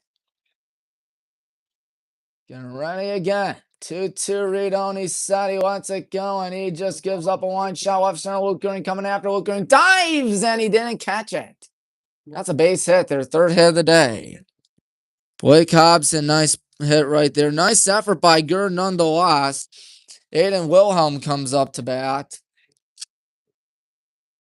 Getting ready again. 2-2. Redoni said he wants it going. He just gives up a 1 shot. Left center. Luke Green coming after. Luke Green dives and he didn't catch it. That's a base hit. Their 3rd hit of the day. Blake Hobson, nice hit right there. Nice effort by Gerd nonetheless. Aiden Wilhelm comes up to bat.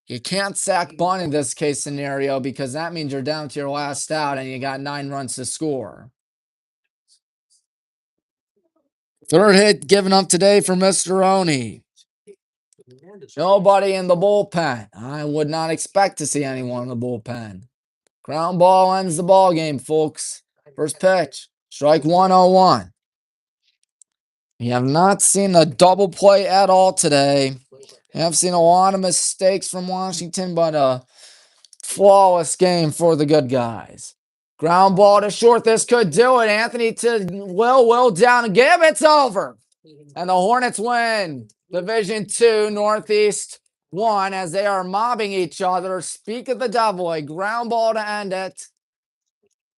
You can't sack bunt in this case scenario because that means you're down to your last out and you got 9 runs to score. 3rd hit given up today for Mr. Oni. Nobody in the bullpen. I would not expect to see anyone in the bullpen. Ground ball ends the ball game, folks. First pitch. Strike 1-0-1. We have not seen a double play at all today. We have seen a lot of mistakes from Washington, but a flawless game for the good guys. Ground ball to short. This could do it. Anthony to Will down and Gibb. It's over. And the Hornets win Division II Northeast 1 as they are mobbing each other. Speak of the devil. A ground ball to end it.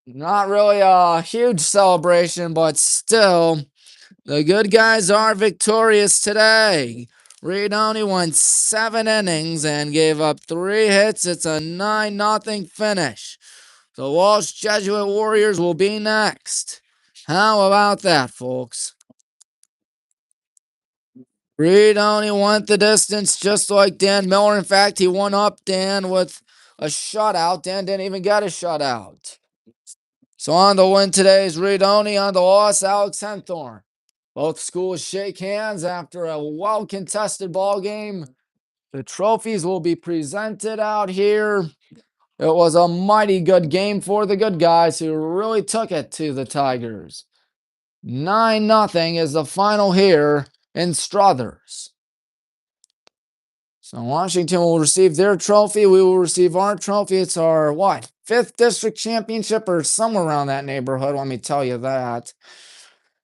Not really a huge celebration, but still, the good guys are victorious today. Redoni won 7 innings and gave up 3 hits. It's a 9-0 finish. The Walsh Jesuit Warriors will be next. How about that, folks? Redoni went the distance just like Dan Miller. In fact, he won up Dan with a shutout. Dan didn't even get a shutout. So on the win today is Redoni. On the loss, Alex Henthorn. Both schools shake hands after a well-contested ball game. The trophies will be presented out here It was a mighty good game for the good guys who really took it to the Tigers. 9-0 is the final here in Struthers. So Washington will receive their trophy. We will receive our trophy. It's our, 5th district championship or somewhere around that neighborhood. Let me tell you that.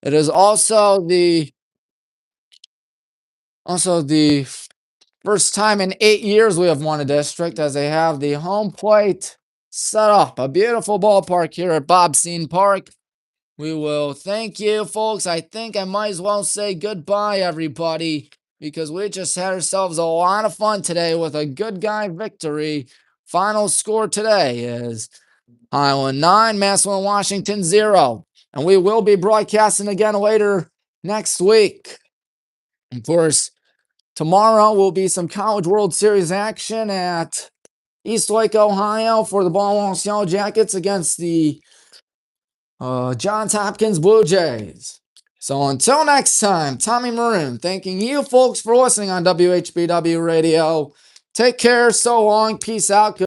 It is also the first time in 8 years we have won a district, as they have the home plate set up. A beautiful ballpark here at Massillon Park. We will thank you, folks. I think I might as well say goodbye, everybody, because we just had ourselves a lot of fun today with a good guy victory. Final score today is Highland 9, Massillon, Washington 0. And we will be broadcasting again later next week. Of course, tomorrow will be some College World Series action at Eastlake, Ohio for the Baltimore Yellow Jackets against the Johns Hopkins Blue Jays. So until next time, Tommy Maroon thanking you folks for listening on WHBW Radio. Take care, so long, peace out.